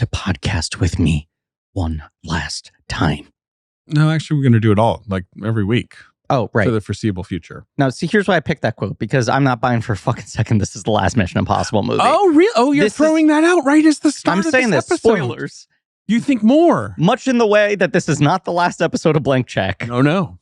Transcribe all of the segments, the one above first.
to podcast with me one last time? No, actually, we're going to do it all, like every week. Oh, right. For the foreseeable future. Now, see, here's why I picked that quote, because I'm not buying for a fucking second this is the last Mission Impossible movie. Oh, really? Oh, you're throwing that out right as the start I'm of saying this this. episode. Spoilers. You think more? Much in the way that this is not the last episode of Blank Check. No.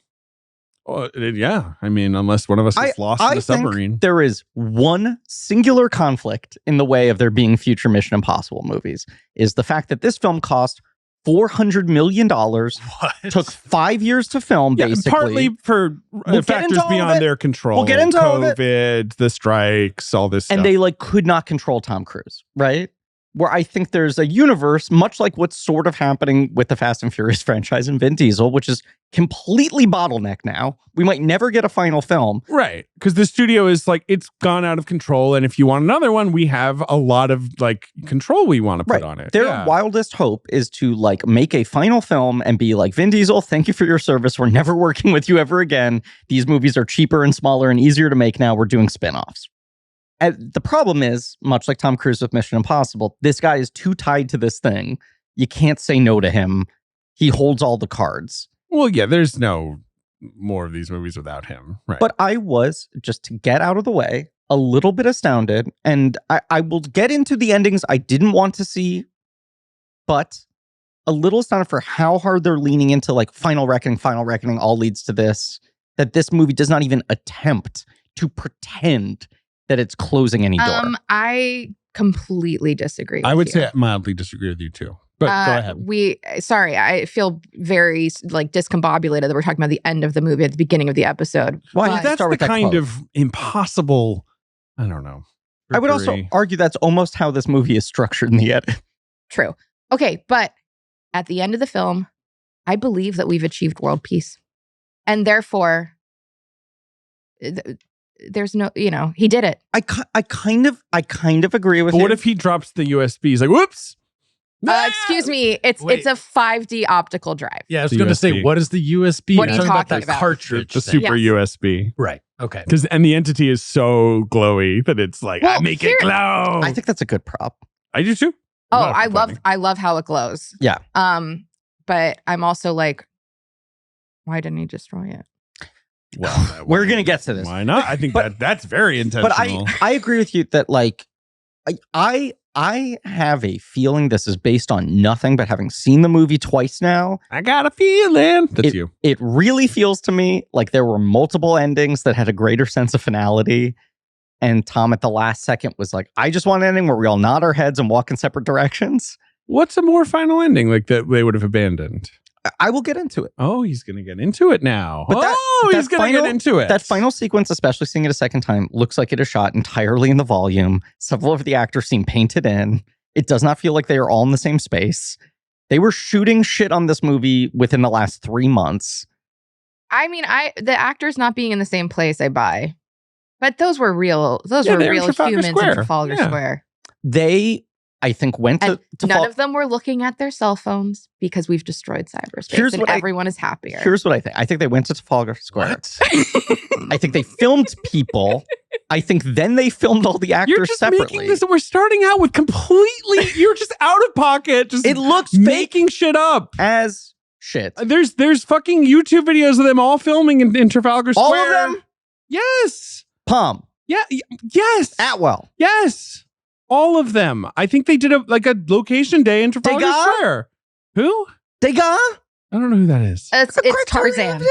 Yeah. I mean, unless one of us is lost in the submarine. There is one singular conflict in the way of there being future Mission Impossible movies, is the fact that this film cost $400 million. Took 5 years to film, basically. Partly for factors beyond their control. We'll get into all of it. COVID, the strikes, all this stuff. And they could not control Tom Cruise, right? Where I think there's a universe, much like what's sort of happening with the Fast and Furious franchise and Vin Diesel, which is completely bottlenecked now. We might never get a final film. Right. Because the studio is it's gone out of control. And if you want another one, we have a lot of control we want to put on it. Their wildest hope is to make a final film and be like, Vin Diesel, thank you for your service. We're never working with you ever again. These movies are cheaper and smaller and easier to make now. We're doing spinoffs. And the problem is, much like Tom Cruise with Mission Impossible, this guy is too tied to this thing. You can't say no to him. He holds all the cards. Well, yeah, there's no more of these movies without him. Right. But I was, just to get out of the way, a little bit astounded. And I will get into the endings I didn't want to see, but a little astounded for how hard they're leaning into Final Reckoning all leads to this, that this movie does not even attempt to pretend that it's closing any door. I completely disagree. I would say I mildly disagree with you too. But go ahead. Sorry, I feel very discombobulated that we're talking about the end of the movie at the beginning of the episode. Why? That's the kind of impossible, I don't know. I would also argue that's almost how this movie is structured in the edit. True. Okay, but at the end of the film, I believe that we've achieved world peace. And therefore, there's no, he did it. I kind of agree with you. But what if he drops the USB? He's like, whoops. Excuse me. It's a 5D optical drive. Yeah, I was going to say, what is the USB? What are you talking about? Cartridge. The super USB. Right. Okay. And the entity is so glowy that it's I make it glow. I think that's a good prop. I do too. Oh, I love how it glows. Yeah. But I'm also why didn't he destroy it? Well, we're gonna get to this. Why not? I think that's very intentional. But I agree with you that I have a feeling this is based on nothing but having seen the movie twice now. I got a feeling. That's you. It really feels to me like there were multiple endings that had a greater sense of finality. And Tom at the last second was like, I just want an ending where we all nod our heads and walk in separate directions. What's a more final ending that they would have abandoned? I will get into it. Oh, he's going to get into it now. But he's going to get into it. That final sequence, especially seeing it a second time, looks like it is shot entirely in the volume. Several of the actors seem painted in. It does not feel like they are all in the same space. They were shooting shit on this movie within the last 3 months. I mean, the actors not being in the same place, I buy. But those were real. Those were real humans in Trafalgar Square. They, I think, went to none of them were looking at their cell phones because we've destroyed cyberspace and everyone is happier. Here's what I think. I think they went to Trafalgar Square. I think they filmed people. I think then they filmed all the actors You're just separately. Making this, we're starting out with completely, you're just out of pocket. Just it looks making shit up. As shit. There's fucking YouTube videos of them all filming in Trafalgar Square. All of them? Yes. Palm. Yeah. Yes. Atwell. Yes. All of them. I think they did a location day in Trafalgar Square. Who? Degas? I don't know who that is. It's Tarzan.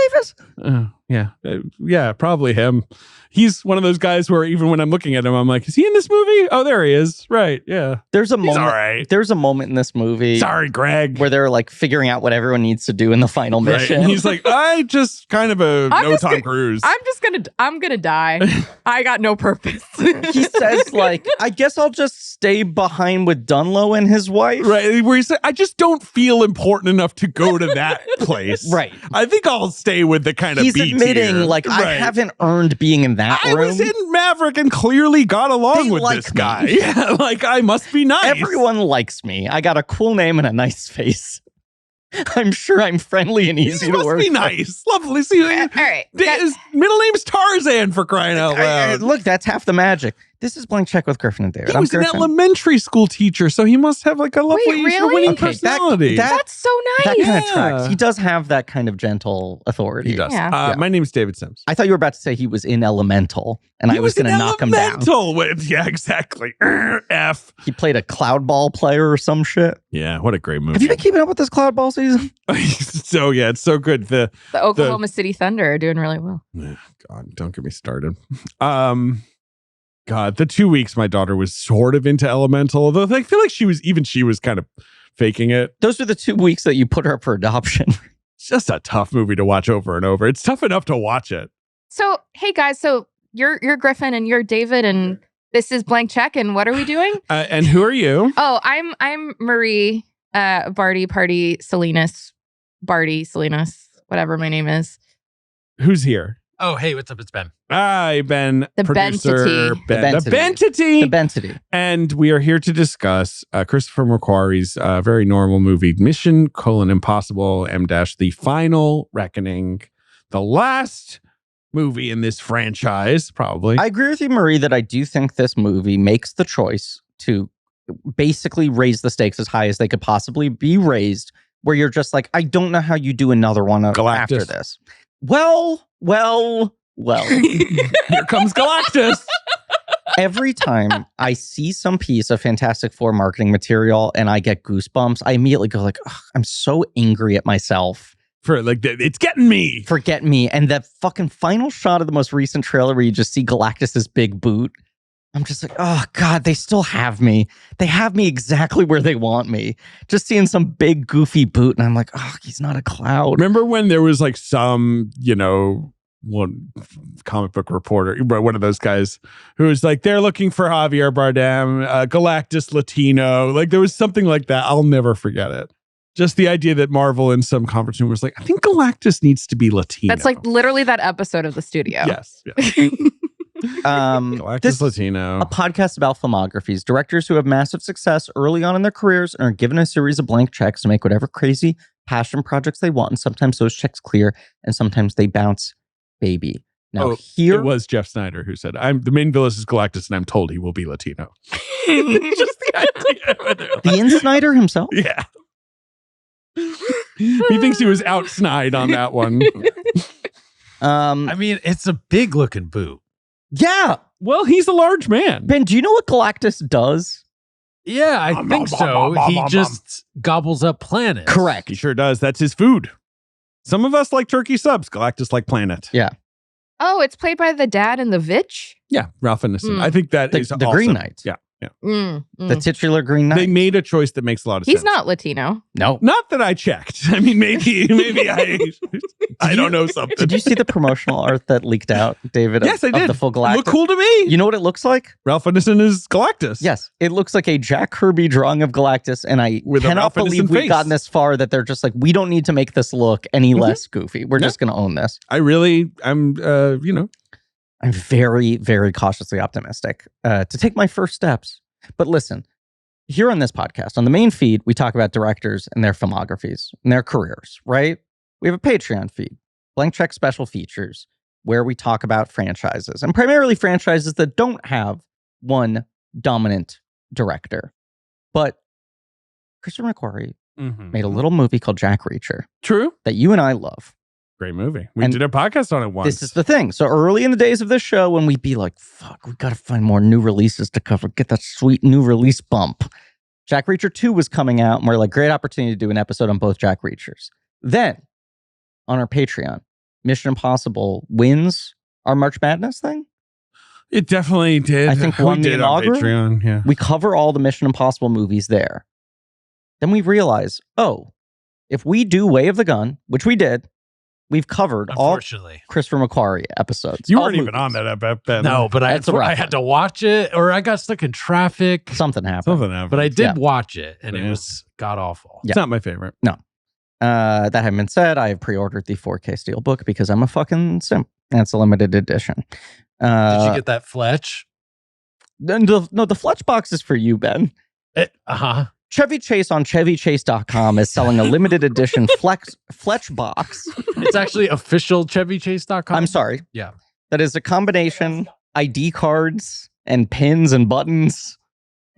Yeah, probably him. He's one of those guys where even when I'm looking at him, I'm like, is he in this movie? Oh, there he is. Right. Yeah. There's a moment. All right. There's a moment in this movie. Sorry, Greg. Where they're figuring out what everyone needs to do in the final mission. And he's like, I just kind of Tom Cruise. I'm gonna die. I got no purpose. He says I guess I'll just stay behind with Dunlow and his wife. Right. Where he said, I just don't feel important enough to go to that place. Right. I think I'll stay with the kind of He's admitting I haven't earned being in that room. I was in Maverick and clearly got along with this guy. Yeah, I must be nice. Everyone likes me. I got a cool name and a nice face. I'm sure I'm friendly and easy to work with. Must be nice. Lovely. See, all right. His middle name's Tarzan, for crying out loud. Look, that's half the magic. This is Blank Check with Griffin and David. He was an elementary school teacher, so he must have like a lovely, winning personality. That's so nice. That kind of tracks. He does have that kind of gentle authority. He does. My name is David Sims. I thought you were about to say he was in Elemental, and I was going to knock him down. Yeah, exactly. F. He played a cloud ball player or some shit. Yeah, what a great movie. Have you been keeping up with this cloud ball season? So yeah, it's so good. The Oklahoma City Thunder are doing really well. God, don't get me started. God, the 2 weeks my daughter was sort of into Elemental, although I feel like she was kind of faking it. Those are the 2 weeks that you put her up for adoption. It's just a tough movie to watch over and over. It's tough enough to watch it. So, hey guys, so you're Griffin and you're David and this is Blank Check, and what are we doing? And who are you? Oh, I'm Marie Barty Salinas, whatever my name is. Who's here? Oh, hey, what's up? It's Ben. Hi, Ben. The producer Ben. The Bentity. The Bentity. And we are here to discuss Christopher McQuarrie's very normal movie, Mission: Impossible M- The Final Reckoning. The last movie in this franchise, probably. I agree with you, Marie, that I do think this movie makes the choice to basically raise the stakes as high as they could possibly be raised, where you're just like, I don't know how you do another one after this. Well. Here comes Galactus. Every time I see some piece of Fantastic Four marketing material and I get goosebumps, I immediately go like, I'm so angry at myself. For like, it's getting me. For getting me. And that fucking final shot of the most recent trailer where you just see Galactus's big boot. I'm just like, oh God, they still have me. They have me exactly where they want me. Just seeing some big goofy boot. And I'm like, oh, he's not a cloud. Remember when there was like some, one comic book reporter, one of those guys who was like, they're looking for Javier Bardem, Galactus Latino. Like there was something like that. I'll never forget it. Just the idea that Marvel in some conference room was like, I think Galactus needs to be Latino. That's like literally that episode of The Studio. Yes. Galactus Latino. A podcast about filmographies, directors who have massive success early on in their careers and are given a series of blank checks to make whatever crazy passion projects they want. And sometimes those checks clear and sometimes they bounce baby. Now here it was Jeff Snyder who said, the main villain is Galactus and I'm told he will be Latino. Just the idea. The in-Snyder himself? Yeah. He thinks he was out-snide on that one. I mean, it's a big looking boot. Yeah. Well, he's a large man. Ben, do you know what Galactus does? Yeah, I think so. He just gobbles up planets. Correct. He sure does. That's his food. Some of us like turkey subs. Galactus like planet. Yeah. Oh, it's played by the dad in The Vitch? Yeah, Ralph Ineson. I think that is the awesome. Green Knight. Yeah. The titular Green Knight. They made a choice that makes a lot of sense. He's not Latino. No. Not that I checked. I mean, maybe I don't know something. Did you see the promotional art that leaked out, David? Yes, I did. Of the full Galactus. Look cool to me. You know what it looks like? Ralph Ineson is Galactus. Yes. It looks like a Jack Kirby drawing of Galactus, and I cannot believe we've gotten this far that they're just like, we don't need to make this look any less goofy. We're just going to own this. I'm very, very cautiously optimistic to take my first steps. But listen, here on this podcast, on the main feed, we talk about directors and their filmographies and their careers, right? We have a Patreon feed, Blank Check Special Features, where we talk about franchises, and primarily franchises that don't have one dominant director. But Christopher McQuarrie made a little movie called Jack Reacher. True. That you and I love. Great movie. We did a podcast on it once. This is the thing. So early in the days of this show, when we'd be like, fuck, we got to find more new releases to cover. Get that sweet new release bump. Jack Reacher 2 was coming out, and we're like, great opportunity to do an episode on both Jack Reachers. Then, on our Patreon, Mission Impossible wins our March Madness thing. It definitely did. I think won the inaugural. Patreon, yeah. We cover all the Mission Impossible movies there. Then we realize, if we do Way of the Gun, which we did, we've covered all Christopher McQuarrie episodes. You weren't even on that episode. No, but I had to watch it, or I got stuck in traffic. Something happened. But I did watch it, and it was god awful. It's not my favorite. No. That having been said, I have pre-ordered the 4K Steelbook because I'm a fucking simp. And it's a limited edition. Did you get that Fletch? No, the Fletch box is for you, Ben. Chevy Chase on ChevyChase.com is selling a limited edition Fletch box. It's actually official ChevyChase.com. I'm sorry. Yeah. That is a combination ID cards and pins and buttons.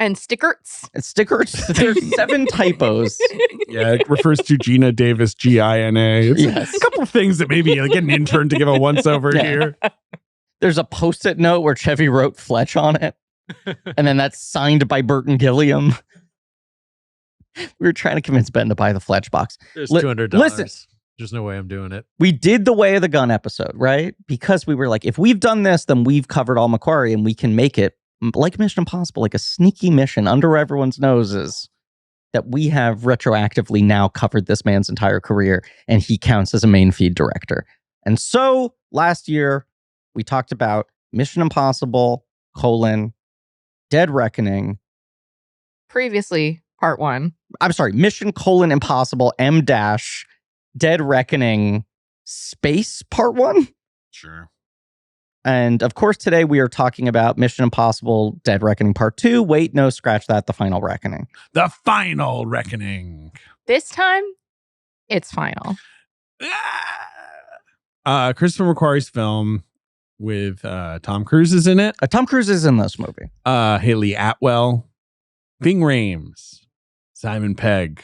And stickers. There's 7 typos. Yeah, it refers to Gina Davis, Gina. It's Yes. a couple of things that maybe get an intern to give a once over here. There's a post-it note where Chevy wrote Fletch on it. And then that's signed by Burton Gilliam. We were trying to convince Ben to buy the Fletch box. There's $200. Listen. There's no way I'm doing it. We did the Way of the Gun episode, right? Because we were like, if we've done this, then we've covered all McQuarrie and we can make it like Mission Impossible, like a sneaky mission under everyone's noses that we have retroactively now covered this man's entire career and he counts as a main feed director. And so last year we talked about Mission Impossible, Dead Reckoning. Previously, part 1. I'm sorry, Mission Impossible M dash Dead Reckoning Space Part 1. Sure. And of course, today we are talking about Mission Impossible Dead Reckoning Part 2. Wait, no, scratch that. The Final Reckoning. The Final Reckoning. This time, it's final. Christopher McQuarrie's film with Tom Cruise is in it. Tom Cruise is in this movie. Haley Atwell, Ving Rhames, Simon Pegg,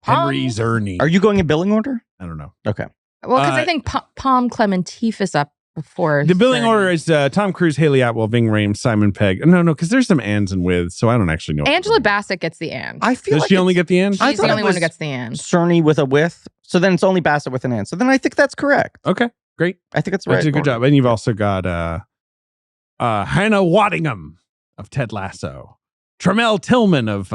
Henry Czerny. Are you going in billing order? I don't know. Okay. Well, because I think Palm Clementif is up before. The billing order is Tom Cruise, Haley Atwell, Ving Rhames, Simon Pegg. No, because there's some ands and withs, so I don't actually know. Angela Bassett gets the and. I feel Does like she only get the and? She's the only one who gets the and. Cerny with a with, so then it's only Bassett with an and. So then I think that's correct. Okay, great. I think it's right. That's a good job. And you've also got Hannah Waddingham of Ted Lasso, Tramell Tillman of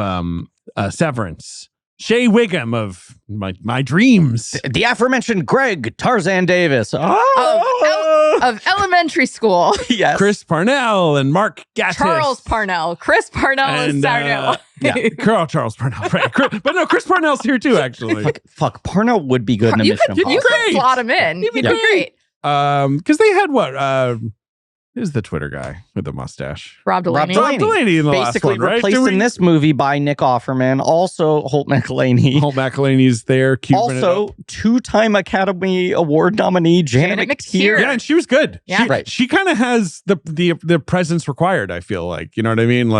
Severance, Shea Wiggum of My Dreams, The aforementioned Greg Tarzan Davis of Elementary School. Yes. Chris Parnell and Mark Gatiss. Charles Parnell. Chris Parnell and, is Sarno. Charles Parnell. Right. But no, Chris Parnell's here too, actually. Fuck. Parnell would be good in a Mission Impossible. You could slot him in. He'd be great. Because they had what? Who's the Twitter guy with the mustache? Rob Delaney. Rob Delaney in the last one, right? Replaced in this movie by Nick Offerman. Also, Holt McElhaney. Holt McElhaney's there. Also, 2-time Academy Award nominee Janet McTeer. Yeah, and she was good. Yeah. She kind of has the presence required, I feel like. You know what I mean?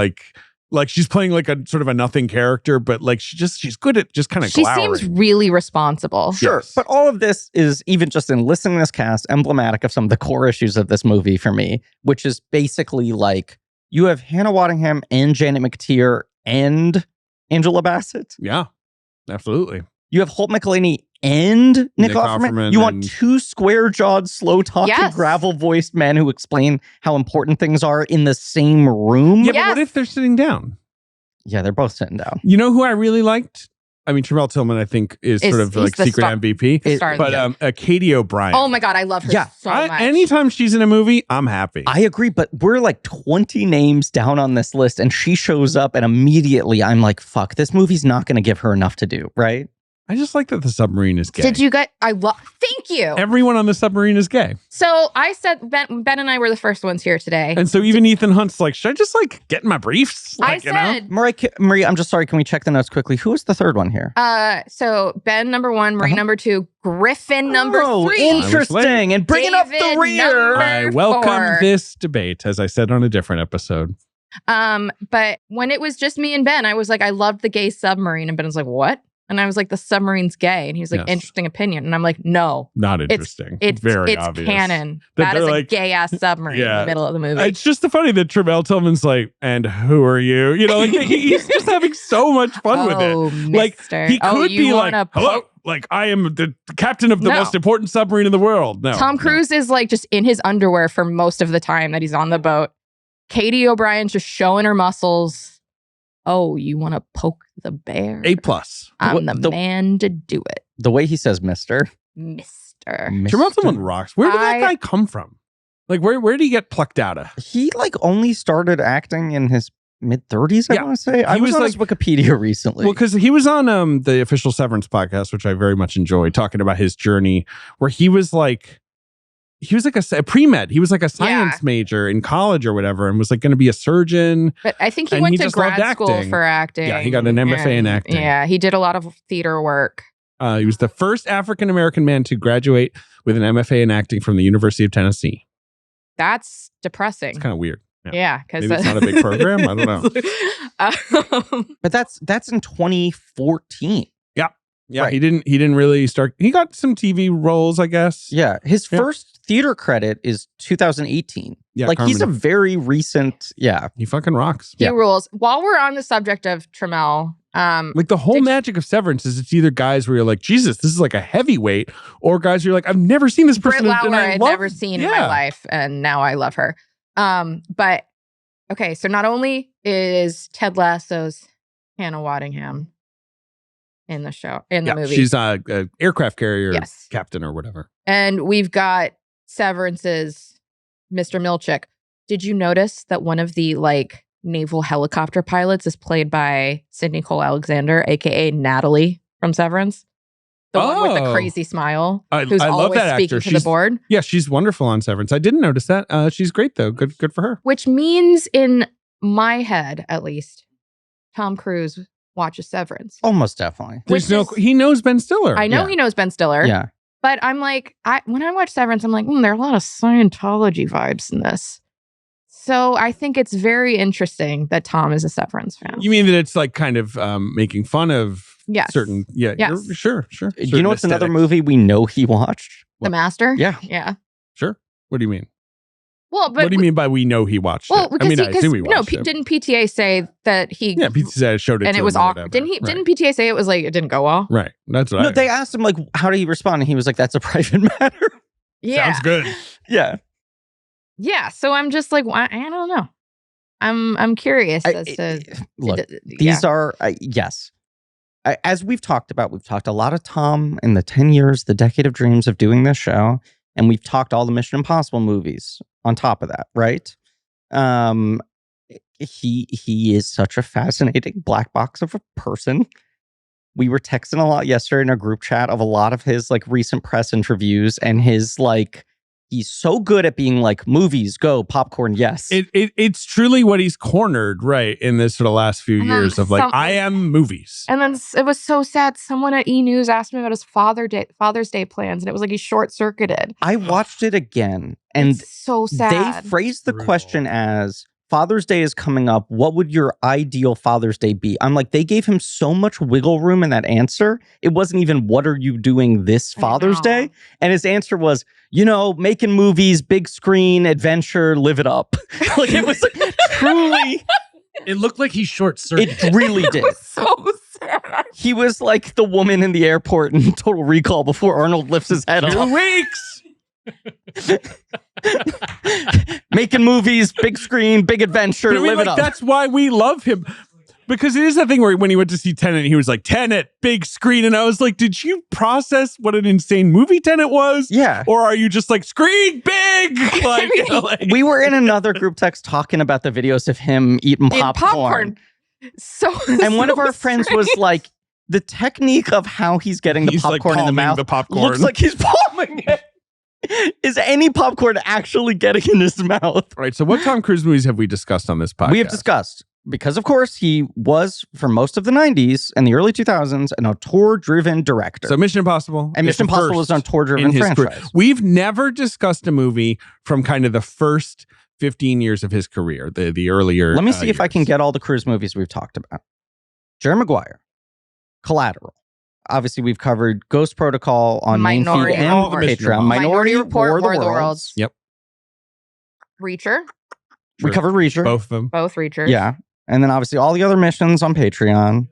Like she's playing like a sort of a nothing character, but like she's good at just kind of glowering. She seems really responsible. Sure. Yes. But all of this is, even just in listening to this cast, emblematic of some of the core issues of this movie for me, which is basically like you have Hannah Waddingham and Janet McTeer and Angela Bassett. Yeah, absolutely. You have Holt McElhaney and Nick Offerman. You want 2 square-jawed, slow-talking, gravel-voiced men who explain how important things are in the same room? Yeah, but what if they're sitting down? Yeah, they're both sitting down. You know who I really liked? I mean, Tramell Tillman, I think, is sort of like secret MVP. But Katie O'Brien. Oh my God, I love her so much. Anytime she's in a movie, I'm happy. I agree, but we're like 20 names down on this list, and she shows up, and immediately I'm like, fuck, this movie's not going to give her enough to do, right? I just like that the submarine is gay. Did you get? Thank you. Everyone on the submarine is gay. So I said Ben and I were the first ones here today, and so even Ethan Hunt's like, should I just like get in my briefs? Like, I said, Marie, I'm just sorry. Can we check the notes quickly? Who was the third one here? So Ben number 1, Marie number 2, Griffin number 3. Interesting, and bringing up the rear. I welcome this debate, as I said on a different episode. But when it was just me and Ben, I was like, I loved the gay submarine, and Ben was like, what? And I was like, the submarine's gay. And he was like, interesting opinion. And I'm like, no. Not interesting. It's very it's obvious. Canon. That is a gay-ass submarine in the middle of the movie. It's just funny that Tramell Tillman's like, and who are you? You know, like he's just having so much fun with it. Mister. Like, he could be like, hello, like, I am the captain of the most important submarine in the world. No. Tom Cruise is like just in his underwear for most of the time that he's on the boat. Katie O'Brien's just showing her muscles. Oh, you want to poke the bear? A+. I'm the man to do it. The way he says Mr. Tramell Tillman rocks. Where did that guy come from? Like, where did he get plucked out of? He like only started acting in his mid-30s, I want to say. I was on his Wikipedia recently. Well, because he was on the official Severance podcast, which I very much enjoy, talking about his journey, where he was like a pre-med. He was like a science major in college or whatever, and was like going to be a surgeon. But I think he went to grad school for acting. Yeah, he got an MFA in acting. Yeah, he did a lot of theater work. He was the first African-American man to graduate with an MFA in acting from the University of Tennessee. That's depressing. It's kind of weird. Yeah, because Maybe it's not a big program. I don't know. But that's in 2014. Yeah, Right. he didn't really start. He got some TV roles, I guess. Yeah, his first theater credit is 2018. Yeah, like he's a Carmen. very recent. Yeah, He fucking rocks. he Yeah. rules. While we're on the subject of Trammell, Like the whole Did you- magic of Severance is it's either guys where you're like, Jesus, this is like a heavyweight, or guys where you're like, I've never seen this Britt person. Lauer and I I'd love- never seen in my life, and now I love her. But okay, so not only is Ted Lasso's Hannah Waddingham in the show, in the movie, She's a aircraft carrier Yes. captain or whatever. and we've got Severance's Mr. Milchick. Did you notice that one of the like naval helicopter pilots is played by Sydney Cole Alexander, aka Natalie from Severance? The one with the Oh. crazy smile, I who's love always that speaking actor. to the She's- board. Yeah, she's wonderful on Severance. I didn't notice that. She's great though. Good for her. Which means, in my head at least, Tom Cruise watches Severance. almost definitely. Which He knows Ben Stiller. I know Yeah. he knows Ben Stiller, Yeah, but I'm like, when I watch Severance, I'm like, there are a lot of Scientology vibes in this. So I think it's very interesting that Tom is a Severance fan. You mean that it's like kind of making fun of Yes. certain? Yeah. Yes. Sure. do you Certain know what's another aesthetics. movie we know he watched? The Master? Yeah. Yeah. Sure. What do you mean? Well, but What do you mean by we know he watched Well, it? because I mean, I assume he no, watched it. didn't PTA say that he? Yeah, PTA showed it and to it was him or awkward. whatever. Didn't he? Right. Didn't PTA say it was like it didn't go well? Right. That's what No, I they asked him like, how did he respond? And he was like, "That's a private matter." Yeah. Sounds good. Yeah, Yeah. So I'm just like, I don't know. I'm curious as to look. yeah. These are yes. As we've talked about, we've talked a lot of Tom in the 10 years, the decade of dreams of doing this show, and we've talked all the Mission Impossible movies on top of that, right? He is such a fascinating black box of a person. We were texting a lot yesterday in our group chat of a lot of his like recent press interviews and his like he's so good at being like movies, go, popcorn, yes. It's truly what he's cornered, right, in this sort of last few And then years of like, I am movies. And then it was so sad. Someone at E! News asked me about his Father's Day plans, and it was like he short circuited. I watched it again and It's so sad. they phrased the Brutal. question as Father's Day is coming up. What would your ideal Father's Day be? I'm like, they gave him so much wiggle room in that answer. It wasn't even, what are you doing this I Father's know. Day? And his answer was, making movies, big screen, adventure, live it up. Like it was like, truly, It looked like he short circuited. it really did. so sad. He was like the woman in the airport in Total Recall before Arnold lifts his head 2 up. weeks. Making movies, big screen, big adventure, But I mean, live it like, up. that's why we love him. Because it is that thing where when he went to see Tenet, he was like, Tenet, big screen. And I was like, did you process what an insane movie Tenet was? Yeah. Or are you just like, screen big? Like, We were in another group text talking about the videos of him eating popcorn. So And one of so our friends was strange. like, the technique of how he's getting the he's like popcorn in the palming mouth the popcorn. looks like he's palming it. Is any popcorn actually getting in his mouth? Right. So what Tom Cruise movies have we discussed on this podcast? We have discussed, because of course he was, for most of the 90s and the early 2000s, an auteur-driven director. So Mission Impossible. And is Mission the Impossible was first an auteur-driven in his career. franchise. We've never discussed a movie from kind of the first 15 years of his career, the earlier. Let me see if I can years. get all the Cruise movies we've talked about. Jerry Maguire, Collateral. Obviously, we've covered Ghost Protocol on main Minority feed and All the Mission Patreon. Impossible. Minority Report, War of the Worlds. Yep. Reacher, We covered Reacher. Both of them. both Reachers. Yeah. And then obviously all the other missions on Patreon.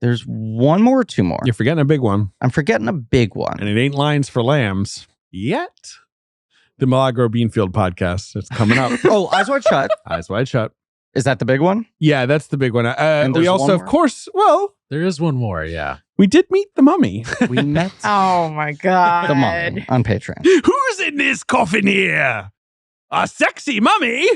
There's one more or two more. You're forgetting a big one. I'm forgetting a big one. And it ain't Lines for Lambs yet. The Milagro Beanfield podcast. It's coming up. Oh, Eyes Wide Shut. Eyes wide shut. Is that the big one? Yeah, that's the big one. And We there's also, one of more? course, well, There is one more, yeah. we did meet the mummy. We met Oh my god. the Mummy on Patreon. Who's in this coffin here? A sexy mummy.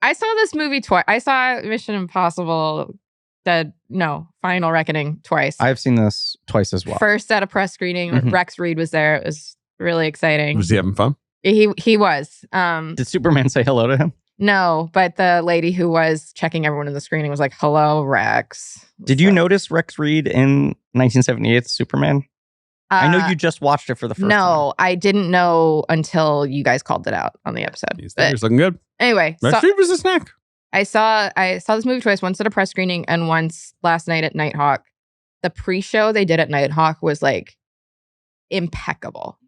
I saw this movie twice. I saw Mission Impossible Final Reckoning twice. I've seen this twice as well. First at a press screening, Mhm. Rex Reed was there. It was really exciting. Was he having fun? He was. Did Superman say hello to him? No, but the lady who was checking everyone in the screening was like, "Hello, Rex." Did you So, notice Rex Reed in 1978's Superman? I know you just watched it for the first time. No, I didn't know until you guys called it out on the episode. He's But there. He's looking good. anyway, Red so, Street was a snack. I saw this movie twice, once at a press screening and once last night at Nighthawk. The pre-show they did at Nighthawk was like impeccable.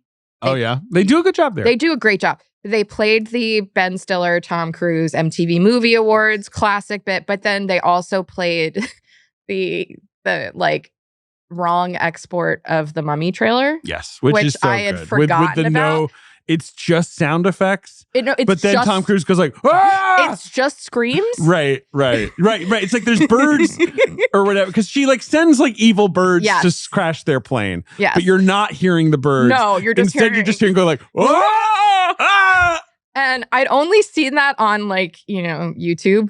Oh yeah, they do a good job there. They do a great job. They played the Ben Stiller, Tom Cruise MTV Movie Awards classic bit, but then they also played the like wrong export of the Mummy trailer. Yes, which is so I had good. forgotten with the about. It's just sound effects. It's then just, Tom Cruise goes like, ah! It's just screams. Right. It's like there's birds or whatever, because she like sends like evil birds to crash their plane. Yes. But you're not hearing the birds. No, you're just Instead, you're just hearing go like, ah! Ah! And I'd only seen that on like, YouTube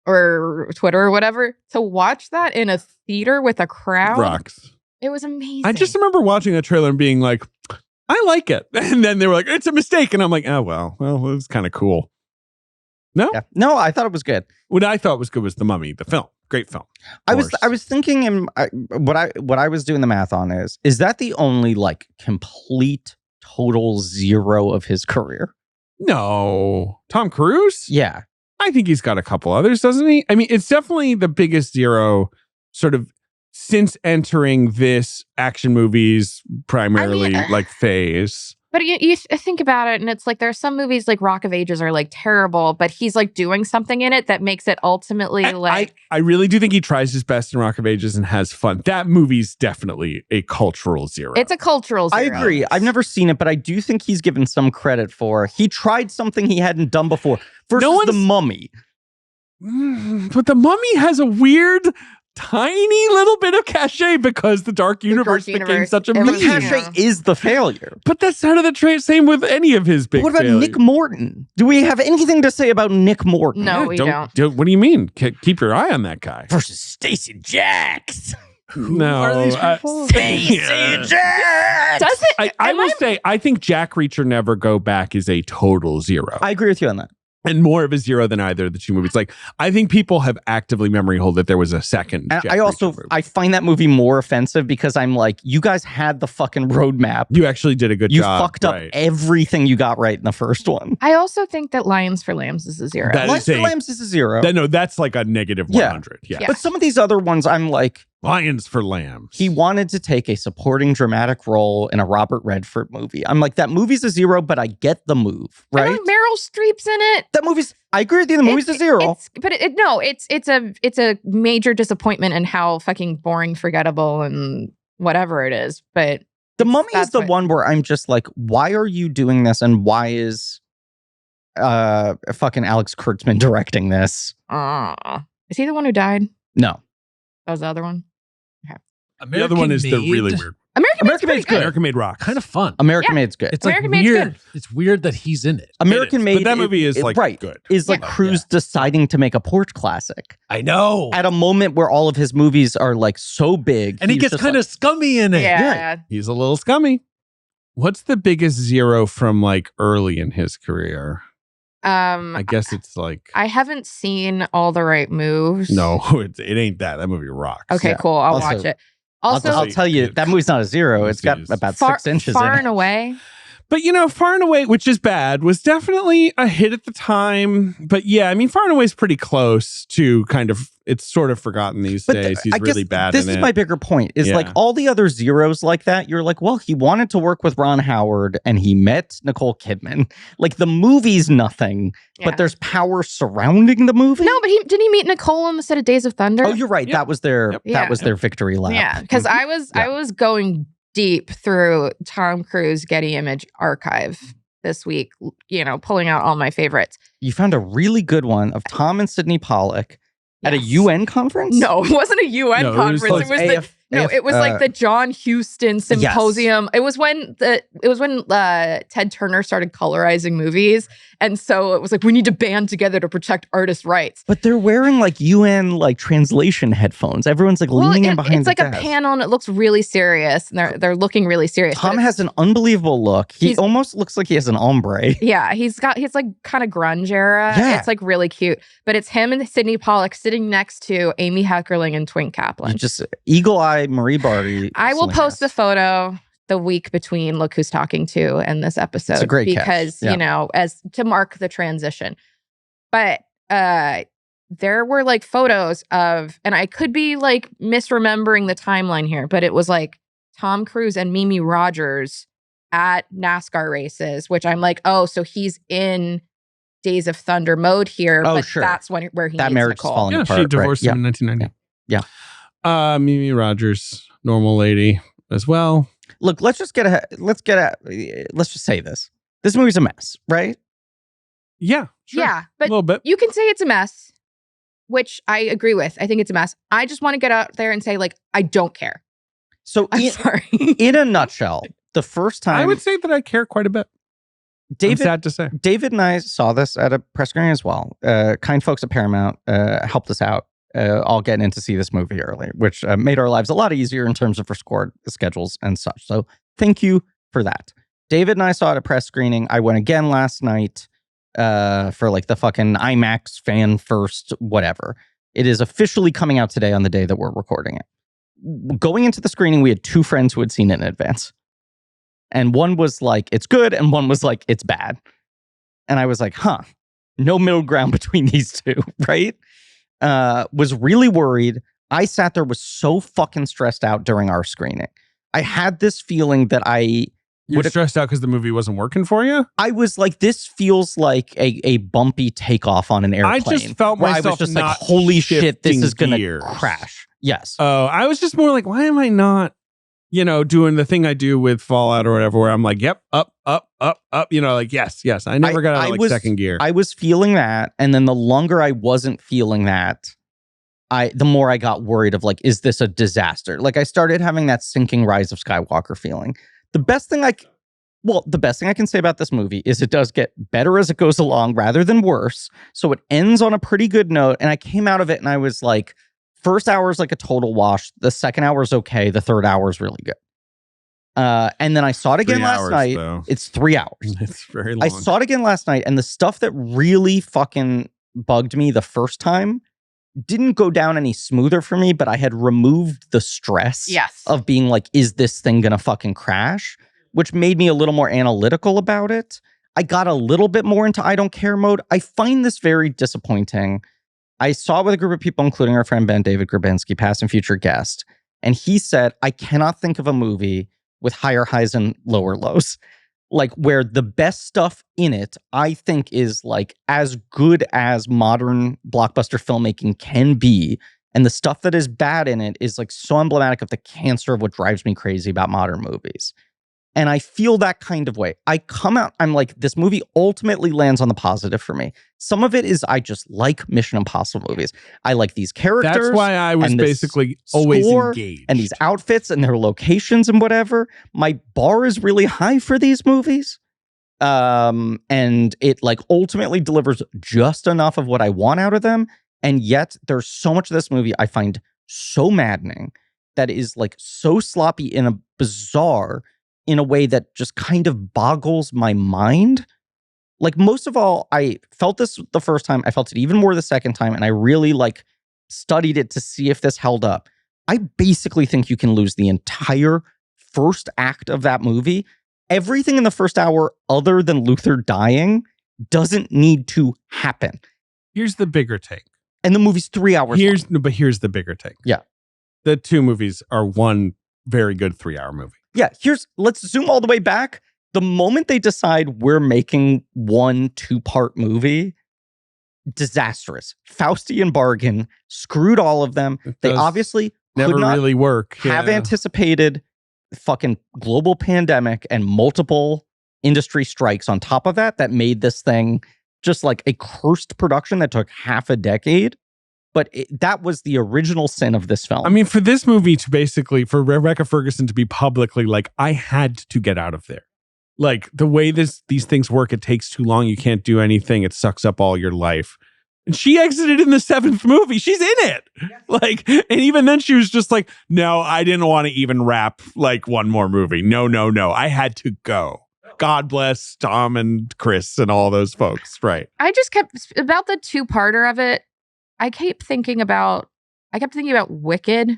or Twitter or whatever. To watch that in a theater with a crowd. Rocks. It was amazing. I just remember watching that trailer and being like, I like it. And then they were like, it's a mistake. And I'm like, oh, well, it was kind of cool. No? Yeah. No, I thought it was good. What I thought was good was The Mummy, the film. Great film. I was thinking, and what I was doing the math on is that the only like complete total zero of his career? No. Tom Cruise? Yeah. I think he's got a couple others, doesn't he? I mean, it's definitely the biggest zero sort of since entering this action movies primarily like phase. But you think about it, and it's like there are some movies like Rock of Ages are like terrible, but he's like doing something in it that makes it ultimately like. I really do think he tries his best in Rock of Ages and has fun. That movie's definitely a cultural zero. It's a cultural zero. I agree. I've never seen it, but I do think he's given some credit for he tried something he hadn't done before versus The Mummy. But The Mummy has a weird, tiny little bit of cachet because the Dark Universe became such a meme. Cachet is the failure. But that's not the same with any of his big What about failures. Nick Morton? Do we have anything to say about Nick Morton? No, we don't. What do you mean? Keep your eye on that guy. Versus Stacey Jacks. No. Are these people? Stacey Jacks! Does it? I will say, I think Jack Reacher Never Go Back is a total zero. I agree with you on that. And more of a zero than either of the two movies. Like, I think people have actively memory hold that there was a second. And Jack I also Reacher movie. I find that movie more offensive because I'm like, you guys had the fucking roadmap. You actually did a good You job. fucked up everything you got right in the first one. I also think that Lions for Lambs is a zero. That Lions is for Lambs is a zero. No, that's like a negative 100. Yeah. But some of these other ones, I'm like, Lions for Lambs. he wanted to take a supporting dramatic role in a Robert Redford movie. I'm like, that movie's a zero, but I get the move, right? Meryl Streep's in it. That movie's, I agree with you, the movie's a zero. It's a major disappointment in how fucking boring, forgettable, and whatever it is. But The Mummy is the one where I'm just like, why are you doing this? And why is fucking Alex Kurtzman directing this? Is he the one who died? No. That was the other one? The other one is the really weird. American Made's good. American Made rocks. Kind of fun. American Made's good. It's like American Made's weird. good. It's weird that he's in it. American Made. But that movie is like good. Is like Cruise deciding to make a porch classic I know. at a moment where all of his movies are like so big. And he he's gets just kind of scummy in it. Yeah. He's a little scummy. What's the biggest zero from like early in his career? I guess it's like I haven't seen All the Right Moves. no, it ain't that. That movie rocks. Okay, Yeah. cool. I'll Also- watch it. Also, I'll tell you, that movie's not a zero. It's got about 6 inches Far in and it. Away. But Far and Away, which is bad, was definitely a hit at the time. But yeah, I mean, Far and Away is pretty close to kind of, it's sort of forgotten these days. He's I really guess bad this in is it. my bigger point, is like Yeah. all the other zeros like that, you're like, well, he wanted to work with Ron Howard and he met Nicole Kidman. Like the movie's nothing, Yeah. but there's power surrounding the movie. No, but didn't he meet Nicole on the set of Days of Thunder? Oh, you're right. Yep. That was their Yep. Yeah. that was their victory lap. Yeah, because I was going deep through Tom Cruise Getty Image archive this week, pulling out all my favorites. You found a really good one of Tom and Sidney Pollack at a Yes. UN conference? No, it wasn't a UN No, it was conference. like It was like the John Huston Symposium. It was when Ted Turner started colorizing movies, and so it was like we need to band together to protect artist rights. But they're wearing like UN like translation headphones. Everyone's like leaning in behind it's like the a desk. panel, and it looks really serious, and they're looking really serious. Tom but has an unbelievable look. He almost looks like he has an ombre. yeah, he's like kind of grunge era. Yeah. It's like really cute. But it's him and Sidney Pollack sitting next to Amy Heckerling and Twink Kaplan. Just eagle eye Marie Barty. I will post the photo the week between Look Who's Talking To and this episode. It's a great catch. because, Yeah. as to mark the transition. But there were like photos of, and I could be like misremembering the timeline here, but it was like Tom Cruise and Mimi Rogers at NASCAR races, which I'm like, oh, so he's in Days of Thunder mode here. Oh, but sure. that's where he That meets marriage is Nicole. falling Yeah, apart. she divorced him in 1990. Yeah. Mimi Rogers, normal lady as well. Look, let's just let's just say this. This movie's a mess, right? Yeah, sure. Yeah, A but little bit. you can say it's a mess, which I agree with. I think it's a mess. I just want to get out there and say, like, I don't care. So I'm sorry. in a nutshell, the first time I would say that I care quite a bit. I'm sad to say. David and I saw this at a press screening as well. Kind folks at Paramount helped us out, all getting in to see this movie early, which made our lives a lot easier in terms of record schedules and such. So thank you for that. David and I saw it at a press screening. I went again last night for like the fucking IMAX fan first, whatever. It is officially coming out today on the day that we're recording it. Going into the screening, we had two friends who had seen it in advance. And one was like, it's good. And one was like, it's bad. And I was like, no middle ground between these two, right? Was really worried. I sat there, was so fucking stressed out during our screening. I had this feeling that You're stressed out because the movie wasn't working for you? I was like, this feels like a bumpy takeoff on an airplane. I just felt where myself I was just not like, holy shit, this is going gears. to crash. Yes. Oh, I was just more like, why am I not, doing the thing I do with Fallout or whatever, where I'm like, yep, up, like, yes. I never got out of second gear. I was feeling that. And then the longer I wasn't feeling that, the more I got worried of like, is this a disaster? Like I started having that sinking Rise of Skywalker feeling. The best thing I can say about this movie is it does get better as it goes along rather than worse. So it ends on a pretty good note. And I came out of it and I was like, first hour is like a total wash. The second hour is okay. The third hour is really good. And then I saw it again last night. Though. It's 3 hours. It's very long. I saw it again last night. And the stuff that really fucking bugged me the first time didn't go down any smoother for me, but I had removed the stress of being like, is this thing going to fucking crash? Which made me a little more analytical about it. I got a little bit more into I don't care mode. I find this very disappointing. I saw it with a group of people, including our friend Ben David Grabinski, past and future guest. And he said, I cannot think of a movie with higher highs and lower lows. Like where the best stuff in it, I think is like as good as modern blockbuster filmmaking can be. And the stuff that is bad in it is like so emblematic of the cancer of what drives me crazy about modern movies. And I feel that kind of way. I come out, I'm like, this movie ultimately lands on the positive for me. Some of it is I just like Mission Impossible movies. I like these characters. That's why I was basically always engaged. And these outfits and their locations and whatever. My bar is really high for these movies. And it like ultimately delivers just enough of what I want out of them. And yet there's so much of this movie I find so maddening that is like so sloppy in a bizarre in a way that just kind of boggles my mind. Like most of all, I felt this the first time. I felt it even more the second time. And I really like studied it to see if this held up. I basically think you can lose the entire first act of that movie. Everything in the first hour other than Luther dying doesn't need to happen. Here's the bigger take. And the movie's 3 hours long. But here's the bigger take. Yeah. The two movies are one very good 3-hour movie. Yeah, let's zoom all the way back. The moment they decide we're making 1 2-part movie, disastrous. Faustian bargain, screwed all of them. They obviously never could not really work. Have anticipated fucking global pandemic and multiple industry strikes on top of that made this thing just like a cursed production that took half a decade. But that was the original sin of this film. I mean, for this movie to basically, for Rebecca Ferguson to be publicly like, I had to get out of there. Like the way these things work, it takes too long. You can't do anything. It sucks up all your life. And she exited in the 7th movie. She's in it. Like, and even then she was just like, no, I didn't want to even wrap like one more movie. No. I had to go. God bless Tom and Chris and all those folks. Right. I just kept about the 2-parter of it. I kept thinking about Wicked,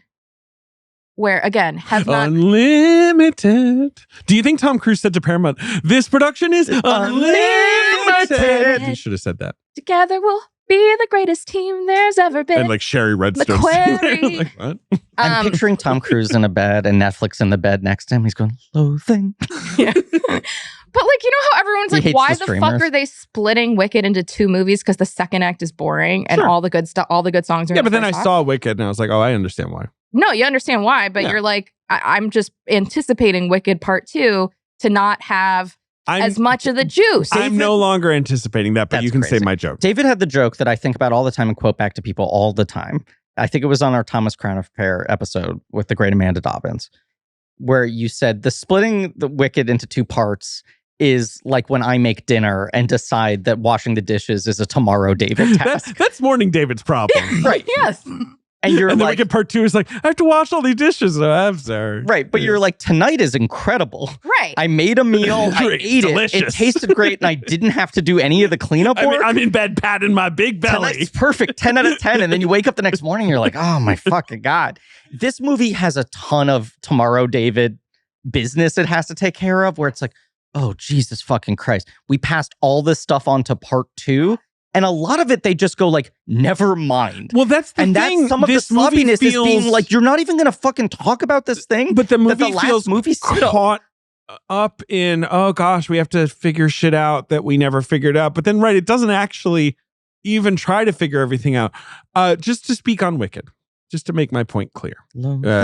where again, have not unlimited. Do you think Tom Cruise said to Paramount, this production is unlimited? He should have said that. Together we'll be the greatest team there's ever been. And like Sherry Redstone. McQuarrie. Like, what? I'm picturing Tom Cruise in a bed and Netflix in the bed next to him. He's going, loathing. Yeah. But like, you know how everyone's He like, hates why the the fuck streamers. are they splitting Wicked into 2 movies? Because the second act is boring and Sure. all the good stuff, all the good songs are. Yeah, in the but then I first half. saw Wicked and I was like, oh, I understand why. No, you understand why, but Yeah. you're like, I'm just anticipating Wicked Part 2 to not have as much of the juice. I'm no longer anticipating that, but That's you can crazy. say my joke. David had the joke that I think about all the time and quote back to people all the time. I think it was on our Thomas Crown Affair episode with the great Amanda Dobbins, where you said the splitting the Wicked into 2 parts is like when I make dinner and decide that washing the dishes is a tomorrow David task. That's morning David's problem. Right. Yes. And you're And then like, Wicked Part 2 is like, I have to wash all these dishes. So I'm sorry. right. But you're like, tonight is incredible. Right. I made a meal. I Great, ate it. It delicious. tasted great. And I didn't have to do any of the cleanup I work. mean, I'm in bed patting my big belly. Tonight's perfect. 10 out of 10. And then you wake up the next morning, you're like, oh my fucking God. This movie has a ton of tomorrow David business it has to take care of where it's like, oh, Jesus fucking Christ. We passed all this stuff on to part 2. And a lot of it, they just go like, never mind. Well, that's the And thing. that's some of the This movie sloppiness is being feels- like, you're not even going to fucking talk about this thing. But the that movie the last feels movie set up. caught up in, oh gosh, we have to figure shit out that we never figured out. But then, right, it doesn't actually even try to figure everything out. Just to speak on Wicked, just to make my point clear.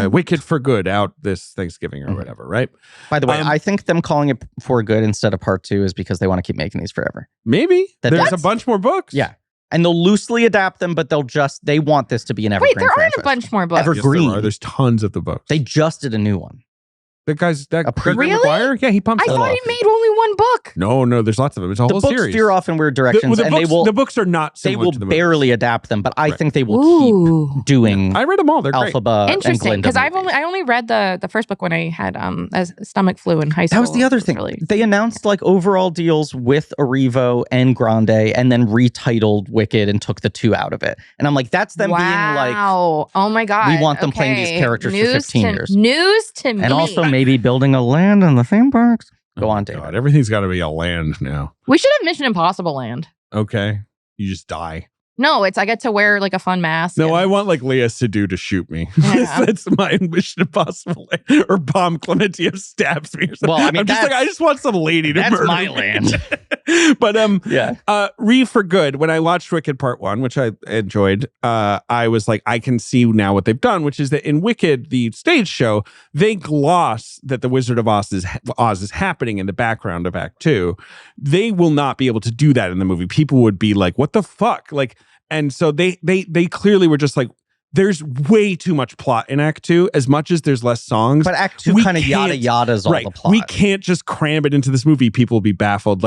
Wicked for Good out this Thanksgiving or whatever, right? By the way, I think them calling it For Good instead of part 2 is because they want to keep making these forever. Maybe. There's a That's- bunch more books. Yeah. And they'll loosely adapt them, but they want this to be an evergreen Wait, there aren't a franchise. bunch more books. Ever- Yes, there Green. are. There's tons of the books. They just did a new one. The guy's that A pre- Griffin Really? McQuarrie? Yeah, he pumps I them thought off. he made only 1 book. No, there's lots of them. It's a The whole books series. veer off in weird directions, the and books, the books are not they similar will to the movies. barely adapt them. But I Right. think they will Ooh. keep doing I read them all. They're great. Alphaba and Interesting, Glinda because I movies. only read the first book when I had a stomach flu in high school. That was the other It thing. really- They announced like overall deals with Arrivo and Grande, and then retitled Wicked and took the 2 out of it. And I'm like, that's them being like, wow. Oh my God. we want them playing these Okay. characters for News 15 to- years. News to me. and also maybe building a land in the theme parks. Go on, David. God, everything's got to be a land now. We should have Mission Impossible Land. Okay. You just die. No, it's I get to wear like a fun mask. No, and- I want like Leia Seydoux to shoot me. Yeah. That's my Mission Impossible. Or Bomb Clementia stabs me or something. Well, I mean, I'm just like, I just want some lady to that's murder my me. land. But Yeah. Rave for Good, when I watched Wicked Part 1, which I enjoyed, I was like, I can see now what they've done, which is that in Wicked, the stage show, they gloss that the Wizard of Oz is happening in the background of Act 2. They will not be able to do that in the movie. People would be like, what the fuck? Like, and so they clearly were just like, there's way too much plot in Act 2, as much as there's less songs. But Act 2 We kind of yada can't- yadas all the plot. We can't just cram it into this movie. People will be baffled.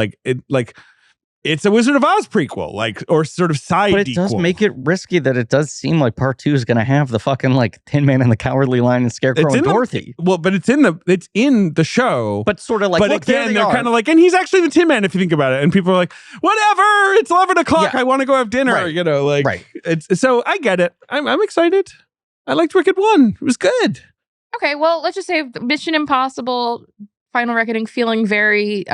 It's a Wizard of Oz prequel, or sort of side. But it does dequel. make it risky that it does seem like part 2 is going to have the fucking like Tin Man and the Cowardly Lion and Scarecrow It's and in Dorothy. Well, but it's in the show. But sort of like, but look, there again, they they're are. kind of like, and he's actually the Tin Man if you think about it. And people are like, whatever, it's 11 o'clock. Yeah. I want to go have dinner. Right. Right. It's so I get it. I'm excited. I liked Wicked 1. It was good. Okay, well, let's just say Mission Impossible Final Reckoning feeling very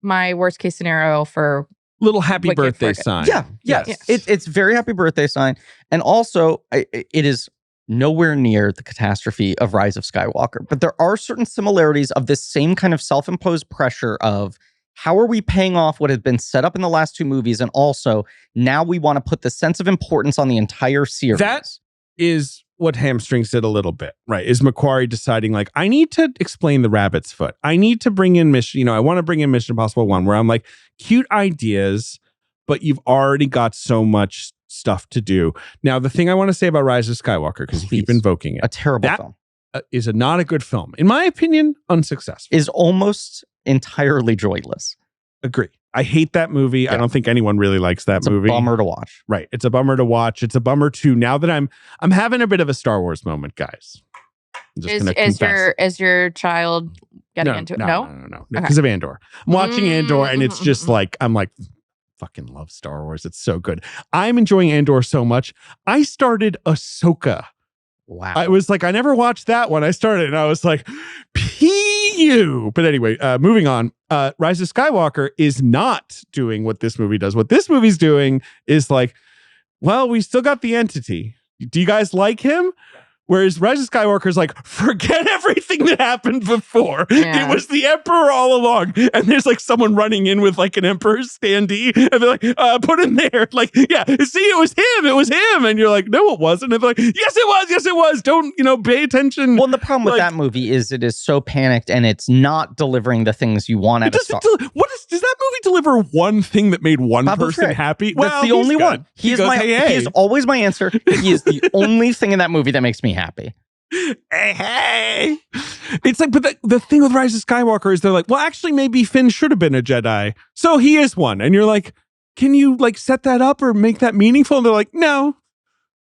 my worst case scenario for Little happy Wicked birthday for Good. sign. Yeah, yes. Yes. It's very happy birthday sign. And also, it is nowhere near the catastrophe of Rise of Skywalker. But there are certain similarities of this same kind of self-imposed pressure of how are we paying off what has been set up in the last 2 movies? And also, now we want to put the sense of importance on the entire series. That is what hamstrings it a little bit, right? Is McQuarrie deciding like, I need to explain the rabbit's foot. I need to bring in I want to bring in Mission Impossible 1 where I'm like, cute ideas, but you've already got so much stuff to do. Now, the thing I want to say about Rise of Skywalker, because you keep Please. invoking it, a terrible that film. is not a good film. In my opinion, unsuccessful. Is almost entirely joyless. Agree. I hate that movie. I Yeah. don't think anyone really likes that It's movie. a bummer to watch. Right. It's a bummer to watch. It's a bummer too. Now that I'm having a bit of a Star Wars moment, guys. I'm just gonna confess. is your child getting into it? No. No. Because of Andor. I'm watching Andor and it's just Mm. like, I'm like, fucking love Star Wars. It's so good. I'm enjoying Andor so much. I started Ahsoka. Wow. I was like, I never watched that one. I started and I was like, you. But anyway, moving on. Rise of Skywalker is not doing what this movie does. What this movie's doing is like, well, we still got the entity. Do you guys like him? Whereas Rise of Skywalker is like, forget everything that happened before. Yeah. It was the Emperor all along. And there's like someone running in with like an Emperor's standee. And they're like, put him there. Like, yeah, see, it was him. It was him. And you're like, no, it wasn't. And they're like, yes, it was. Yes, it was. Don't, pay attention. Well, the problem with that movie is it is so panicked and it's not delivering the things you want out of Star Wars. Does that movie deliver one thing that made one Babu person Frick. happy? That's the only one. He goes, hey. He is always my answer. He is the only thing in that movie that makes me happy. Hey. It's like, but the thing with Rise of Skywalker is they're like, well, actually, maybe Finn should have been a Jedi. So he is one. And you're like, can you like set that up or make that meaningful? And they're like, no.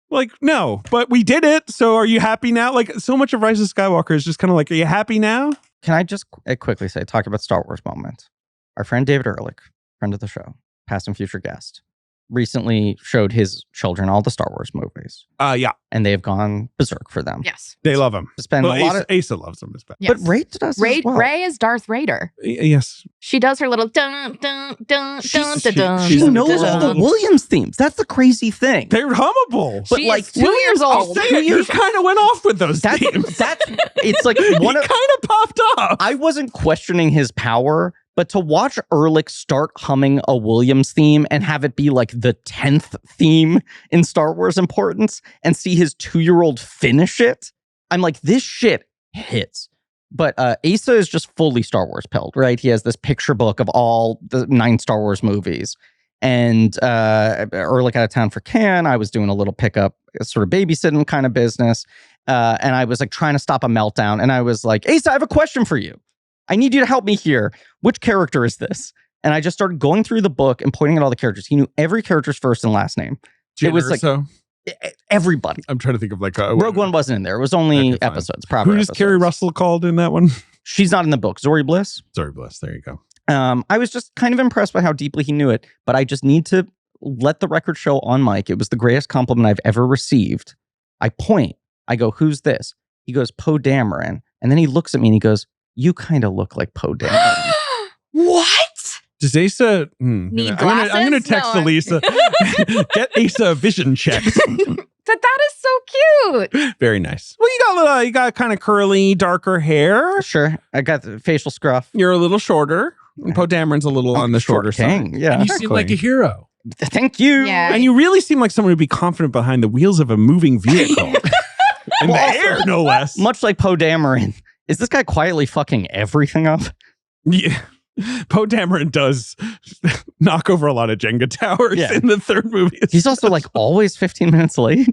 Like, no, but we did it. So are you happy now? Like, so much of Rise of Skywalker is just kind of like, are you happy now? Can I just quickly say, talk about Star Wars moment? Our friend David Ehrlich, friend of the show, past and future guest, recently showed his children all the Star Wars movies. Yeah. And they have gone berserk for them. Yes. They love him. Spend a lot of Asa loves him as well. Yes. But Rey does as well. Rey is Darth Vader. Yes. She does her little dun dun dun dun dun dun. She She's knows all the Williams themes. That's the crazy thing. They're hummable. But She like is 2 years I'll old. say it, he kind of went off with those That's themes. it's like He one of kind of popped off. I wasn't questioning his power, but to watch Ehrlich start humming a Williams theme and have it be like the 10th theme in Star Wars importance and see his 2-year-old finish it, I'm like, this shit hits. But Asa is just fully Star Wars pilled, right? He has this picture book of all the 9 Star Wars movies. And Ehrlich out of town for Cannes, I was doing a little pickup, sort of babysitting kind of business. And I was like trying to stop a meltdown. And I was like, Asa, I have a question for you. I need you to help me here. Which character is this? And I just started going through the book and pointing at all the characters. He knew every character's first and last name. It was like everybody. I'm trying to think of like Rogue One wasn't in there. It was only Okay, fine. episodes. Probably. Who is Carrie Russell called in that one? She's not in the book. Zori Bliss. Sorry, Bliss. There you go. I was just kind of impressed by how deeply he knew it, but I just need to let the record show on mic. It was the greatest compliment I've ever received. I point. I go, who's this? He goes, Poe Dameron. And then he looks at me and he goes, you kind of look like Poe Dameron. What? Does Asa? Need I'm glasses? gonna text No, Elisa. Get Asa a vision check. But that is so cute. Very nice. Well, you got kind of curly, darker hair. Sure. I got the facial scruff. You're a little shorter. Poe Dameron's a little on the shorter king. side. Yeah. And you seem like a hero. Thank you. Yeah. And you really seem like someone who'd be confident behind the wheels of a moving vehicle. In the Well, also, air, no less. Much like Poe Dameron. Is this guy quietly fucking everything up? Yeah. Poe Dameron does knock over a lot of Jenga towers in the third movie. He's also like always 15 minutes late.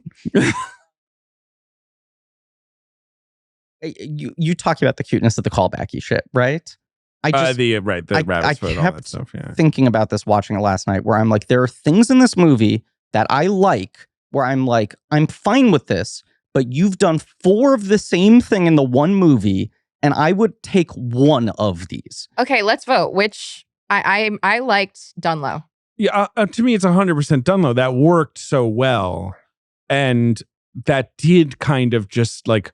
You talking about the cuteness of the callbacky shit, right? I just the I rabbit's foot, all that kept stuff. Yeah. thinking about this watching it last night where I'm like, there are things in this movie that I like where I'm like, I'm fine with this, but you've done 4 of the same thing in the one movie, and I would take one of these. Okay, let's vote. Which I liked Dunlow. Yeah, to me, it's 100% Dunlow. That worked so well. And that did kind of just like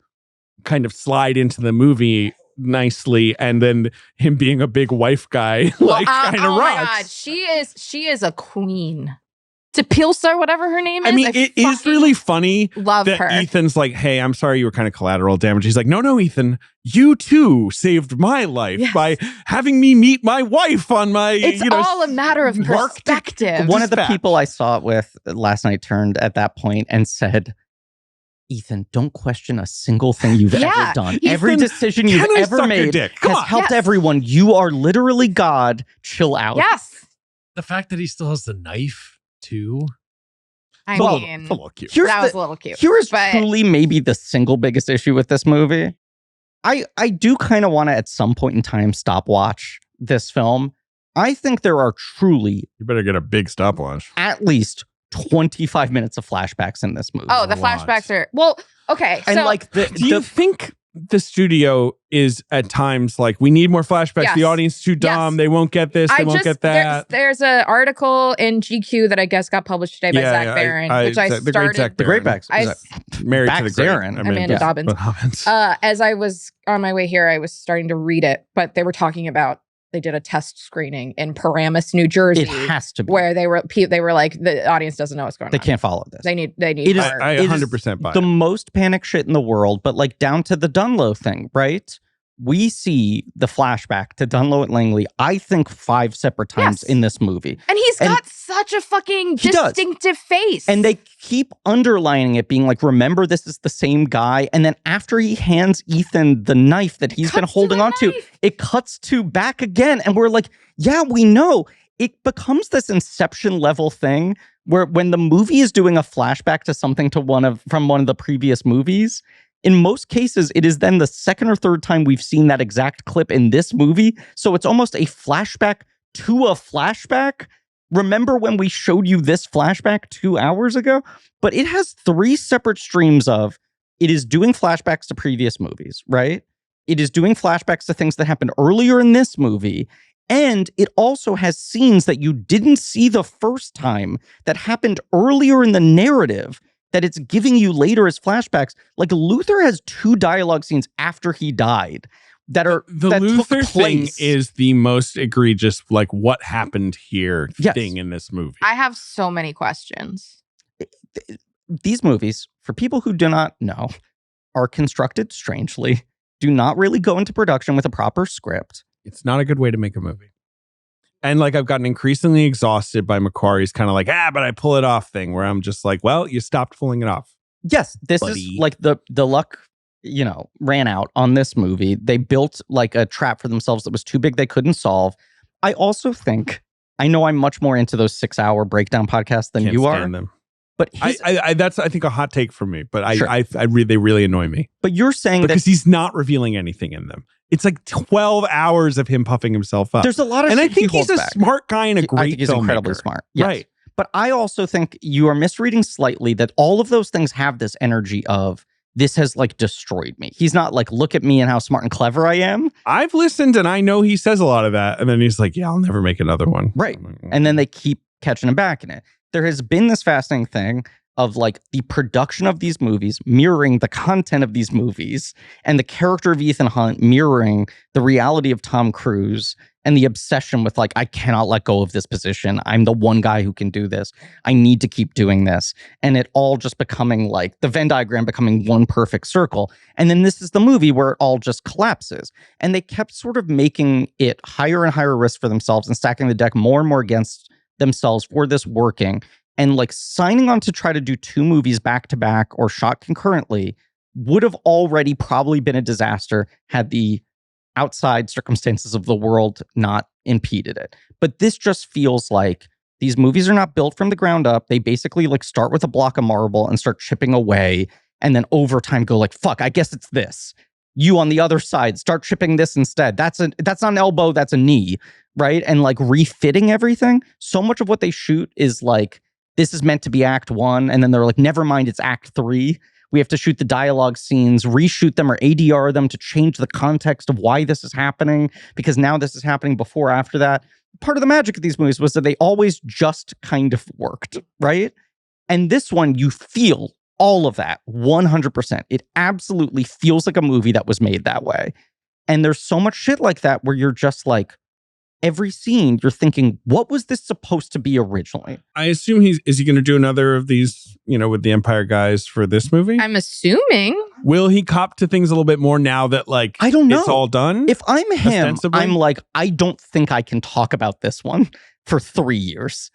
slide into the movie nicely. And then him being a big wife guy, kind of oh rocks. my God, she is a queen. Pilser, whatever her name is. I mean, it is really funny love that her. Ethan's like, hey, I'm sorry you were kind of collateral damage. He's like, no, Ethan, you too saved my life by having me meet my wife on my, It's all a matter of perspective. One of the people I saw it with last night turned at that point and said, Ethan, don't question a single thing you've ever done. Ethan, every decision you've ever made has helped everyone. You are literally God. Chill out. Yes. The fact that he still has the knife, too. I mean, a little cute. that was a little cute. Here's truly maybe the single biggest issue with this movie. I do kind of want to, at some point in time, stopwatch this film. I think there are truly... You better get a big stopwatch. At least 25 minutes of flashbacks in this movie. Oh, the flashbacks are... Well, okay. And so, do you think the studio is at times like, we need more flashbacks. Yes. The audience is too dumb. Yes. They won't get this. They won't get that. There's an article in GQ that I guess got published today by Zach Baron, which I the great Zach started. The great Baron. back. Married to the great Zarin. Amanda Dobbins. As I was on my way here, I was starting to read it, but they were talking about they did a test screening in Paramus, New Jersey. It has to be. Where they were like, the audience doesn't know what's going on. They can't follow this. They need. It is, I 100% buy the it. most panic shit in the world, but like down to the Dunlow thing, right? We see the flashback to Dunlow at Langley, I think 5 separate times in this movie. And he's got such a fucking distinctive face. And they keep underlining it, being like, remember, this is the same guy. And then after he hands Ethan the knife that he's been holding on to, it cuts to back again. And we're like, yeah, we know. It becomes this Inception level thing where when the movie is doing a flashback to something from one of the previous movies, in most cases, it is then the second or third time we've seen that exact clip in this movie. So it's almost a flashback to a flashback. Remember when we showed you this flashback 2 hours ago? But it has 3 separate streams of, it is doing flashbacks to previous movies, right? It is doing flashbacks to things that happened earlier in this movie. And it also has scenes that you didn't see the first time that happened earlier in the narrative that it's giving you later as flashbacks. Like Luther has 2 dialogue scenes after he died that are the Luther thing is the most egregious, like what happened here thing in this movie. I have so many questions. These movies, for people who do not know, are constructed strangely, do not really go into production with a proper script. It's not a good way to make a movie. And like, I've gotten increasingly exhausted by McQuarrie's kind of like, but I pull it off thing, where I'm just like, well, you stopped pulling it off. Yes, this is like the luck, ran out on this movie. They built like a trap for themselves that was too big they couldn't solve. I also think, I know I'm much more into those 6-hour breakdown podcasts than you are. Them. But that's, I think, a hot take from me. But Sure. they really annoy me. But you're saying because he's not revealing anything in them. It's like 12 hours of him puffing himself up. There's a lot of and shit I think he's a back. smart guy and a great I think he's incredibly smart. Yes. Right. But I also think you are misreading slightly that all of those things have this energy of, this has like destroyed me. He's not like, look at me and how smart and clever I am. I've listened and I know he says a lot of that. And then he's like, yeah, I'll never make another one. Right. And then they keep catching him back in it. There has been this fascinating thing of like the production of these movies mirroring the content of these movies, and the character of Ethan Hunt mirroring the reality of Tom Cruise, and the obsession with like, I cannot let go of this position. I'm the one guy who can do this. I need to keep doing this. And it all just becoming like the Venn diagram becoming one perfect circle. And then this is the movie where it all just collapses. And they kept sort of making it higher and higher risk for themselves and stacking the deck more and more against themselves for this working. And like signing on to try to do 2 movies back to back or shot concurrently would have already probably been a disaster had the outside circumstances of the world not impeded it. But this just feels like these movies are not built from the ground up. They basically like start with a block of marble and start chipping away. And then over time go like, fuck, I guess it's this. You on the other side, start chipping this instead. That's not an elbow, that's a knee, right? And like refitting everything. So much of what they shoot is like, this is meant to be act 1. And then they're like, never mind, it's act 3. We have to shoot the dialogue scenes, reshoot them or ADR them to change the context of why this is happening, because now this is happening before or after that. Part of the magic of these movies was that they always just kind of worked, right? And this one, you feel all of that 100%. It absolutely feels like a movie that was made that way. And there's so much shit like that where you're just like, every scene, you're thinking, what was this supposed to be originally? I assume is he going to do another of these, with the Empire guys for this movie? I'm assuming. Will he cop to things a little bit more now that like, I don't know. It's all done? If I'm him, ostensibly? I'm like, I don't think I can talk about this one for 3 years.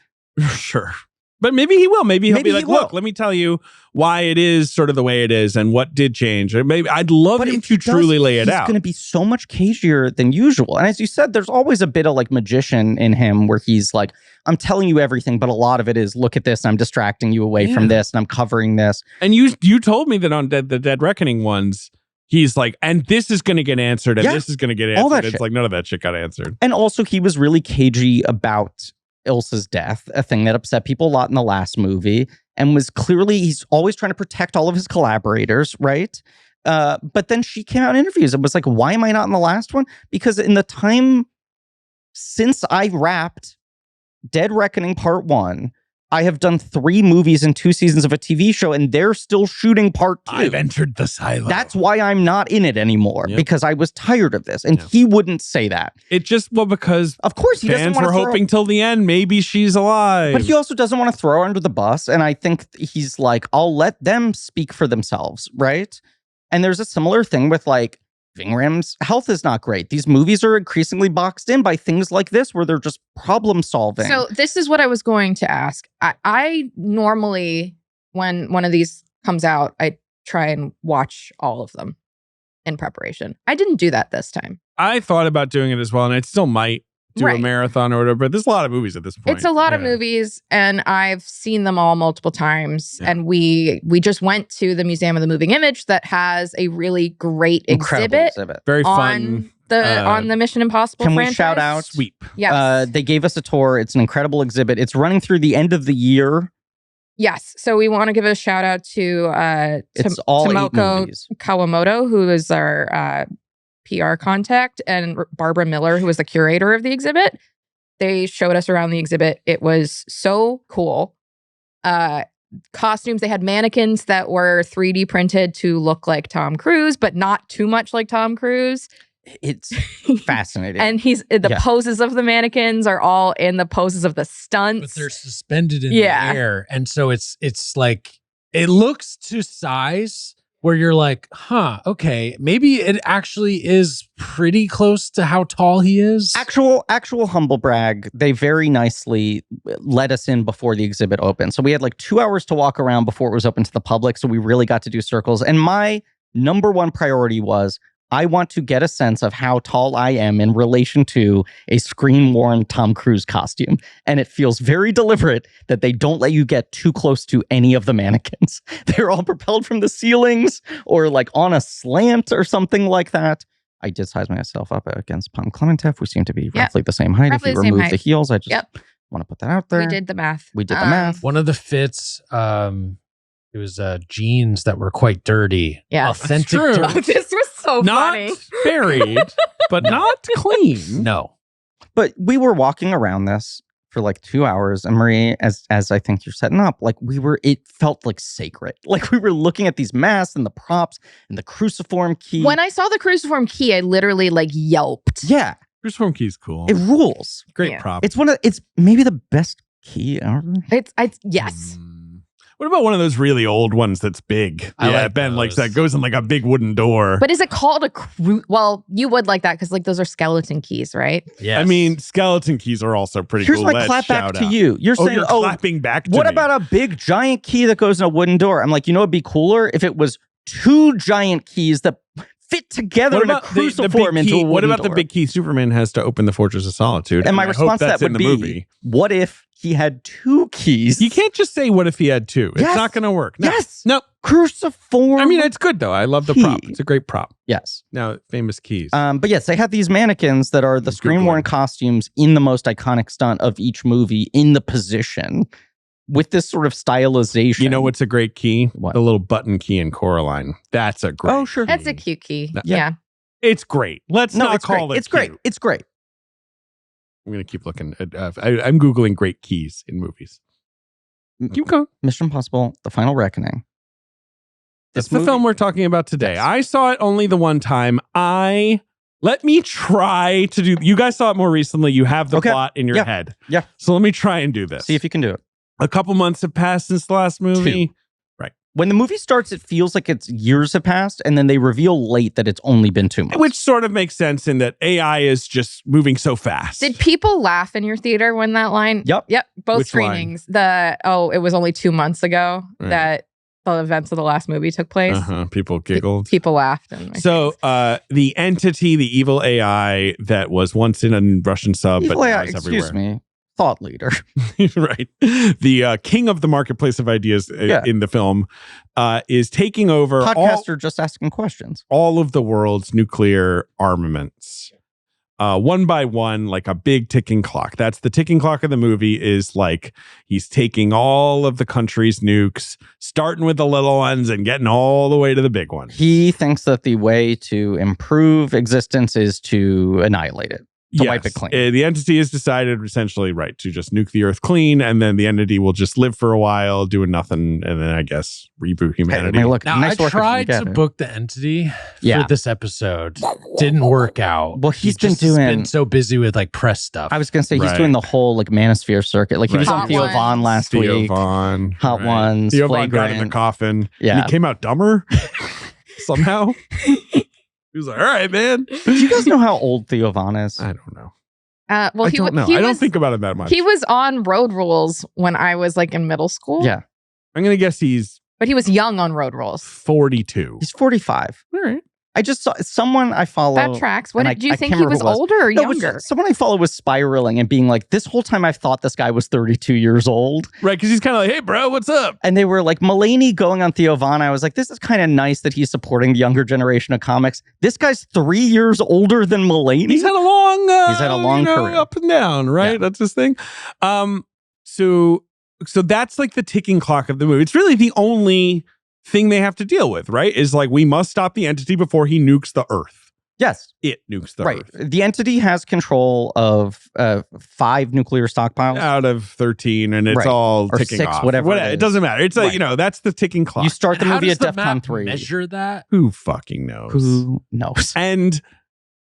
Sure. But maybe he will. Maybe he'll be like, look, will. let me tell you why it is sort of the way it is and what did change. Maybe I'd love him to truly lay it out. He's going to be so much cagier than usual. And as you said, there's always a bit of like magician in him where he's like, I'm telling you everything, but a lot of it is, look at this, and I'm distracting you away from this, and I'm covering this. And you told me that on the Dead Reckoning ones, he's like, and this is going to get answered, and this is going to get answered. All that it's shit. like, none of that shit got answered. And also, he was really cagey about Ilsa's death, a thing that upset people a lot in the last movie, and was clearly, he's always trying to protect all of his collaborators, right? But then she came out in interviews and was like, why am I not in the last one? Because in the time since I wrapped Dead Reckoning Part 1, I have done 3 movies and 2 seasons of a TV show, and they're still shooting Part 2. I've entered the silo. That's why I'm not in it anymore, because I was tired of this. And he wouldn't say that. It just, because of course he fans doesn't were hoping till the end, maybe she's alive. But he also doesn't want to throw her under the bus. And I think he's like, I'll let them speak for themselves, right? And there's a similar thing with like, Vingram's health is not great. These movies are increasingly boxed in by things like this where they're just problem solving. So this is what I was going to ask. I normally, when one of these comes out, I try and watch all of them in preparation. I didn't do that this time. I thought about doing it as well, and I still might do a marathon or whatever, but there's a lot of movies at this point. It's a lot of movies, and I've seen them all multiple times. Yeah. And we just went to the Museum of the Moving Image that has a really great exhibit. Very fun. On the Mission Impossible franchise. Can we shout out? Sweep. Yes. They gave us a tour. It's an incredible exhibit. It's running through the end of the year. Yes. So we want to give a shout out to Tomoko Kawamoto, who is our PR contact, and Barbara Miller, who was the curator of the exhibit. They showed us around the exhibit. It was so cool. Costumes, they had mannequins that were 3D printed to look like Tom Cruise, but not too much like Tom Cruise. It's fascinating. And the poses of the mannequins are all in the poses of the stunts. But they're suspended in the air. And so it's like, it looks to size where you're like, okay, maybe it actually is pretty close to how tall he is. Actual humble brag, they very nicely let us in before the exhibit opened. So we had like 2 hours to walk around before it was open to the public. So we really got to do circles. And my number one priority was, I want to get a sense of how tall I am in relation to a screen-worn Tom Cruise costume. And it feels very deliberate that they don't let you get too close to any of the mannequins. They're all propelled from the ceilings or like on a slant or something like that. I did size myself up against Pom Clementef. We seem to be roughly the same height. If you remove the heels, I just want to put that out there. We did the math. One of the fits, it was jeans that were quite dirty. Yeah. Authentic dirt. Oh, this was so funny. Not buried, but not clean. No. But we were walking around this for like 2 hours, and Marie, as I think you're setting up, like it felt like sacred. Like we were looking at these masks and the props and the cruciform key. When I saw the cruciform key, I literally like yelped. Yeah. Cruciform key's cool. It rules. Great prop. It's maybe the best key ever. It's yes. What about one of those really old ones that's big? Ben likes that. Goes in like a big wooden door. But is it called a well, you would like that because like those are skeleton keys, right? Yeah. I mean, skeleton keys are also pretty cool. Here's my clap back to you. You're saying, you're clapping back to me. What about a big giant key that goes in a wooden door? I'm like, it'd be cooler if it was 2 giant keys that fit together in a cruciform into a wooden door. What about the big key Superman has to open the Fortress of Solitude? And my response to that would be, what if he had 2 keys? You can't just say, what if he had 2? It's not going to work. No. Yes. No. Cruciform. I mean, it's good, though. I love the prop. It's a great prop. Yes. Now, famous keys. But yes, they have these mannequins that are the screen-worn costumes in the most iconic stunt of each movie in the position with this sort of stylization. You know what's a great key? What? The little button key in Coraline. That's a great sure. That's a cute key. Yeah. It's great. Let's not call it It's great. It's great. I'm going to keep looking. I'm Googling great keys in movies. Keep going. Mission Impossible, The Final Reckoning. That's the film we're talking about today. Yes. I saw it only the one time. Let me try to do... You guys saw it more recently. You have the plot in your head. Yeah. So let me try and do this. See if you can do it. A couple months have passed since the last movie. 2. Right. When the movie starts, it feels like it's years have passed, and then they reveal late that it's only been 2 months. Which sort of makes sense in that AI is just moving so fast. Did people laugh in your theater when that line? Yep. Both Which screenings. Line? It was only 2 months ago that the events of the last movie took place. People giggled. People laughed. So the entity, the evil AI that was once in a Russian sub, evil but now AI, is everywhere. Excuse me. Thought leader. Right. The king of the marketplace of ideas in the film is taking over podcaster just asking questions. All of the world's nuclear armaments. one by one, like a big ticking clock. That's the ticking clock of the movie, is like he's taking all of the country's nukes, starting with the little ones and getting all the way to the big ones. He thinks that the way to improve existence is to annihilate it. To wipe it clean. The entity has decided essentially, right, to just nuke the earth clean, and then the entity will just live for a while doing nothing, and then I guess reboot humanity. Hey, look, now, nice I work tried to book the entity for this episode. Didn't work out. Well, he's been so busy with like press stuff. I was going to say, he's doing the whole like Manosphere circuit. Like he was on Theo Von last week. Hot Ones. Theo Von got in the coffin. Yeah. And he came out dumber somehow. He was like, all right, man. Do you guys know how old Theo Von is? I don't know. Well, I don't know. I don't think about it that much. He was on Road Rules when I was like in middle school. Yeah. I'm going to guess But he was young on Road Rules. 42. He's 45. All right. I just saw someone I follow. That tracks. What do you think he was older or younger? Someone I follow was spiraling and being like, this whole time I've thought this guy was 32 years old. Right, because he's kind of like, hey, bro, what's up? And they were like, Mulaney going on Theo Von. I was like, this is kind of nice that he's supporting the younger generation of comics. This guy's 3 years older than Mulaney. He's had a long career. Up and down, right? Yeah. That's his thing. So that's like the ticking clock of the movie. It's really the only thing they have to deal with, right? Is like, we must stop the entity before he nukes the earth. Yes. It nukes the earth. The entity has control of 5 nuclear stockpiles. Out of 13, and it's all or ticking 6, off. whatever it doesn't matter. It's like, that's the ticking clock. You start the movie at DEF CON 3. Measure that? Who fucking knows? Who knows? And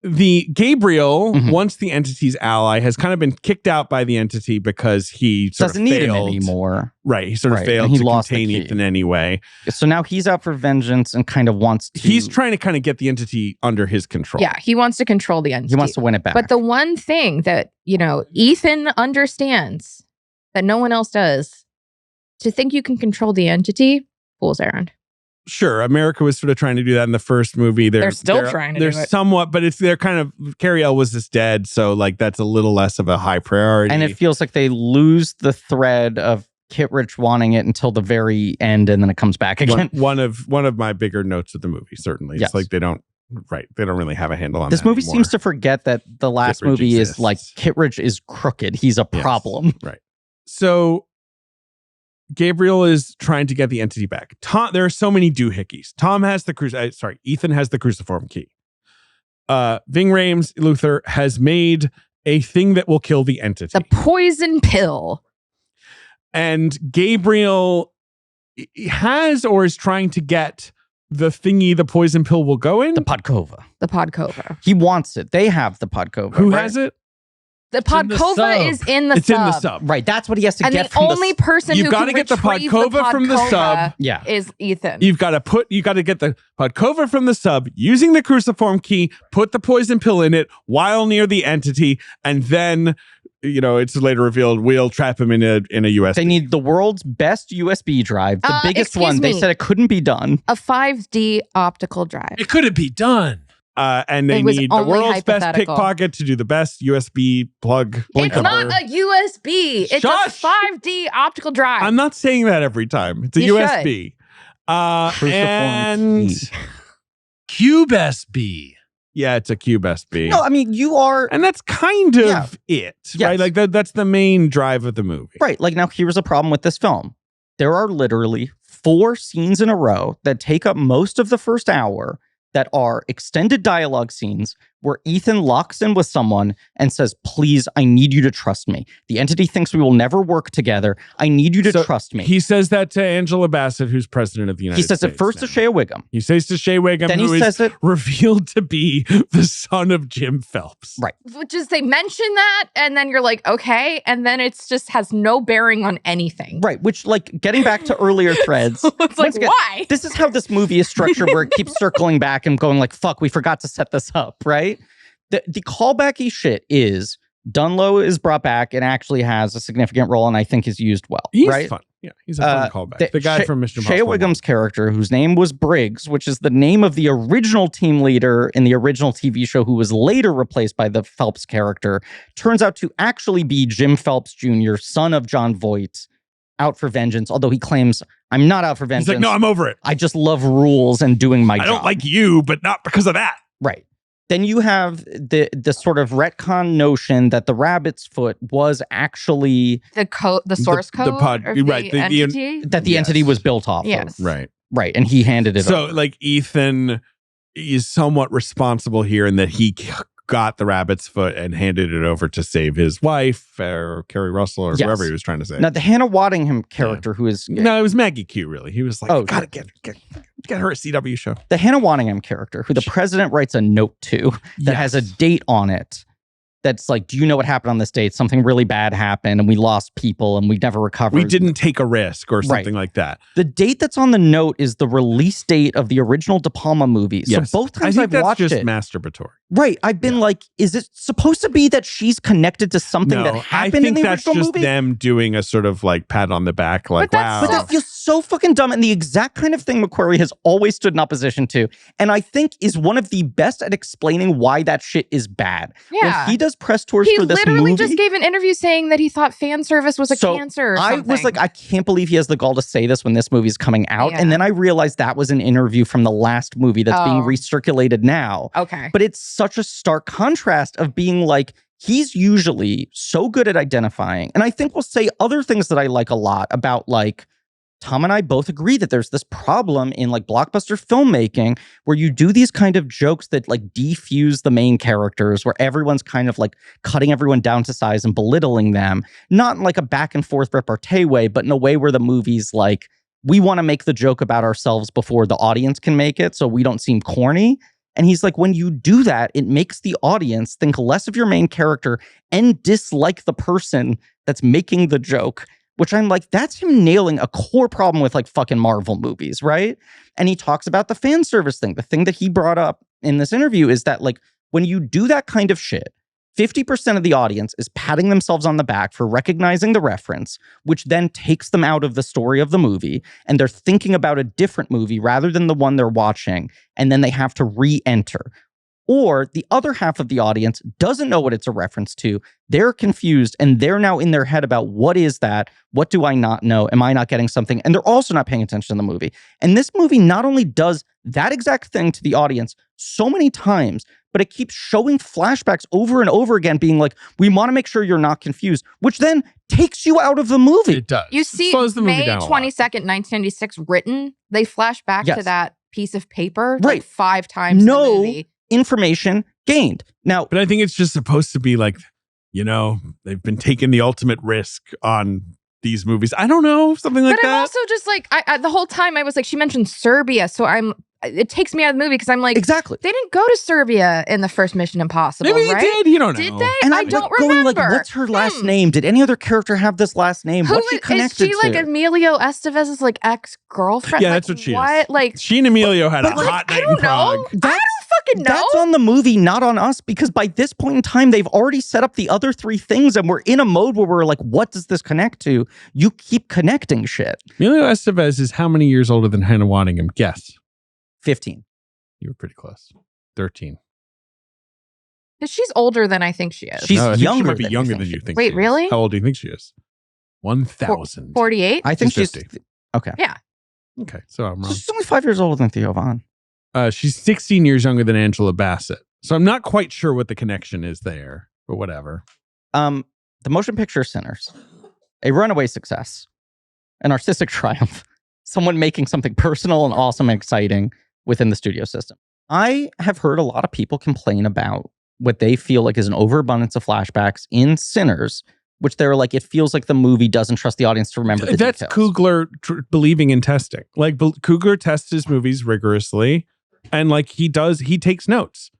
the Gabriel, once the entity's ally, has kind of been kicked out by the entity because he doesn't need him anymore. Right. He sort of failed to contain Ethan anyway. So now he's out for vengeance and kind of wants to... He's trying to kind of get the entity under his control. Yeah, he wants to control the entity. He wants to win it back. But the one thing that, Ethan understands that no one else does, to think you can control the entity, fool's errand. Sure, America was sort of trying to do that in the first movie. They're still trying to do it. They're somewhat, but they're kind of, Carrie-Elle was just dead, so like that's a little less of a high priority. And it feels like they lose the thread of Kittredge wanting it until the very end, and then it comes back again. One of my bigger notes of the movie, certainly. It's like they don't really have a handle on this that movie anymore. Seems to forget that the last Kittredge movie exists. is like Kittredge is crooked. He's a problem. Right. So Gabriel is trying to get the entity back. There are so many doohickeys. Ethan has the cruciform key. Ving Rhames, Luther, has made a thing that will kill the entity. The poison pill. And Gabriel has or is trying to get the thingy the poison pill will go in. The Podkova. The He wants it. They have the Podkova. Who has it? The Podkova is in the sub. It's in the sub. Right. That's what he has to get from the... And the only person who can get the retrieve Podkova from the sub is Ethan. You got to get the Podkova from the sub using the cruciform key, put the poison pill in it while near the entity, and then, it's later revealed we'll trap him in a USB. They need the world's best USB drive, the biggest one. They said it couldn't be done. A 5D optical drive. It couldn't be done. And they need the world's best pickpocket to do the best USB plug. It's not a USB. It's a 5D optical drive. I'm not saying that every time. It's a USB. And CubeSB. Yeah, it's a CubeSB. No, I mean, you are... And that's kind of it, right? Like that's the main drive of the movie. Right. Like now here's a problem with this film. There are literally 4 scenes in a row that take up most of the first hour that are extended dialogue scenes where Ethan locks in with someone and says, please, I need you to trust me. The entity thinks we will never work together. I need you to trust me. He says that to Angela Bassett, who's president of the United States. He says it first to Shea Wiggum. He says to Shea Wiggum, then who says is revealed to be the son of Jim Phelps. Right. Which is, they mention that, and then you're like, okay. And then it's just has no bearing on anything. Right. Which, like, getting back to earlier threads. It's like, why? This is how this movie is structured, where it keeps circling back and going like, fuck, we forgot to set this up, right? The callbacky shit is Dunlow is brought back and actually has a significant role, and I think is used well. He's right? fun. Yeah, he's a fun callback. The guy from Mission Shea Impossible. Wiggum's character, whose name was Briggs, which is the name of the original team leader in the original TV show, who was later replaced by the Phelps character, turns out to actually be Jim Phelps Jr., son of John Voight, out for vengeance, although he claims, I'm not out for vengeance. He's like, no, I'm over it. I just love rules and doing my job. I don't like you, but not because of that. Right. Then you have the sort of retcon notion that the rabbit's foot was actually the source code, the entity? That the entity was built off of. Right. Right, and he handed it over. So, like, Ethan is somewhat responsible here in that he got the rabbit's foot and handed it over to save his wife, or Kerry Russell, or whoever he was trying to save. Now, the Hannah Waddingham character, who is... No, it was Maggie Q, really. He was like, gotta get her a CW show. The Hannah Waddingham character, who the president writes a note to that has a date on it. That's like, do you know what happened on this date? Something really bad happened and we lost people and we never recovered. We didn't take a risk or something like that. The date that's on the note is the release date of the original De Palma movie. Yes. So both times I've watched it. I think that's just masturbatory. Right. I've been like, is it supposed to be that she's connected to something that happened in the original movie? I think that's just them doing a sort of like pat on the back, like, wow. But that feels so fucking dumb and the exact kind of thing McQuarrie has always stood in opposition to. And I think is one of the best at explaining why that shit is bad. Yeah. When he does press tours for this movie. He literally just gave an interview saying that he thought fan service was a cancer or something. I was like, I can't believe he has the gall to say this when this movie's coming out. Yeah. And then I realized that was an interview from the last movie that's being recirculated now. Okay. But it's such a stark contrast of being like, he's usually so good at identifying. And I think we'll say other things that I like a lot about, like, Tom and I both agree that there's this problem in like blockbuster filmmaking where you do these kind of jokes that like defuse the main characters, where everyone's kind of like cutting everyone down to size and belittling them, not in like a back and forth repartee way, but in a way where the movie's like, we want to make the joke about ourselves before the audience can make it, so we don't seem corny. And he's like, when you do that, it makes the audience think less of your main character and dislike the person that's making the joke, which I'm like, that's him nailing a core problem with like fucking Marvel movies, right? And he talks about the fan service thing. The thing that he brought up in this interview is that like, when you do that kind of shit, 50% of the audience is patting themselves on the back for recognizing the reference, which then takes them out of the story of the movie, and they're thinking about a different movie rather than the one they're watching, and then they have to re-enter. Or the other half of the audience doesn't know what it's a reference to. They're confused, and they're now in their head about, what is that? What do I not know? Am I not getting something? And they're also not paying attention to the movie. And this movie not only does that exact thing to the audience so many times, but it keeps showing flashbacks over and over again, being like, we want to make sure you're not confused, which then takes you out of the movie. It does. You see May 22nd, 1996 written, they flash back to that piece of paper like 5 times in the movie. Information gained. Now, but I think it's just supposed to be like, you know, they've been taking the ultimate risk on these movies. I don't know, something like that. But I'm also just like, I the whole time I was like, she mentioned Serbia, so it takes me out of the movie because I'm like, exactly. They didn't go to Serbia in the first Mission Impossible, Maybe right? they did. You don't know. Did they? And I don't remember. Like, what's her last name? Did any other character have this last name? What's she connected to? Is she like Emilio Estevez's like ex-girlfriend? Yeah, like, that's what she is. Like, she and Emilio had a hot night in Prague. I don't fucking know. That's on the movie, not on us, because by this point in time, they've already set up the other 3 things, and we're in a mode where we're like, what does this connect to? You keep connecting shit. Emilio Estevez is how many years older than Hannah Waddingham? Guess. 15. You were pretty close. 13. She's older than I think she is. She's younger. She might be younger than you think. Wait, really? How old do you think she is? 1,000. 48? I think she's 50. Okay. Yeah. Okay, so I'm wrong. She's only 5 years older than Theo Von. She's 16 years younger than Angela Bassett. So I'm not quite sure what the connection is there, but whatever. The motion picture Sinners, a runaway success, an artistic triumph, someone making something personal and awesome and exciting within the studio system. I have heard a lot of people complain about what they feel like is an overabundance of flashbacks in Sinners, which they're like, it feels like the movie doesn't trust the audience to remember the That's details. Coogler believing in testing. Like, Coogler tests his movies rigorously, and like he takes notes.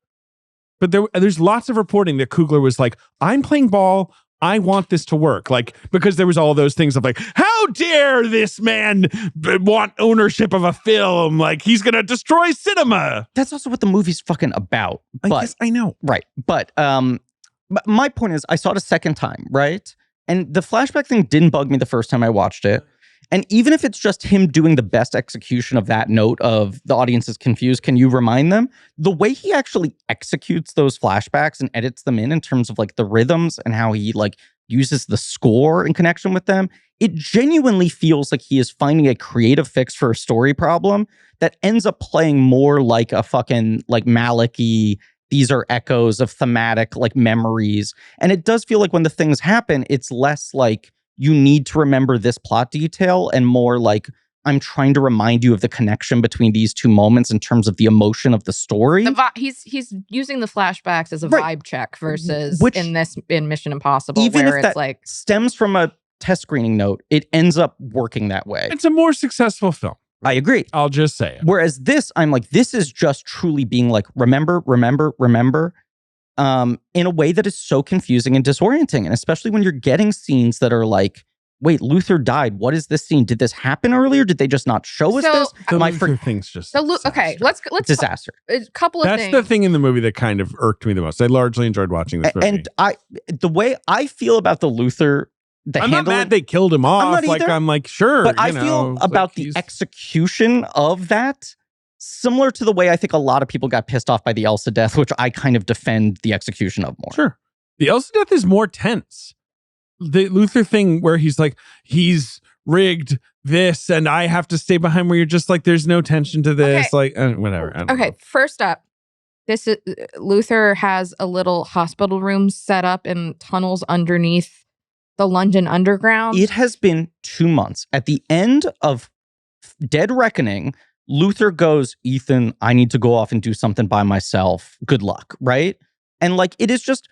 But there's lots of reporting that Coogler was like, I'm playing ball, I want this to work. Like, because there was all those things of like, how dare this man want ownership of a film? Like, he's going to destroy cinema. That's also what the movie's fucking about. Yes, I know. Right. But my point is, I saw it a second time, right? And the flashback thing didn't bug me the first time I watched it. And even if it's just him doing the best execution of that note of the audience is confused, can you remind them? The way he actually executes those flashbacks and edits them in terms of like the rhythms and how he like uses the score in connection with them, it genuinely feels like he is finding a creative fix for a story problem that ends up playing more like a fucking like Malick-y, these are echoes of thematic like memories. And it does feel like when the things happen, it's less like you need to remember this plot detail and more like I'm trying to remind you of the connection between these two moments in terms of the emotion of the story. He's using the flashbacks as a Right. vibe check versus Which, in Mission Impossible, even where if it's that like stems from a test screening note, it ends up working that way. It's a more successful film. I agree. I'll just say it. Whereas this, I'm like, this is just truly being like, remember, in a way that is so confusing and disorienting. And especially when you're getting scenes that are like, wait, Luther died. What is this scene? Did this happen earlier? Did they just not show us this? The Luther thing's just okay. Let's disaster. A couple of That's things. the thing in the movie that kind of irked me the most. I largely enjoyed watching this movie. And the way I feel about the Luther, I'm not mad they killed him off. not either, I'm like, sure. but I feel about the execution of that similar to the way I think a lot of people got pissed off by the Elsa death, which I kind of defend the execution of more. Sure. The Elsa death is more tense. The Luther thing where he's like, he's rigged this and I have to stay behind, where you're just like, there's no tension to this. Okay. Like, whatever. I don't know. First up, this is Luther has a little hospital room set up in tunnels underneath the London Underground. It has been 2 months. At the end of Dead Reckoning, Luther goes, Ethan, I need to go off and do something by myself. Good luck, right? And like, it is just,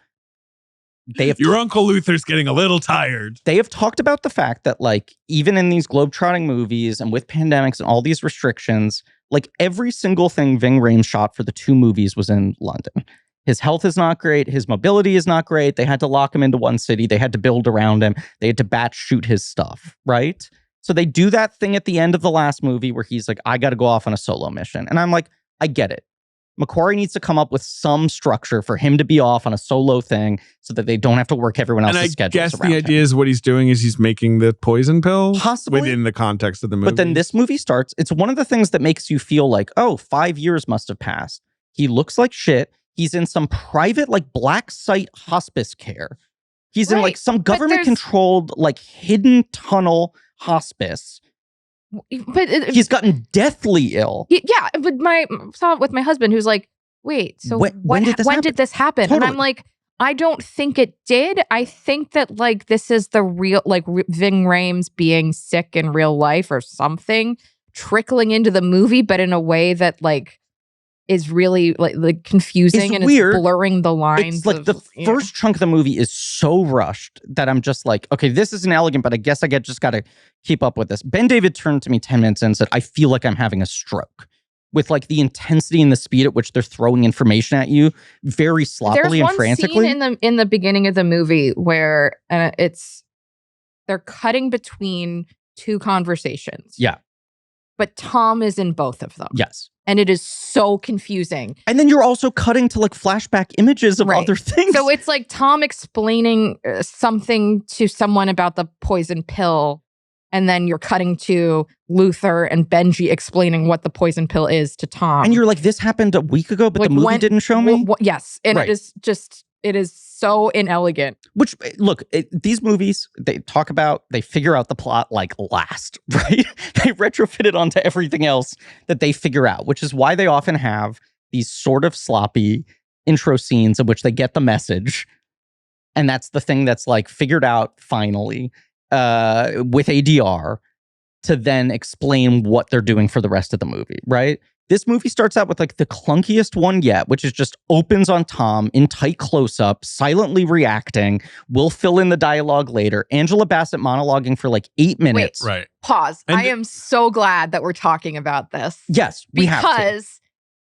your Uncle Luther's getting a little tired. They have talked about the fact that like, even in these globetrotting movies and with pandemics and all these restrictions, like every single thing Ving Rhames shot for the 2 movies was in London. His health is not great. His mobility is not great. They had to lock him into one city. They had to build around him. They had to batch shoot his stuff, right? So they do that thing at the end of the last movie where he's like, I got to go off on a solo mission. And I'm like, I get it. McQuarrie needs to come up with some structure for him to be off on a solo thing so that they don't have to work everyone else's schedules around him. And I guess the idea is what he's doing is he's making the poison pill possibly within the context of the movie. But then this movie starts. It's one of the things that makes you feel like, oh, 5 years must have passed. He looks like shit. He's in some private, like, black site hospice care. He's in, like, some government-controlled, like, hidden tunnel hospice. But he's gotten deathly ill. Yeah, but saw it with my husband, who's like, wait, so when did this happen? Totally. And I'm like, I don't think it did. I think that, like, this is the real, like, Ving Rhames being sick in real life or something trickling into the movie, but in a way that, like, is really like confusing and weird. It's blurring the lines. It's like the first chunk of the movie is so rushed that I'm just like, okay, this is inelegant, but I guess I just got to keep up with this. Ben David turned to me 10 minutes in and said, I feel like I'm having a stroke with like the intensity and the speed at which they're throwing information at you very sloppily and frantically. There's one scene in the beginning of the movie where they're cutting between 2 conversations. Yeah. But Tom is in both of them. Yes. And it is so confusing. And then you're also cutting to like flashback images of other things. So it's like Tom explaining something to someone about the poison pill. And then you're cutting to Luther and Benji explaining what the poison pill is to Tom. And you're like, this happened a week ago, but like the movie didn't show me? Yes. And it is so inelegant. Which, look, these movies, they figure out the plot like last, right? They retrofit it onto everything else that they figure out, which is why they often have these sort of sloppy intro scenes in which they get the message. And that's the thing that's like figured out finally with ADR to then explain what they're doing for the rest of the movie, right? This movie starts out with like the clunkiest one yet, which is just opens on Tom in tight close-up, silently reacting. We'll fill in the dialogue later. Angela Bassett monologuing for like 8 minutes. Wait, right. Pause. I am so glad that we're talking about this. Yes, we have to. Because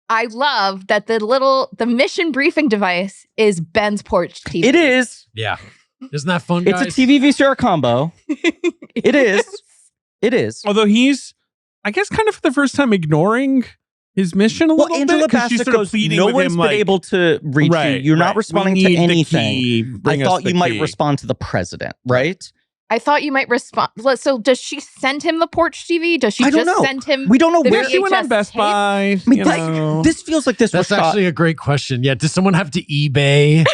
I love that the mission briefing device is Ben's porch TV. It is. Yeah. Isn't that fun, guys? It's a TV VCR combo. It is. It is. Although he's, I guess, kind of for the first time ignoring his mission a little Angela bit, because she's Bassett sort of goes, pleading no with one's him, been like, able to reach you. You're not responding to anything. I thought you might respond to the president, right? I thought you might respond. So does she send him the porch TV? Does she I don't just know. send him? We don't know the where She went on VHS Best tape? Buy. I mean, this feels like this That's was shot. actually a great question. Yeah, does someone have to eBay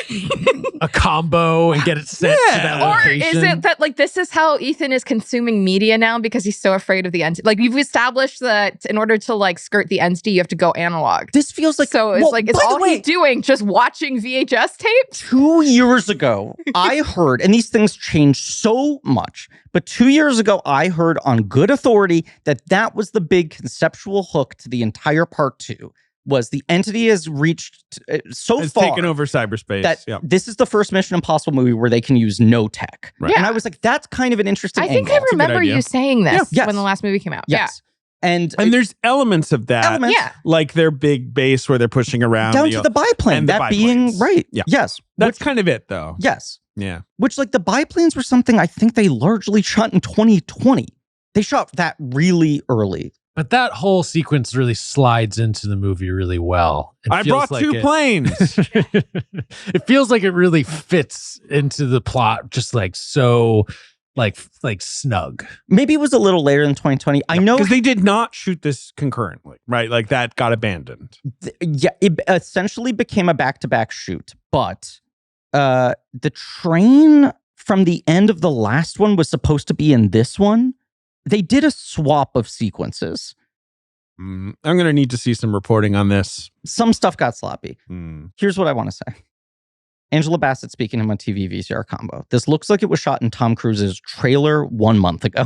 a combo and get it sent to that Or location? is it that like this is how Ethan is consuming media now because he's so afraid of the entity? Like you've established that in order to like skirt the entity, you have to go analog. This feels like So it's well, like, is by the all way, he's doing just watching VHS tapes? 2 years ago, I heard, and these things change so much, but 2 years ago, I heard on good authority that was the big conceptual hook to the entire part 2, was the entity has reached so It's far taken over cyberspace. that Yep. this is the first Mission Impossible movie where they can use no tech. Right. And I was like, that's kind of an interesting I think angle. I remember idea. you saying this Yeah. Yes. when the last movie came out. Yes. And there's elements of that. elements Yeah. Like their big base where they're pushing around. down to the biplane, and the that being biplanes. right. Yeah. Yes. That's kind of it, though. Yes. Yeah. Which, like, the biplanes were something I think they largely shot in 2020. They shot that really early. But that whole sequence really slides into the movie really well. It I feels brought 2 it- planes. It feels like it really fits into the plot, just like so, like snug. Maybe it was a little later than 2020. I know Because they did not shoot this concurrently, right? Like that got abandoned. it essentially became a back-to-back shoot, but the train from the end of the last one was supposed to be in this one. They did a swap of sequences. I'm going to need to see some reporting on this. Some stuff got sloppy. Here's what I want to say. Angela Bassett speaking to him on TV VCR combo. This looks like it was shot in Tom Cruise's trailer 1 month ago.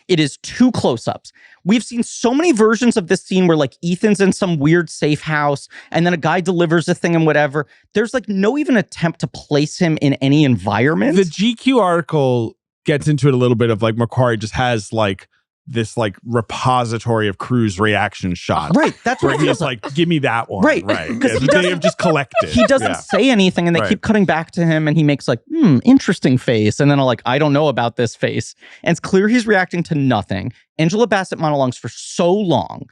It is 2 close-ups. We've seen so many versions of this scene where like Ethan's in some weird safe house and then a guy delivers a thing and whatever. There's like no even attempt to place him in any environment. The GQ article gets into it a little bit of like McQuarrie just has like this like repository of Cruise reaction shots. Right. That's Where what it feels he's like, give me that one. Right. Right. 'Cause Yeah, he they doesn't- have just collected. He doesn't Yeah. say anything and they Right. keep cutting back to him and he makes like, interesting face. And then I'm like, I don't know about this face. And it's clear he's reacting to nothing. Angela Bassett monologues for so long.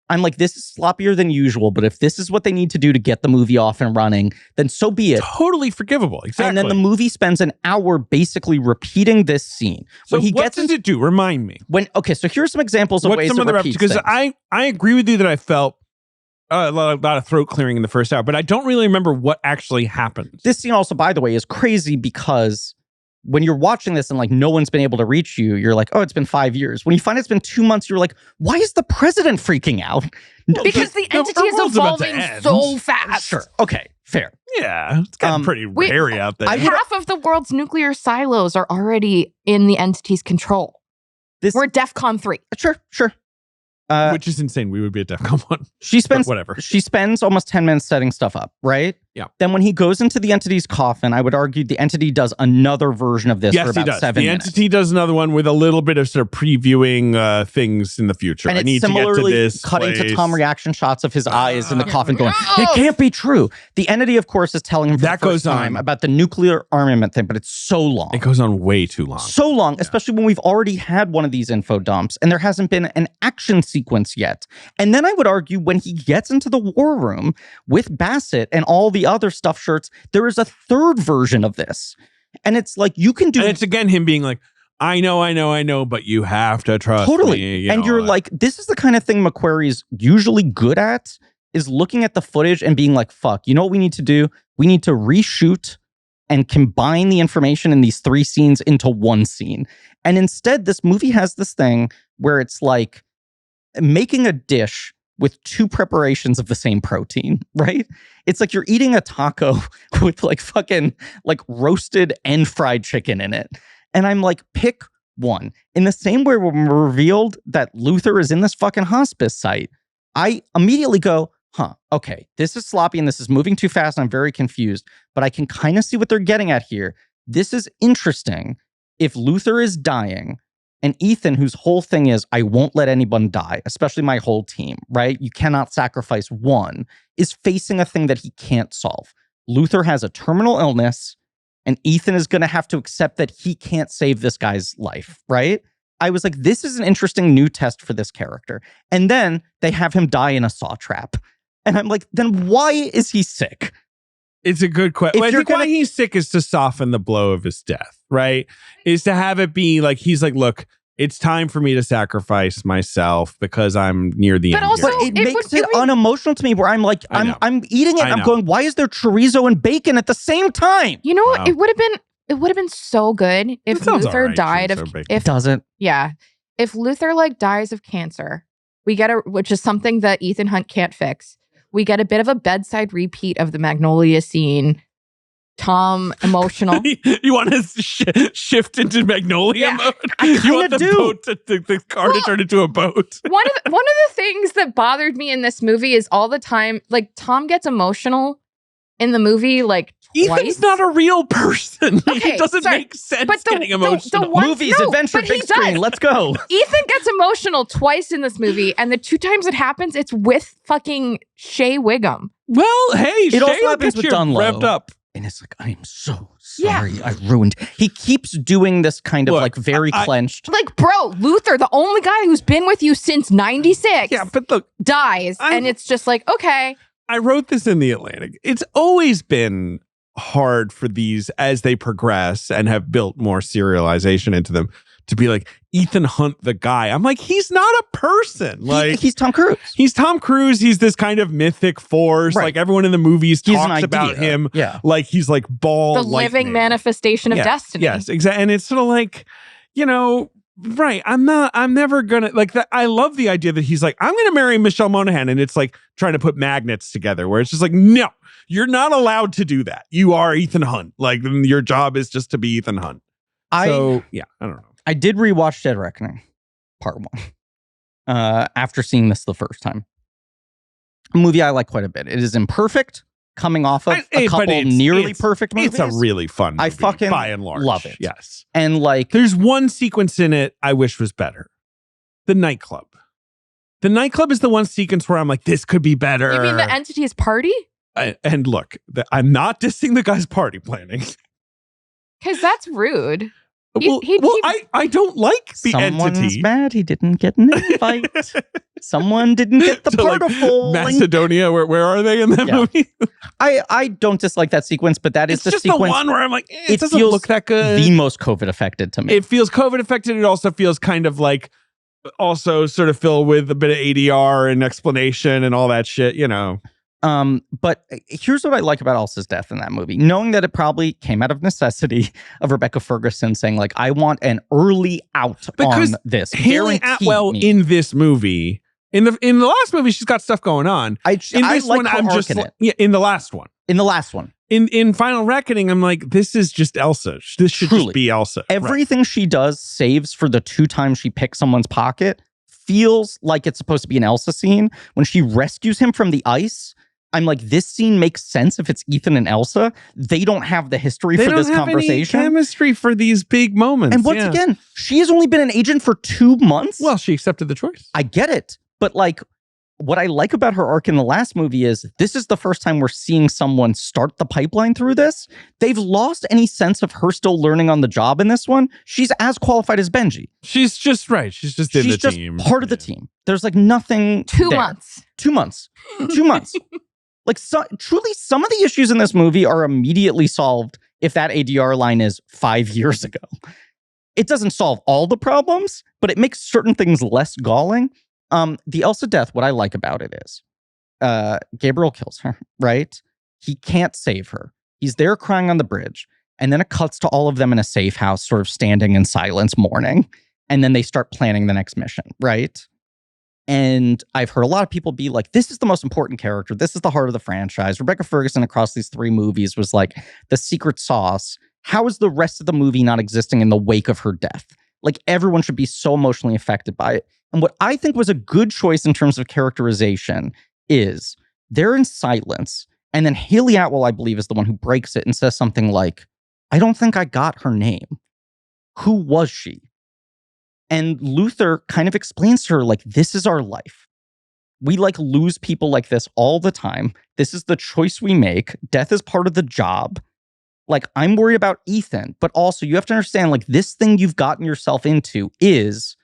I'm like, this is sloppier than usual, but if this is what they need to do to get the movie off and running, then so be it. Totally forgivable. Exactly. And then the movie spends an hour basically repeating this scene. so When he what gets does into, it do? Remind me. okay, so here's some examples of What's ways some it of the repeats because things. I agree with you that I felt a lot of throat clearing in the first hour, but I don't really remember what actually happened. This scene also, by the way, is crazy because when you're watching this and like no one's been able to reach you, you're like, oh, it's been 5 years. When you find it's been 2 months, you're like, why is the president freaking out? No, Because the entity is world's about to evolving end. so fast. sure. Okay, fair. Yeah, it's gotten pretty hairy out there. Half of the world's nuclear silos are already in the entity's control. We're DEFCON 3. Sure. Which is insane. We would be at DEFCON 1. She spends whatever. She spends almost 10 minutes setting stuff up, right? Yeah. Then when he goes into the entity's coffin, I would argue the entity does another version of this Yes, for about he does. 7 The minutes. entity does another one with a little bit of sort of previewing things in the future. And I it's need to get to similarly this cutting to place. Tom reaction shots of his eyes in the coffin going, Oh. it can't be true. The entity, of course, is telling him for That the first goes time on. about the nuclear armament thing, but it's so long. It goes on way too long. So long, especially when we've already had one of these info dumps and there hasn't been an action sequence yet. And then I would argue when he gets into the war room with Bassett and all the other stuff shirts, there is a third version of this. And it's like, you can do And it's again him being like, I know, but you have to trust totally. me. You And know, you're like, this is the kind of thing McQuarrie's usually good at, is looking at the footage and being like, fuck, you know what we need to do? We need to reshoot and combine the information in these 3 scenes into one scene. And instead, this movie has this thing where it's like making a dish with 2 preparations of the same protein, right? It's like you're eating a taco with like fucking like roasted and fried chicken in it. And I'm like, pick one. In the same way when we're revealed that Luther is in this fucking hospice site, I immediately go, okay, this is sloppy and this is moving too fast and I'm very confused, but I can kind of see what they're getting at here. This is interesting. If Luther is dying and Ethan, whose whole thing is, I won't let anyone die, especially my whole team, right? You cannot sacrifice one, is facing a thing that he can't solve. Luther has a terminal illness and Ethan is going to have to accept that he can't save this guy's life, right? I was like, this is an interesting new test for this character. And then they have him die in a saw trap. And I'm like, then why is he sick? It's a good question. I you're think why he's sick is to soften the blow of his death, right? Is to have it be like, he's like, look, it's time for me to sacrifice myself because I'm near the end. Also, But it makes it unemotional to me where I'm like, I'm eating it and I'm going, why is there chorizo and bacon at the same time? You know what? It would have been so good if Luther died of it doesn't. Yeah. If Luther like dies of cancer, we get which is something that Ethan Hunt can't fix. We get a bit of a bedside repeat of the Magnolia scene. Tom emotional. You want to shift into Magnolia mode? You want the car to turn into a boat. One of the things that bothered me in this movie is all the time, like Tom gets emotional in the movie, like twice. Ethan's not a real person. Okay, it doesn't make sense getting emotional. Movies, adventure, big screen. Let's go. Ethan gets emotional twice in this movie, and the 2 times it happens, it's with fucking Shea Wiggum. Well, hey, it also happens with Dunlow. Revved up. And it's like, I am so sorry. I ruined. He keeps doing this kind of like very clenched. Like, bro, Luther, the only guy who's been with you since 96. Yeah, but look. Dies. And it's just like, okay. I wrote this in The Atlantic. It's always been hard for these as they progress and have built more serialization into them to be like, Ethan Hunt, the guy. I'm like, he's not a person. Like he's Tom Cruise. He's Tom Cruise. He's this kind of mythic force. Right. Like everyone in the movies talks about him. Yeah. Like he's like ball. The living manifestation of destiny. Yes, exactly. And it's sort of like, you know, right. I'm never gonna like that. I love the idea that he's like, I'm gonna marry Michelle Monaghan. And it's like trying to put magnets together where it's just like, no, you're not allowed to do that. You are Ethan Hunt. Like your job is just to be Ethan Hunt. I don't know. I did rewatch Dead Reckoning, part 1, after seeing this the first time. A movie I like quite a bit. It is imperfect, coming off of a couple nearly perfect movies. It's a really fun movie, I fucking by and large. Love it. Yes. And like... There's one sequence in it I wish was better. The nightclub. The nightclub is the one sequence where I'm like, this could be better. You mean the entity's party? And look, I'm not dissing the guy's party planning. Because that's rude. I don't like the Someone's entity. mad he didn't get an invite. Someone didn't get the particle. Macedonia, where are they in that movie? I don't dislike that sequence, but that is it's the just sequence. The one where I'm like, it doesn't look that good. The most COVID affected to me. It feels COVID affected. It also feels kind of like also sort of filled with a bit of ADR and explanation and all that shit, you know. But here's what I like about Elsa's death in that movie. Knowing that it probably came out of necessity of Rebecca Ferguson saying, like, I want an early out on this. Haley Atwell in this movie, in the last movie, she's got stuff going on. In this one, I'm just in the last one. In the last one. In Final Reckoning, I'm like, this is just Elsa. This should just be Elsa. Everything she does saves for the 2 times she picks someone's pocket feels like it's supposed to be an Elsa scene. When she rescues him from the ice, I'm like, this scene makes sense if it's Ethan and Elsa. They don't have the history for this conversation. Any chemistry for these big moments. And once again, she has only been an agent for 2 months. Well, she accepted the choice. I get it. But like, what I like about her arc in the last movie is this is the first time we're seeing someone start the pipeline through this. They've lost any sense of her still learning on the job in this one. She's as qualified as Benji. She's just right. She's just in the team. Part of the team. There's like nothing 2 months. 2 months. 2 months. Like, truly, some of the issues in this movie are immediately solved if that ADR line is 5 years ago. It doesn't solve all the problems, but it makes certain things less galling. The Elsa death, what I like about it is Gabriel kills her, right? He can't save her. He's there crying on the bridge. And then it cuts to all of them in a safe house, sort of standing in silence, mourning. And then they start planning the next mission, right? And I've heard a lot of people be like, this is the most important character. This is the heart of the franchise. Rebecca Ferguson across these 3 movies was like the secret sauce. How is the rest of the movie not existing in the wake of her death? Like, everyone should be so emotionally affected by it. And what I think was a good choice in terms of characterization is they're in silence. And then Haley Atwell, I believe, is the one who breaks it and says something like, I don't think I got her name. Who was she? And Luther kind of explains to her, like, this is our life. We like lose people like this all the time. This is the choice we make. Death is part of the job. Like, I'm worried about Ethan, but also you have to understand, like, this thing you've gotten yourself into is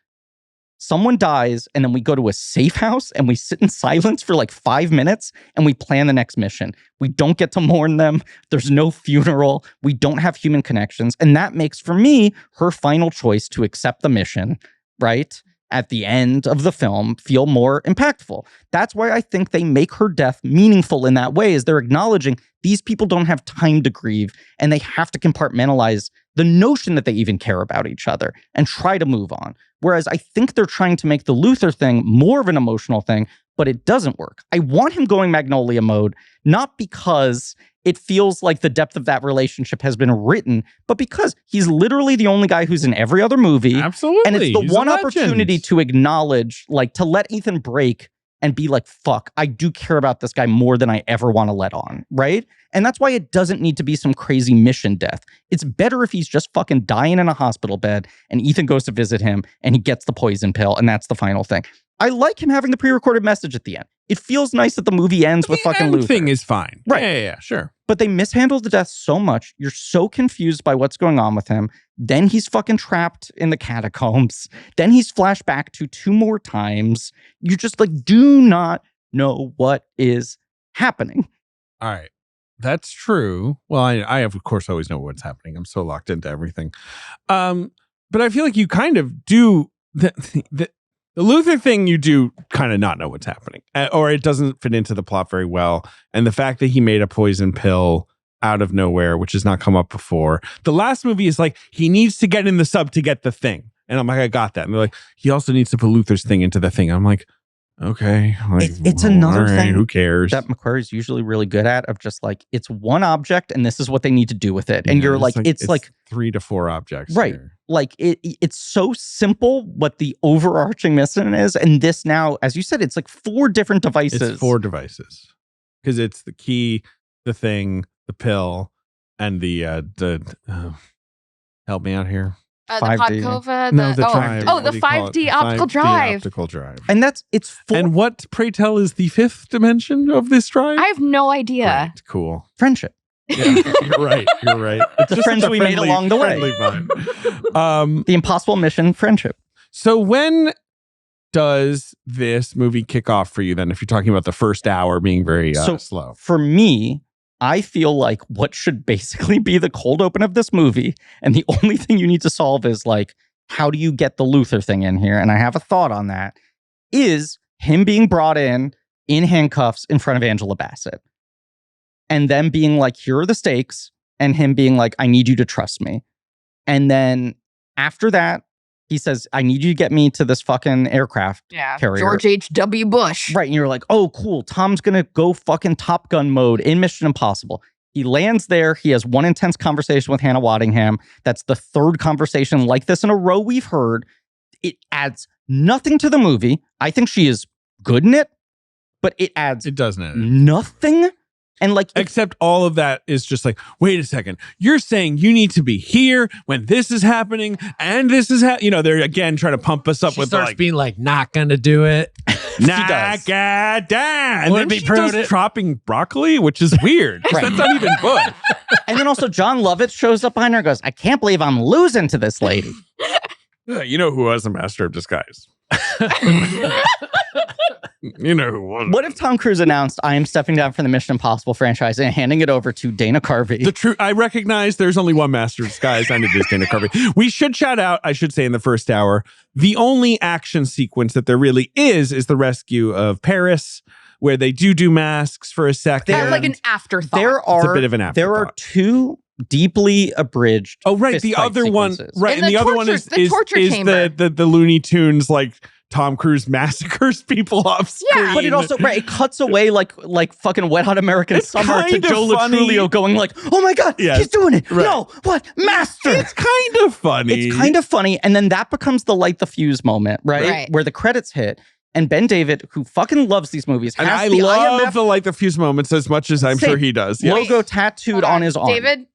someone dies, and then we go to a safe house and we sit in silence for like 5 minutes and we plan the next mission. We don't get to mourn them. There's no funeral. We don't have human connections. And that makes, for me, her final choice to accept the mission, right, at the end of the film feel more impactful. That's why I think they make her death meaningful in that way, is they're acknowledging these people don't have time to grieve and they have to compartmentalize the notion that they even care about each other and try to move on. Whereas I think they're trying to make the Luther thing more of an emotional thing, but it doesn't work. I want him going Magnolia mode, not because it feels like the depth of that relationship has been written, but because he's literally the only guy who's in every other movie. Absolutely. And it's the He's one a legend. opportunity to acknowledge, like, to let Ethan break and be like, fuck, I do care about this guy more than I ever want to let on, right? And that's why it doesn't need to be some crazy mission death. It's better if he's just fucking dying in a hospital bed and Ethan goes to visit him and he gets the poison pill and that's the final thing. I like him having the pre-recorded message at the end. It feels nice that the movie ends with fucking Luther. The thing is fine. Right. Yeah, sure. But they mishandle the death so much. You're so confused by what's going on with him. Then he's fucking trapped in the catacombs. Then he's flashed back to 2 more times. You just like do not know what is happening. All right. That's true. Well, I of course always know what's happening. I'm so locked into everything. But I feel like you kind of do the Luther thing, you do kind of not know what's happening, or it doesn't fit into the plot very well. And the fact that he made a poison pill out of nowhere, which has not come up before. The last movie is like, he needs to get in the sub to get the thing. And I'm like, I got that. And they're like, he also needs to put Luther's thing into the thing. I'm like, okay. Like, it's another thing who cares? that McQuarrie's usually really good at, of just like, it's one object and this is what they need to do with it. And you're like, it's like 3 to 4 objects. Right. Here. Like it's so simple what the overarching mission is. And this now, as you said, it's like 4 different devices. It's 4 devices. Because it's the key, the thing, the pill, and the help me out here. The 5D. Podkova. No, the drive. the What do you call it? 5D optical 5D drive. Optical drive. And it's 4 And what, pray tell, is the 5th dimension of this drive? I have no idea. Right, cool. friendship. Yeah, you're right. You're right. It's The just friends such a we made along the way. friendly vibe. The impossible mission, friendship. So when does this movie kick off for you then, if you're talking about the first hour being very slow? For me, I feel like what should basically be the cold open of this movie, and the only thing you need to solve is like, how do you get the Luther thing in here? And I have a thought on that, is him being brought in handcuffs in front of Angela Bassett. And them being like, here are the stakes. And him being like, I need you to trust me. And then after that, he says, I need you to get me to this fucking aircraft carrier. George H.W. Bush. Right. And you're like, oh, cool. Tom's going to go fucking Top Gun mode in Mission Impossible. He lands there. He has one intense conversation with Hannah Waddingham. That's the 3rd conversation like this in a row we've heard. It adds nothing to the movie. I think she is good in it, but it doesn't. Nothing. And like, except all of that is just like, wait a second, you're saying you need to be here when this is happening and this is they're again trying to pump us up She with starts like being like, not gonna do it. does. And then Wouldn't be she proud does it. chopping broccoli, which is weird. Right. That's not even good. and then also John Lovitz shows up behind her and goes, I can't believe I'm losing to this lady. You know who was a master of disguise? You know who was. What if Tom Cruise announced, I am stepping down from the Mission Impossible franchise and handing it over to Dana Carvey? I recognize there's only one master of disguise, and it is Dana Carvey. We should shout out, I should say, in the first hour, the only action sequence that there really is the rescue of Paris, where they do masks for a second. Kind of like an afterthought. It's a bit of an afterthought. There are 2 deeply abridged. Oh, right. The fist fight other one, sequences. right. In And the the other one torture- is the torture chamber. the Looney Tunes, like Tom Cruise massacres people off screen. Yeah. But it also, it cuts away like fucking Wet Hot American It's Summer to kind of Joe funny. Latrulio going like, oh my God, Yes. he's doing it. Right. No, what? Master. It's kind of funny. It's kind of funny. And then that becomes the light the fuse moment, right? Where the credits hit. And Ben David, who fucking loves these movies, has And I the love IMF the Light the Fuse moments as much as I'm Same. sure he does. Yes. logo tattooed on his arm. David,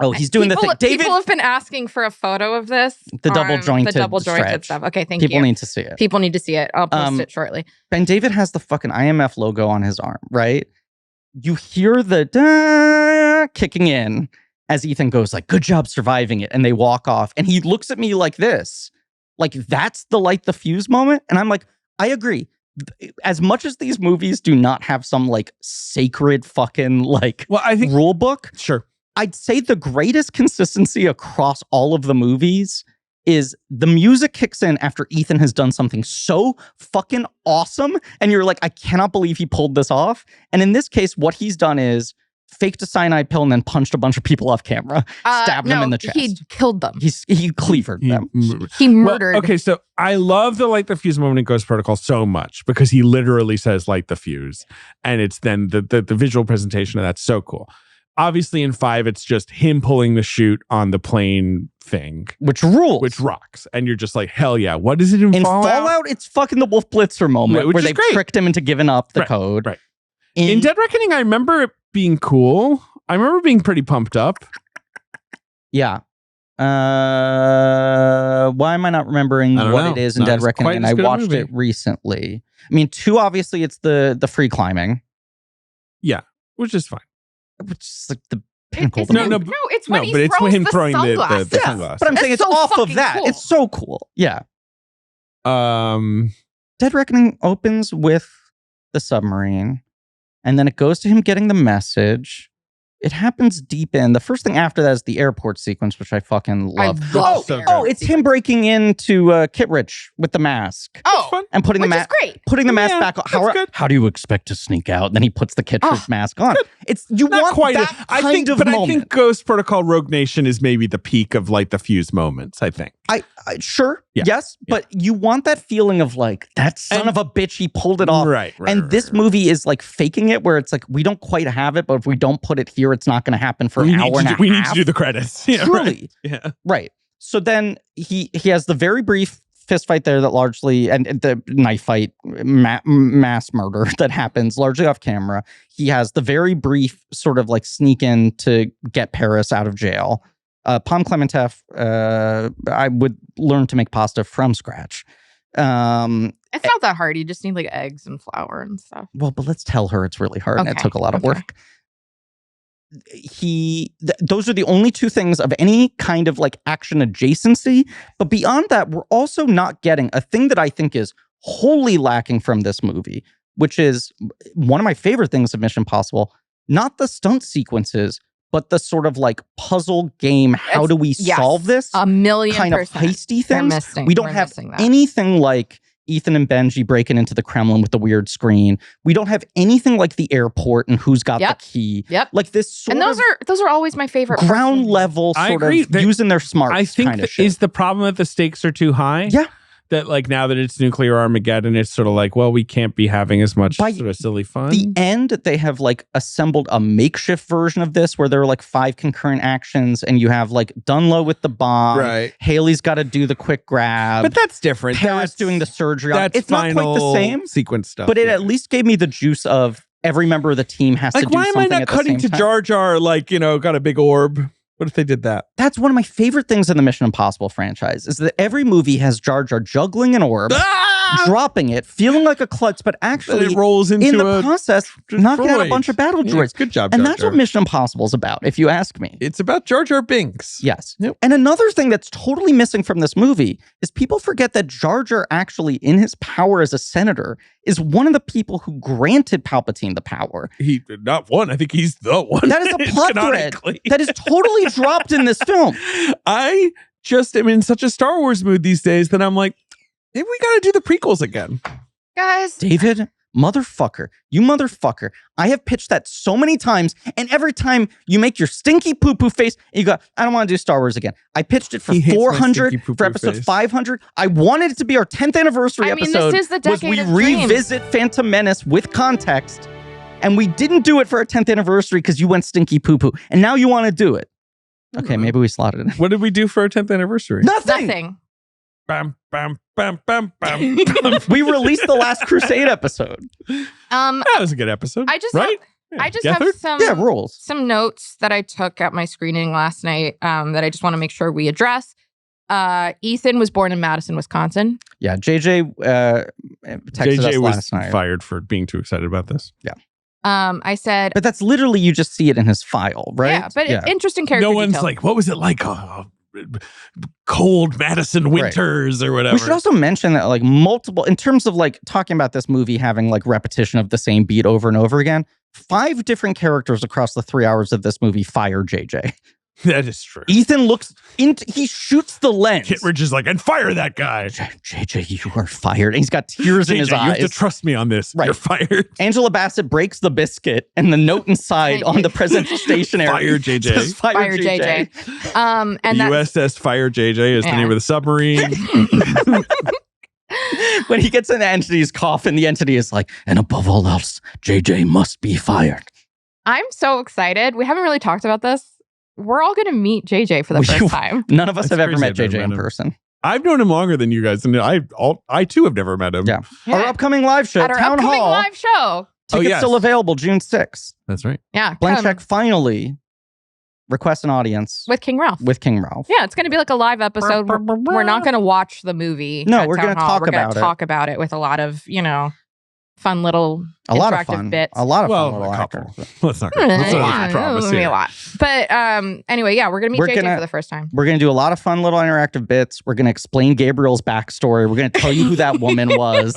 Oh, he's doing the thing. David, people have been asking for a photo of this. The double jointed the double jointed stretch. stuff. Okay, thank people you. need to see it. People need to see it. I'll post it shortly. Ben David has the fucking IMF logo on his arm, right? You hear the da kicking in as Ethan goes like, good job surviving it. And they walk off. And he looks at me like this. Like, that's the light the fuse moment. And I'm like, I agree. As much as these movies do not have some like sacred fucking like rule book, sure, I'd say the greatest consistency across all of the movies is the music kicks in after Ethan has done something so fucking awesome. And you're like, I cannot believe he pulled this off. And in this case, what he's done is faked a cyanide pill and then punched a bunch of people off camera, stabbed them in the chest. He killed them. He cleavered them. He murdered. Well, okay, so I love the light the fuse moment in Ghost Protocol so much because he literally says light the fuse. And it's then the visual presentation of that's so cool. Obviously in 5, it's just him pulling the chute on the plane thing. Which rules. Which rocks. And you're just like, hell yeah. What is it in Fallout? In Fallout, it's fucking the Wolf Blitzer moment where they tricked him into giving up the code. Right. In Dead Reckoning, I remember it being cool. I remember being pretty pumped up. Yeah. Why am I not remembering what it is in Dead Reckoning? And I watched it recently. I mean, 2, obviously, it's the free climbing. Yeah, which is fine. Which is like the pinnacle. It's when he throws him the throwing sunglasses. the sunglasses. But I'm saying it's so off of fucking that. cool. It's so cool. Yeah. Dead Reckoning opens with the submarine, and then it goes to him getting the message. It happens deep in. The first thing after that is the airport sequence, which I fucking love. It's him breaking into Kittredge with the mask. And putting the mask back on. How do you expect to sneak out? And then he puts the Kittredge mask on. It's you not want quite that I kind of moment. I think Ghost Protocol Rogue Nation is maybe the peak of like the fuse moments, I think. Yes, but you want that feeling of like, that son of a bitch, he pulled it off. Right. This movie is like faking it, where it's like, we don't quite have it, but if we don't put it here, it's not going to happen for an hour and a half. We need to do the credits. Yeah, Truly. Right. Yeah. Right. So then he has the very brief fist fight there that largely, and the knife fight, mass murder that happens largely off camera. He has the very brief sort of like sneak in to get Paris out of jail. Pom Clementef, I would learn to make pasta from scratch. It's not that hard. You just need like eggs and flour and stuff. Well, but let's tell her it's really hard and it took a lot of work. Those are the only 2 things of any kind of like action adjacency. But beyond that, we're also not getting a thing that I think is wholly lacking from this movie, which is one of my favorite things of Mission Impossible, not the stunt sequences, but the sort of like puzzle game, how do we solve this? A million kind of heisty things. We don't have that. anything like Ethan and Benji breaking into the Kremlin with the weird screen. We don't have anything like the airport and who's got the key. Like this sort of those are always my favorite ground level sort of using their smarts. I think kind of shit. Is the problem that the stakes are too high? Yeah. That like now that it's nuclear Armageddon, it's sort of like, well, we can't be having as much sort of silly fun. The end, they have like assembled a makeshift version of this where there are like 5 concurrent actions, and you have like Dunlow with the bomb. Right. Haley's got to do the quick grab. But that's different. Paris doing the surgery. It's not quite the same sequence stuff. But it at least gave me the juice of every member of the team has to do something. Why am I not cutting to Jar Jar like, got a big orb? What if they did that? That's one of my favorite things in the Mission Impossible franchise, is that every movie has Jar Jar juggling an orb, dropping it, feeling like a klutz, but actually it rolls into in the process, knocking out a bunch of battle droids. Good job, and Jar that's Jar. what Mission Impossible is about, if you ask me. It's about Jar Jar Binks. Yes. Yep. And another thing that's totally missing from this movie is people forget that Jar Jar actually, in his power as a senator, is one of the people who granted Palpatine the power. He not one. I think he's the one. That is a plot thread that is totally dropped in this film. I just am in such a Star Wars mood these days that I'm like, maybe we got to do the prequels again. Guys. David, you motherfucker. I have pitched that so many times, and every time you make your stinky poo-poo face, and you go, I don't want to do Star Wars again. I pitched it for 400, for episode 500. I wanted it to be our 10th anniversary episode. This is the decade of we dreams. revisit Phantom Menace with context, and we didn't do it for our 10th anniversary because you went stinky poo-poo, and now you want to do it. Okay, maybe we slotted it in. What did we do for our 10th anniversary? Nothing. Bam, bam, bam, bam, bam. We released the Last Crusade episode. That was a good episode. I just right? have some notes that I took at my screening last night that I just want to make sure we address. Ethan was born in Madison, Wisconsin. Yeah, JJ texted us last night. Fired for being too excited about this. Yeah. I said, but that's literally, you just see it in his file, right? Yeah, but interesting character. No one's detail. like, what was it like cold Madison winters or whatever. We should also mention that like multiple, in terms of like talking about this movie having like repetition of the same beat over and over again, 5 different characters across the 3 hours of this movie fire JJ. That is true. Ethan looks into, he shoots the lens. Kittredge is like, and fire that guy. JJ, you are fired. And he's got tears in his eyes. You have to trust me on this. Right. You're fired. Angela Bassett breaks the biscuit, and the note inside on the presidential stationery. Fire JJ. Says, fire JJ. And the USS Fire JJ is the name of the submarine. When he gets in the entity's coffin, the entity is like, and above all else, JJ must be fired. I'm so excited. We haven't really talked about this. We're all going to meet JJ for the first time. None of us have ever met JJ in person. I've known him longer than you guys, and I too have never met him. Yeah. Our upcoming live show, At our Town upcoming Hall. live show. Tickets still available June 6th. That's right. Yeah. Blank Check finally requests an audience. With King Ralph. Yeah, it's going to be like a live episode. We're not going to watch the movie. No, we're going to talk about it. We're going to talk about it with a lot of, fun little interactive bits. A lot of fun little actors. Let's not promise here. But anyway, we're going to meet JJ for the first time. We're going to do a lot of fun little interactive bits. We're going to explain Gabriel's backstory. We're going to tell you who that woman was.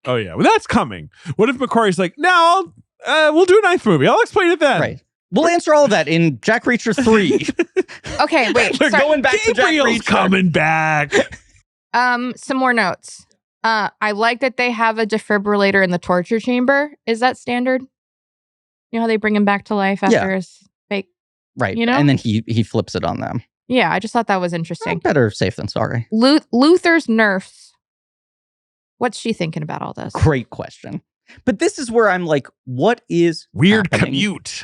Oh, yeah. Well, that's coming. What if McQuarrie's like, no, we'll do a 9th movie. I'll explain it then. Right. We'll answer all of that in Jack Reacher 3. Okay, wait. We're going back to Jack Reacher. Coming back. Some more notes. I like that they have a defibrillator in the torture chamber. Is that standard? You know how they bring him back to life after his fake? Right. And then he flips it on them. Yeah, I just thought that was interesting. Better safe than sorry. Luther's nurse. What's she thinking about all this? Great question. But this is where I'm like, what is weird happening? Commute?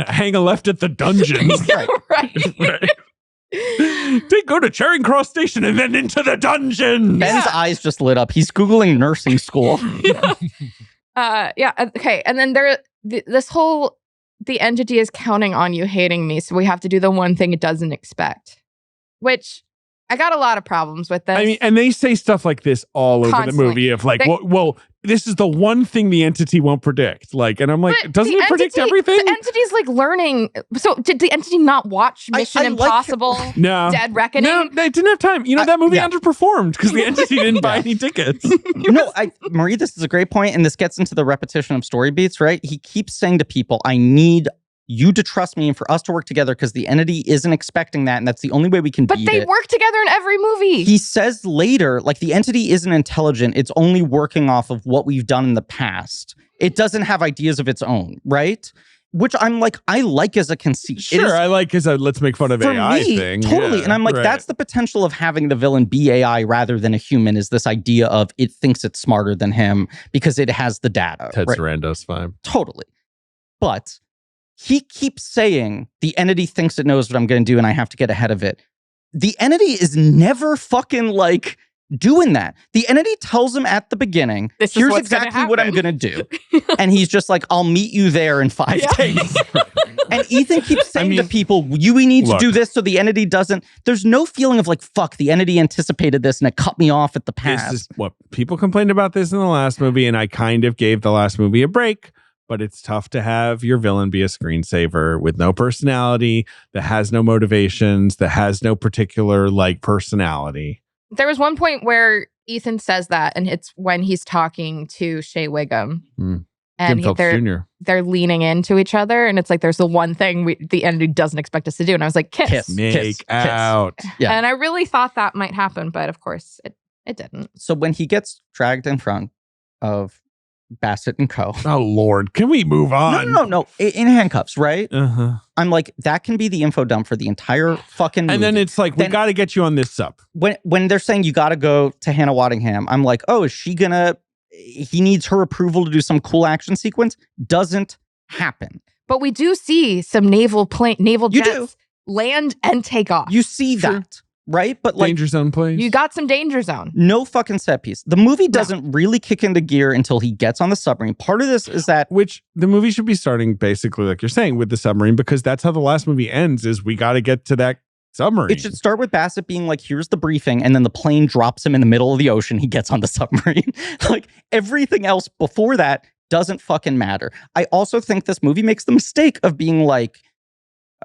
Hang a left at the dungeon. right. They go to Charing Cross Station and then into the dungeon. Ben's eyes just lit up. He's Googling nursing school. Okay. And then the entity is counting on you hating me. So we have to do the one thing it doesn't expect, which I got a lot of problems with this. I mean, and they say stuff like this all over the movie of like, well, this is the one thing the entity won't predict. Like, and I'm like, doesn't it predict everything? The entity's like learning. So did the entity not watch Mission Impossible? No. Dead Reckoning? No, they didn't have time. That movie underperformed because the entity didn't buy any tickets. Marie, this is a great point, and this gets into the repetition of story beats, right? He keeps saying to people, I need you to trust me and for us to work together because the entity isn't expecting that, and that's the only way we can beat it. But they work together in every movie. He says later, like, the entity isn't intelligent. It's only working off of what we've done in the past. It doesn't have ideas of its own, right? Which I'm like, I like as a conceit. Sure, I like as a let's make fun of AI thing. Totally. Yeah, and I'm like, that's the potential of having the villain be AI rather than a human, is this idea of it thinks it's smarter than him because it has the data. Ted Sarandos vibe. Totally. But he keeps saying the entity thinks it knows what I'm going to do and I have to get ahead of it. The entity is never fucking like doing that. The entity tells him at the beginning, here's exactly what I'm going to do. And he's just like, I'll meet you there in 5 days. And Ethan keeps saying to people, we need to do this so the entity doesn't. There's no feeling of like, fuck, the entity anticipated this and it cut me off at the pass. This is what people complained about this in the last movie, and I kind of gave the last movie a break. But it's tough to have your villain be a screensaver with no personality, that has no motivations, that has no particular like personality. There was one point where Ethan says that, and it's when he's talking to Shea Wiggum. And they're leaning into each other, and it's like there's the one thing the entity doesn't expect us to do. And I was like, kiss. Make out. Yeah. And I really thought that might happen, but of course it didn't. So when he gets dragged in front of Bassett and Co. Oh, Lord. Can we move on? No. In handcuffs, right? Uh-huh. I'm like, that can be the info dump for the entire fucking movie. And then it's like, we got to get you on this sub. When they're saying you got to go to Hannah Waddingham, I'm like, oh, is she gonna, he needs her approval to do some cool action sequence? Doesn't happen. But we do see some naval jets land and take off. You see that. Right? But like Danger Zone plays. You got some Danger Zone. No fucking set piece. The movie doesn't really kick into gear until he gets on the submarine. Part of this is that which the movie should be starting basically like you're saying with the submarine, because that's how the last movie ends, is we got to get to that submarine. It should start with Bassett being like, here's the briefing, and then the plane drops him in the middle of the ocean. He gets on the submarine. Like everything else before that doesn't fucking matter. I also think this movie makes the mistake of being like,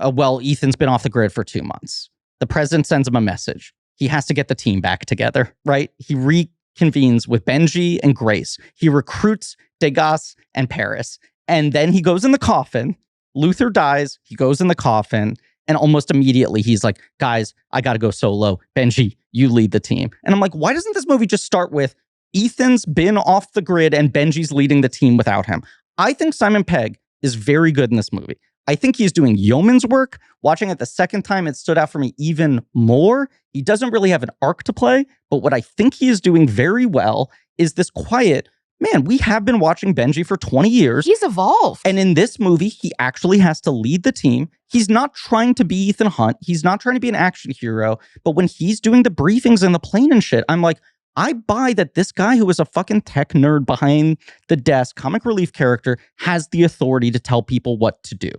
well, Ethan's been off the grid for 2 months. The president sends him a message. He has to get the team back together, right? He reconvenes with Benji and Grace. He recruits Degas and Paris. And then he goes in the coffin. Luther dies. He goes in the coffin. And almost immediately, he's like, guys, I got to go solo. Benji, you lead the team. And I'm like, why doesn't this movie just start with Ethan's been off the grid and Benji's leading the team without him? I think Simon Pegg is very good in this movie. I think he's doing yeoman's work. Watching it the second time, it stood out for me even more. He doesn't really have an arc to play, but what I think he is doing very well is this quiet, man, we have been watching Benji for 20 years. He's evolved. And in this movie, he actually has to lead the team. He's not trying to be Ethan Hunt. He's not trying to be an action hero. But when he's doing the briefings in the plane and shit, I'm like, I buy that this guy who is a fucking tech nerd behind the desk, comic relief character, has the authority to tell people what to do.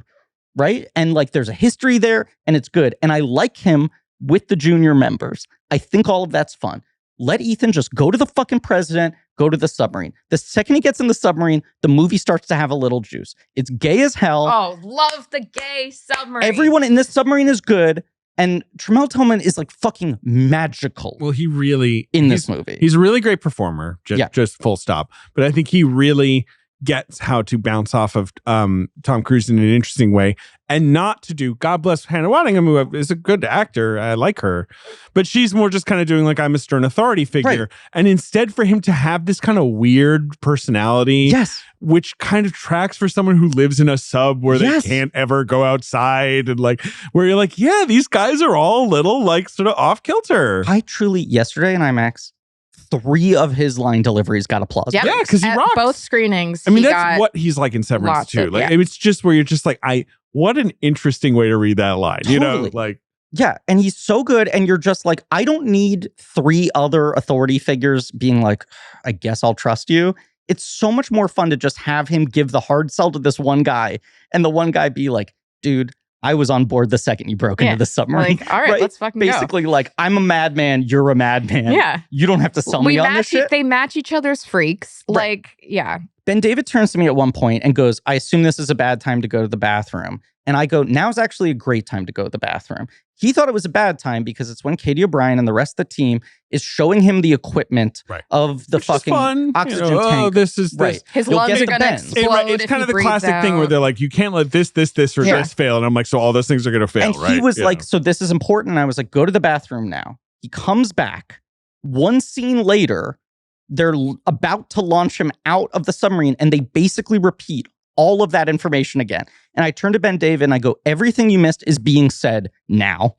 Right? And like there's a history there and it's good. And I like him with the junior members. I think all of that's fun. Let Ethan just go to the fucking president, go to the submarine. The second he gets in the submarine, the movie starts to have a little juice. It's gay as hell. Oh, love the gay submarine. Everyone in this submarine is good. And Tremel Tillman is like fucking magical. Well, he really in this movie. He's a really great performer, just full stop. But I think he really gets how to bounce off of Tom Cruise in an interesting way, and not to do, God bless Hannah Waddingham, who is a good actor. I like her, but she's more just kind of doing like, I'm a stern authority figure. Right. And instead for him to have this kind of weird personality, yes, which kind of tracks for someone who lives in a sub where they can't ever go outside, and like, where you're like, yeah, these guys are all a little like sort of off kilter. I truly, yesterday in IMAX, 3 of his line deliveries got applause. Yep. Yeah, because he rocked. Both screenings. I mean, that's what he's like in Severance too. Like, it's just where you're just like, what an interesting way to read that line. Totally. You know, like, yeah, and he's so good, and you're just like, I don't need 3 other authority figures being like, I guess I'll trust you. It's so much more fun to just have him give the hard sell to this one guy, and the one guy be like, dude, I was on board the second you broke into the submarine. Like, all right, let's fucking Basically, like, I'm a madman, you're a madman. Yeah. You don't have to sell me on this shit. They match each other's freaks. Right. Like, yeah. Ben David turns to me at one point and goes, I assume this is a bad time to go to the bathroom. And I go, now's actually a great time to go to the bathroom. He thought it was a bad time because it's when Katie O'Brien and the rest of the team is showing him the equipment of the fucking oxygen tank. Oh, this is this. His lungs are going to explode. It's kind of the classic thing where they're like, you can't let this, or this fail. And I'm like, so all those things are going to fail, and right? He was like, so this is important. And I was like, go to the bathroom now. He comes back. One scene later, they're about to launch him out of the submarine, and they basically repeat all of that information again. And I turn to Ben David and I go, everything you missed is being said now.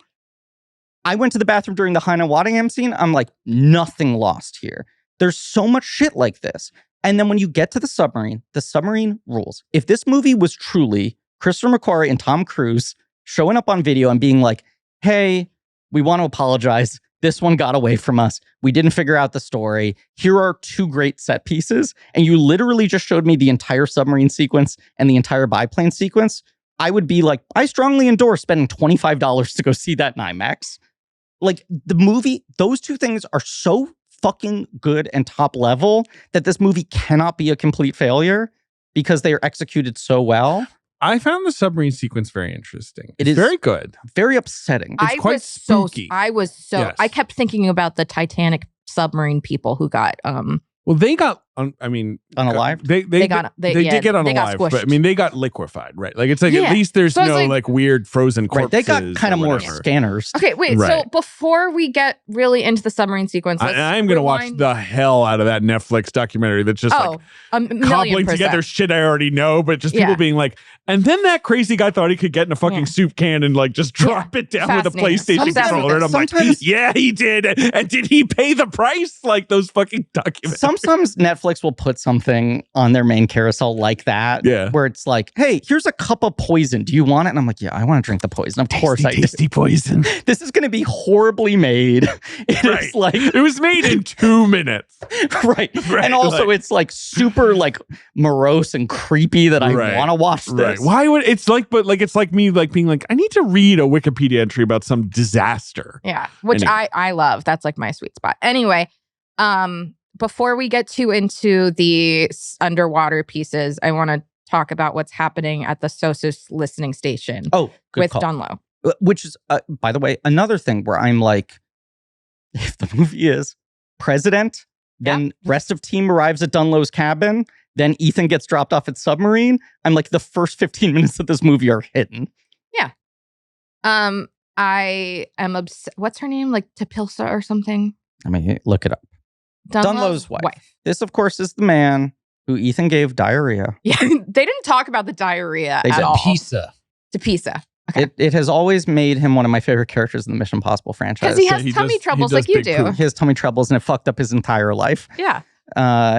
I went to the bathroom during the Hannah Waddingham scene. I'm like, nothing lost here. There's so much shit like this. And then when you get to the submarine rules. If this movie was truly Christopher McQuarrie and Tom Cruise showing up on video and being like, hey, we want to apologize. This one got away from us. We didn't figure out the story. Here are 2 great set pieces. And you literally just showed me the entire submarine sequence and the entire biplane sequence. I would be like, I strongly endorse spending $25 to go see that in IMAX. Like, the movie, those 2 things are so fucking good and top level that this movie cannot be a complete failure because they are executed so well. I found the submarine sequence very interesting. It is very good. Very upsetting. It's quite spooky. I kept thinking about the Titanic submarine people who got well, they got unalived. They did get unalived, but I mean, they got liquefied, right? Like, it's like at least there's no like weird frozen corpses. Right, they got kind of more scanners. Okay, wait. So before we get really into the submarine sequence, I'm going to watch the hell out of that Netflix documentary that's just like cobbling together shit I already know, but just people being like, and then that crazy guy thought he could get in a fucking soup can and like just drop it down with a PlayStation controller. And I'm like, yeah, he did. And did he pay the price? Like those fucking documentaries. Sometimes Netflix will put something on their main carousel like that, where it's like, hey, here's a cup of poison. Do you want it? And I'm like, yeah, I want to drink the poison. Of course I do. Tasty poison. This is going to be horribly made. It's like, it was made in 2 minutes. Right. And also it's like super like morose and creepy that I want to watch this. Right. Why would it's like, but like, it's like me like being like, I need to read a Wikipedia entry about some disaster. Yeah. Which I love. That's like my sweet spot. Anyway, before we get into the underwater pieces, I want to talk about what's happening at the Sosos listening station Oh, good with call. Dunlo. Which is, by the way, another thing where I'm like, if the movie is president, then rest of team arrives at Dunlow's cabin, then Ethan gets dropped off at submarine. I'm like, the first 15 minutes of this movie are hidden. Yeah. I am what's her name? Like Tapilsa or something? I mean, look it up. Dunlow's wife. This, of course, is the man who Ethan gave diarrhea. Yeah, they didn't talk about the diarrhea at all. Tapisa. Okay. It has always made him one of my favorite characters in the Mission Impossible franchise. Because he has tummy troubles like you do. He has tummy troubles and it fucked up his entire life. Yeah.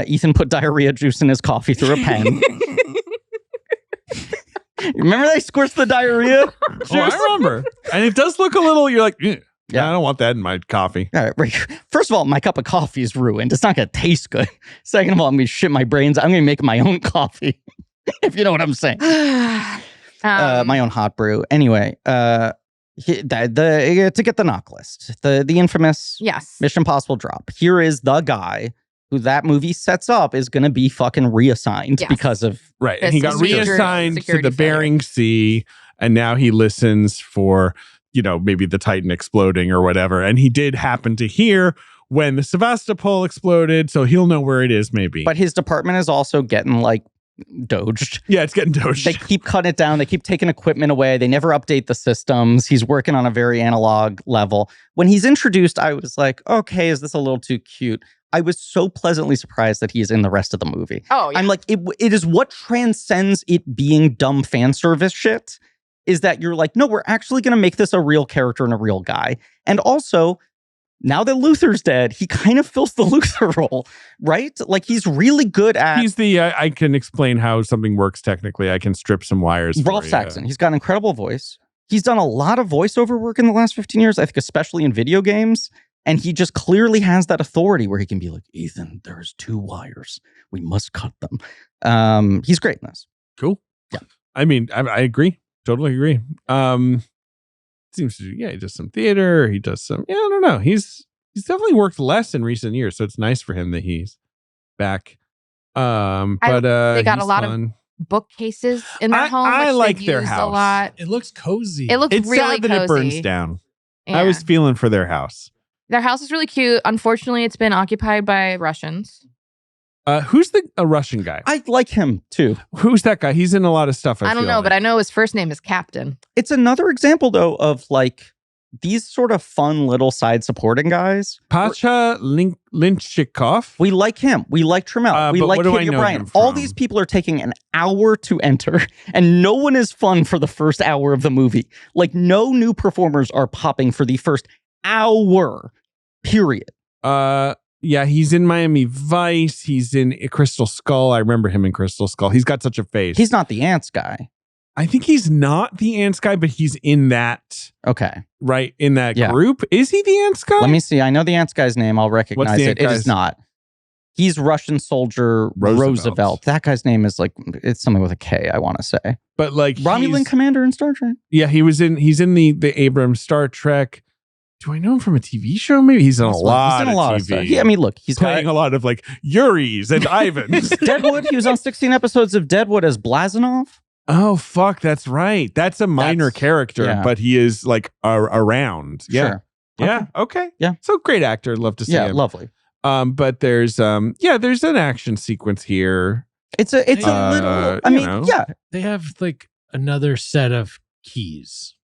Ethan put diarrhea juice in his coffee through a pen. Remember they squished the diarrhea juice? Oh, I remember. And it does look a little, you're like, yeah, I don't want that in my coffee. All right. First of all, my cup of coffee is ruined. It's not going to taste good. Second of all, I'm going to shit my brains. I'm going to make my own coffee, if you know what I'm saying. My own hot brew. Anyway, to get the knock list, the infamous Mission Impossible drop. Here is the guy who that movie sets up is going to be fucking reassigned because of and he got reassigned to the Bering Sea, and now he listens for maybe the Titan exploding or whatever. And he did happen to hear when the Sevastopol exploded, so he'll know where it is maybe. But his department is also getting doged. Yeah, it's getting doged. They keep cutting it down. They keep taking equipment away. They never update the systems. He's working on a very analog level. When he's introduced, I was like, okay, is this a little too cute? I was so pleasantly surprised that he's in the rest of the movie. Oh, yeah. I'm like, it is what transcends it being dumb fan service shit, is that you're like, no, we're actually going to make this a real character and a real guy. And also, now that Luther's dead, he kind of fills the Luther role, right? Like, he's really good at... He's the, I can explain how something works technically. I can strip some wires. Rolf Saxon. He's got an incredible voice. He's done a lot of voiceover work in the last 15 years, I think, especially in video games. And he just clearly has that authority where he can be like, Ethan, there's 2 wires. We must cut them. He's great in this. Cool. Yeah. I mean, I agree. Totally agree. Seems to, he does some theater. He does some, I don't know. He's definitely worked less in recent years. So it's nice for him that he's back. But they got a lot of bookcases in their home. I like their house. A lot. It looks cozy. It looks really sad that cozy. It burns down. Yeah. I was feeling for their house. Their house is really cute. Unfortunately, it's been occupied by Russians. Who's a Russian guy? I like him too. Who's that guy? He's in a lot of stuff. I don't know, but I know his first name is Captain. It's another example, though, of these sort of fun little side supporting guys. Pasha Lynchikov. We like him. We like Trammell. We like Katie O'Brien. All these people are taking an hour to enter, and no one is fun for the first hour of the movie. Like, no new performers are popping for the first hour, period. Yeah, he's in Miami Vice. He's in Crystal Skull. I remember him in Crystal Skull. He's got such a face. He's not the Ants guy. I think he's not the Ants guy, but he's in that. Okay. Right, in that group. Is he the Ants guy? Let me see. I know the Ants guy's name. I'll recognize it. It is not. He's Russian soldier Roosevelt. That guy's name is it's something with a K, I want to say. But Romulan commander in Star Trek. Yeah, he's in the Abrams Star Trek. Do I know him from a TV show? Maybe he's in a lot of TV. I mean, look, he's playing a lot of Yuris and Ivans. Deadwood. He was on 16 episodes of Deadwood as Blazanov. Oh, fuck. That's right. That's a minor character, but he is around. Yeah. Sure. Yeah. Okay. Yeah. So great actor. Love to see him. Yeah, lovely. But there's there's an action sequence here. It's a little, I mean, they have another set of keys.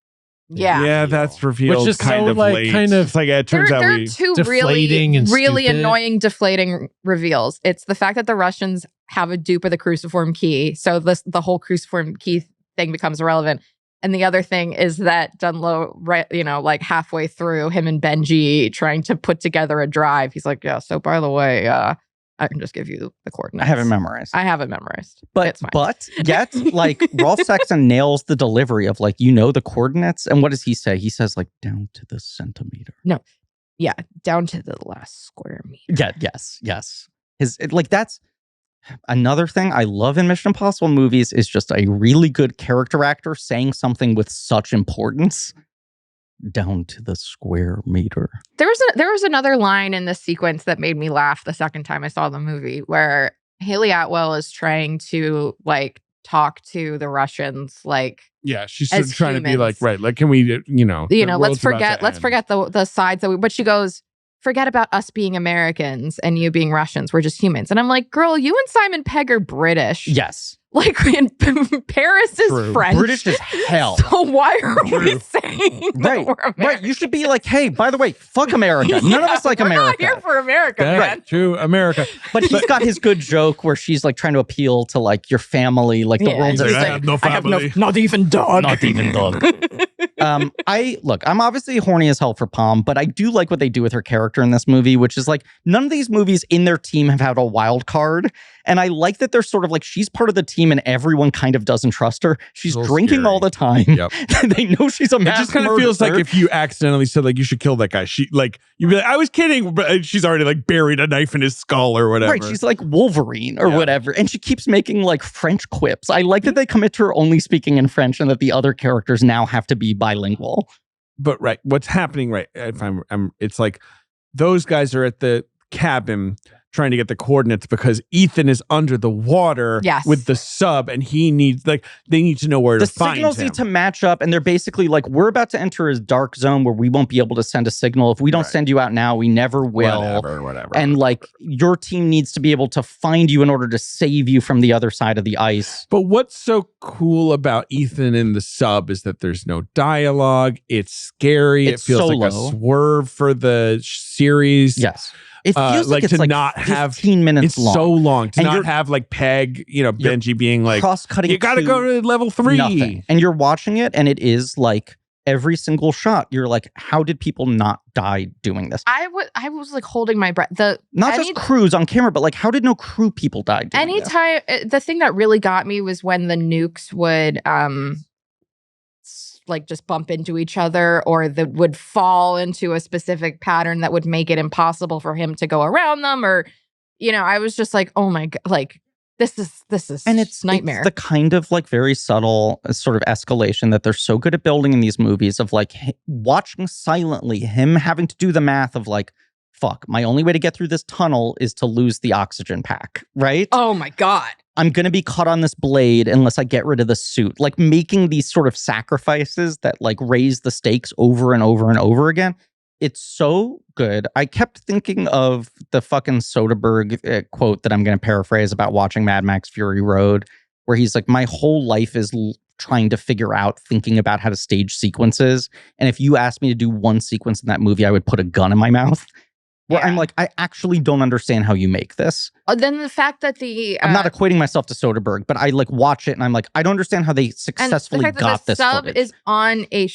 Yeah, that's revealed. Which is kind of late. It's it turns out there are two really annoying deflating reveals. It's the fact that the Russians have a dupe of the cruciform key, so the whole cruciform key thing becomes irrelevant. And the other thing is that Dunlo, halfway through, him and Benji trying to put together a drive, he's like, "Yeah, so by the way, I can just give you the coordinates. I have it memorized. But it's fine. But yet, Rolf Saxon nails the delivery of the coordinates. And what does he say? He says down to the centimeter. No. Yeah. Down to the last square meter. Yeah. Yes. That's another thing I love in Mission Impossible movies is just a really good character actor saying something with such importance. Down to the square meter. There was another line in this sequence that made me laugh the second time I saw the movie, where Haley Atwell is trying to talk to the Russians like Yeah, she's as trying to be like, humans. right, like, can we, let's forget the sides that but she goes, forget about us being Americans and you being Russians. We're just humans. And I'm like, girl, you and Simon Pegg are British. Yes. Like, Paris is True. French. British as hell. So why are we saying that we're American? Right. You should be like, hey, by the way, fuck America. None of us like we're America. We're not here for America, man. Right, true, America. But he's got his good joke where she's like trying to appeal to like your family, like the world's I have no family. not even dog. Not even dog. I'm obviously horny as hell for Palm, but I do like what they do with her character in this movie, which is like none of these movies in their team have had a wild card. And I like that they're sort of like, she's part of the team and everyone kind of doesn't trust her. She's drinking all the time. Yep. They know she's a mass It just kind of feels like if you accidentally said like you should kill that guy, you'd be like, I was kidding, but she's already like buried a knife in his skull or whatever. Right, she's like Wolverine or whatever. And she keeps making like French quips. I like that they commit to her only speaking in French and that the other characters now have to be bilingual. But right, what's happening, right, if it's like those guys are at the cabin trying to get the coordinates because Ethan is under the water with the sub and he needs, like, they need to know where to find him. The signals need to match up and they're basically like, we're about to enter his dark zone where we won't be able to send a signal. If we don't send you out now, we never will. Whatever. And like, your team needs to be able to find you in order to save you from the other side of the ice. But what's so cool about Ethan in the sub is that there's no dialogue. It's scary. It feels like a swerve for the series. Yes. It feels like it's to like not have 15 minutes long. It's so long to and not have like Peg, Benji being like, cross-cutting. You got to go to level 3. Nothing. And you're watching it, and it is like every single shot. You're like, how did people not die doing this? I was like holding my breath. Not just crews on camera, but like, how did no crew people die doing anytime this? The thing that really got me was when the nukes would like just bump into each other or that would fall into a specific pattern that would make it impossible for him to go around them, or I was just like, oh my God, like this is and it's nightmare. It's the kind of like very subtle sort of escalation that they're so good at building in these movies of like watching silently him having to do the math of like, fuck, my only way to get through this tunnel is to lose the oxygen pack, right? Oh my God. I'm going to be caught on this blade unless I get rid of the suit. Like making these sort of sacrifices that like raise the stakes over and over and over again. It's so good. I kept thinking of the fucking Soderbergh quote that I'm going to paraphrase about watching Mad Max Fury Road, where he's like, my whole life is trying to figure out, thinking about how to stage sequences. And if you asked me to do one sequence in that movie, I would put a gun in my mouth. Where I'm like, I actually don't understand how you make this. Then the fact that I'm not equating myself to Soderbergh, but I like watch it and I'm like, I don't understand how they successfully got this sub footage. Is on a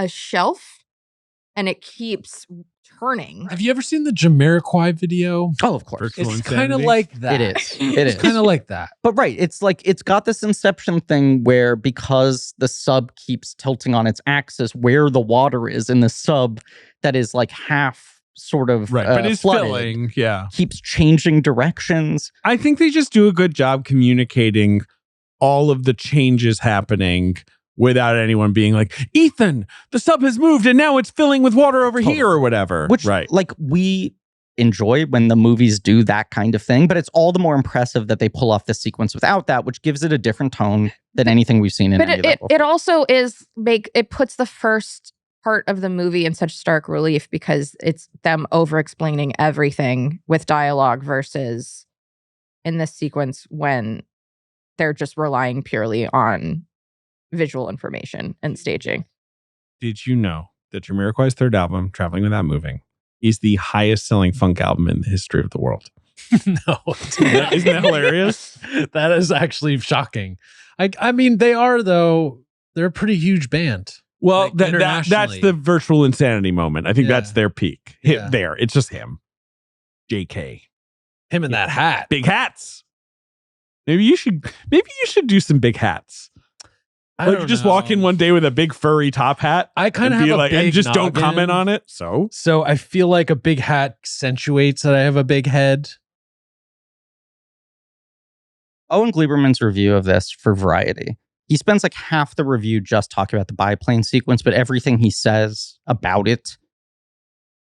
shelf and it keeps turning. Have you ever seen the Jamiroquai video? Oh, of course. It's kind of like that. It is. It is kind of like that. But right, it's like it's got this Inception thing where because the sub keeps tilting on its axis, where the water is in the sub that is like half sort of but it's flooded, filling, keeps changing directions. I think they just do a good job communicating all of the changes happening without anyone being like, Ethan, the sub has moved and now it's filling with water over here or whatever. Which, like, we enjoy when the movies do that kind of thing, but it's all the more impressive that they pull off this sequence without that, which gives it a different tone than anything we've seen in any of that before. It also is it puts the first part of the movie in such stark relief because it's them over-explaining everything with dialogue versus in this sequence when they're just relying purely on visual information and staging. Did you know that Jamiroquai's third album, Traveling Without Moving, is the highest selling funk album in the history of the world? No. Isn't that hilarious? That is actually shocking. I mean, they are, though. They're a pretty huge band. Well, that's the virtual insanity moment. I think that's their peak. There. It's just him. JK. Him in that hat. Big hats. Maybe you should do some big hats. Like you just walk in one day with a big furry top hat. I kind of have a big and just noggin. don't comment on it. So I feel like a big hat accentuates that I have a big head. Owen Gleiberman's review of this for Variety. He spends like half the review just talking about the biplane sequence, but everything he says about it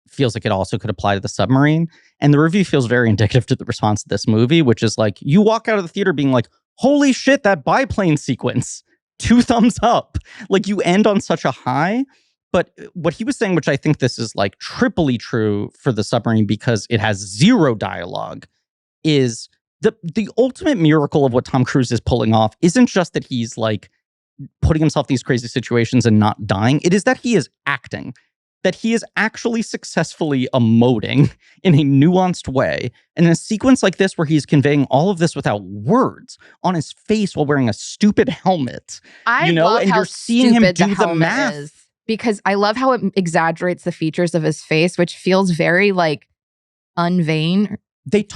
feels like it also could apply to the submarine. And the review feels very indicative to the response to this movie, which is like, you walk out of the theater being like, holy shit, that biplane sequence, 2 thumbs up. Like, you end on such a high. But what he was saying, which I think this is like triply true for the submarine because it has 0 dialogue, is the ultimate miracle of what Tom Cruise is pulling off isn't just that he's like putting himself in these crazy situations and not dying. It is that he is acting, that he is actually successfully emoting in a nuanced way. And in a sequence like this, where he's conveying all of this without words on his face while wearing a stupid helmet, love and how you're seeing him stupid do the helmet math. is, because I love how it exaggerates the features of his face, which feels very like unvain.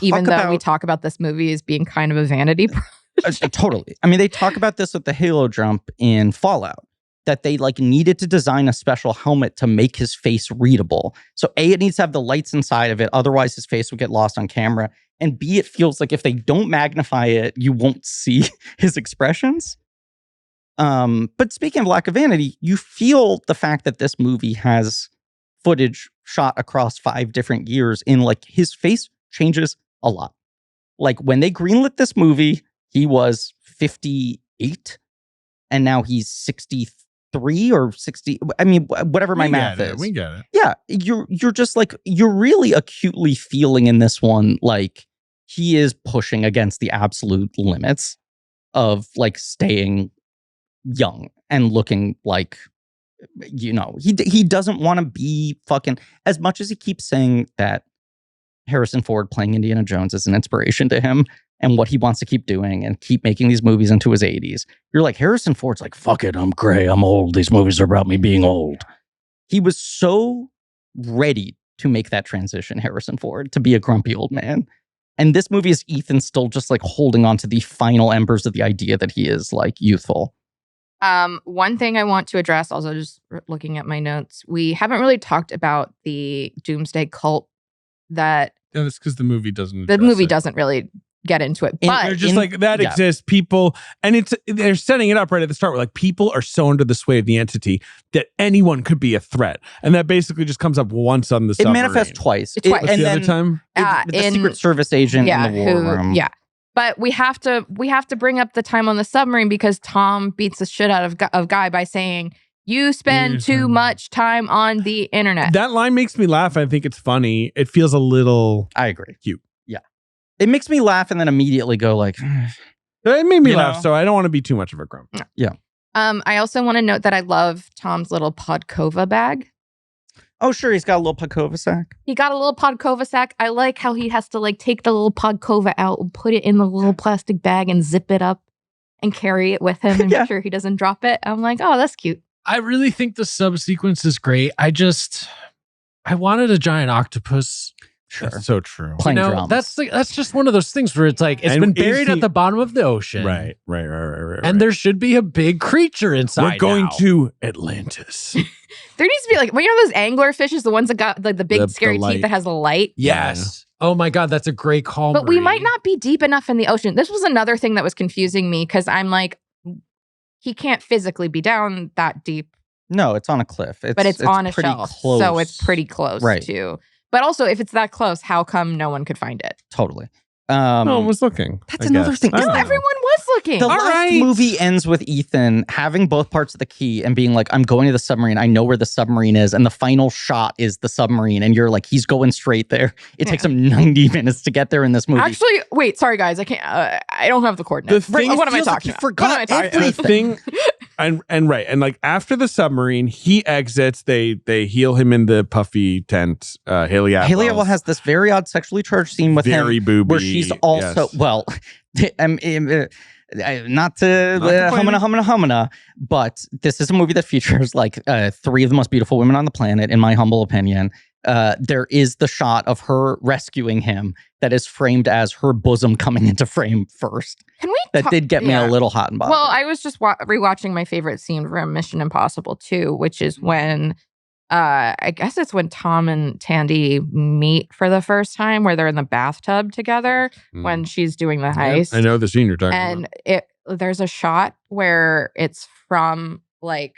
Even though we talk about this movie as being kind of a vanity project. Totally. I mean, they talk about this with the Halo jump in Fallout, that they like needed to design a special helmet to make his face readable. So A, it needs to have the lights inside of it. Otherwise, his face would get lost on camera. And B, it feels like if they don't magnify it, you won't see his expressions. But speaking of lack of vanity, you feel the fact that this movie has footage shot across 5 different years in like his face changes a lot. Like when they greenlit this movie, he was 58 and now he's 63 or 60. I mean, whatever my math is. We get it. Yeah. You're just like, you're really acutely feeling in this one like he is pushing against the absolute limits of like staying young and looking like, he doesn't want to be fucking, as much as he keeps saying that Harrison Ford playing Indiana Jones is an inspiration to him and what he wants to keep doing and keep making these movies into his 80s. You're like, Harrison Ford's like, fuck it, I'm gray, I'm old. These movies are about me being old. He was so ready to make that transition, Harrison Ford, to be a grumpy old man. And this movie is Ethan still just like holding on to the final embers of the idea that he is like youthful. One thing I want to address, also just looking at my notes, we haven't really talked about the Doomsday cult that's because the movie doesn't. Doesn't really get into it, but they're just like that exists. People, and they're setting it up right at the start. Where like people are so under the sway of the entity that anyone could be a threat, and that basically just comes up once on the submarine. It manifests twice. What's the other time? The Secret Service agent in the war room. Yeah. But we have to bring up the time on the submarine because Tom beats the shit out of Guy by saying, "You spend too much time on the internet." That line makes me laugh. I think it's funny. It feels a little. I agree. Cute. Yeah, it makes me laugh and then immediately go like. It made me laugh, so I don't want to be too much of a grump. Yeah. I also want to note that I love Tom's little Podkova bag. Oh, sure. He's got a little Podkova sack. He got a little Podkova sack. I like how he has to like take the little Podkova out and put it in the little plastic bag and zip it up and carry it with him and make sure he doesn't drop it. I'm like, oh, that's cute. I really think the subsequence is great. I wanted a giant octopus. Sure. That's so true. Playing drums. That's just one of those things where it's like it's been buried at the bottom of the ocean. Right. And there should be a big creature inside. We're going to Atlantis. There needs to be like, well, you know those angler fishes, the ones that got like the big scary teeth that has the light? Yes. Yeah. Oh my God, that's a great call. But we might not be deep enough in the ocean. This was another thing that was confusing me because I'm like, he can't physically be down that deep. No, it's on a cliff. But it's on a shelf. Close. So it's pretty close too. But also, if it's that close, how come no one could find it? Totally. No one was looking. That's another thing. No, everyone was looking. The last movie ends with Ethan having both parts of the key and being like, I'm going to the submarine. I know where the submarine is. And the final shot is the submarine. And you're like, he's going straight there. It takes him 90 minutes to get there in this movie. Actually, wait, sorry, guys. I can't. I don't have the coordinates. What am I talking about? Forgot everything. And right. And like after the submarine, he exits. They heal him in the puffy tent. Haley Atwell has this very odd sexually charged scene with very him. Booby, where she's also, well, not to humana, but this is a movie that features like 3 of the most beautiful women on the planet, in my humble opinion. There is the shot of her rescuing him that is framed as her bosom coming into frame first. Can we? That did get me a little hot and bothered. Well, I was just rewatching my favorite scene from Mission Impossible 2, which is when I guess it's when Tom and Tandy meet for the first time, where they're in the bathtub together when she's doing the heist. I know the scene you're talking about. And there's a shot where it's from like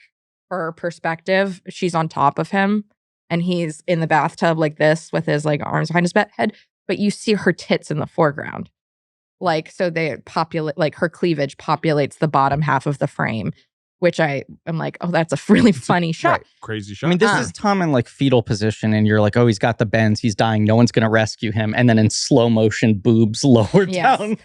her perspective. She's on top of him and he's in the bathtub like this with his like arms behind his head. But you see her tits in the foreground. like, so they populate, like her cleavage populates the bottom half of the frame, which I'm like, oh, that's a really funny shot. Right. Crazy shot. I mean, this is Tom in like fetal position, and you're like, oh, he's got the bends, he's dying, no one's gonna rescue him, and then in slow motion, boobs lower down.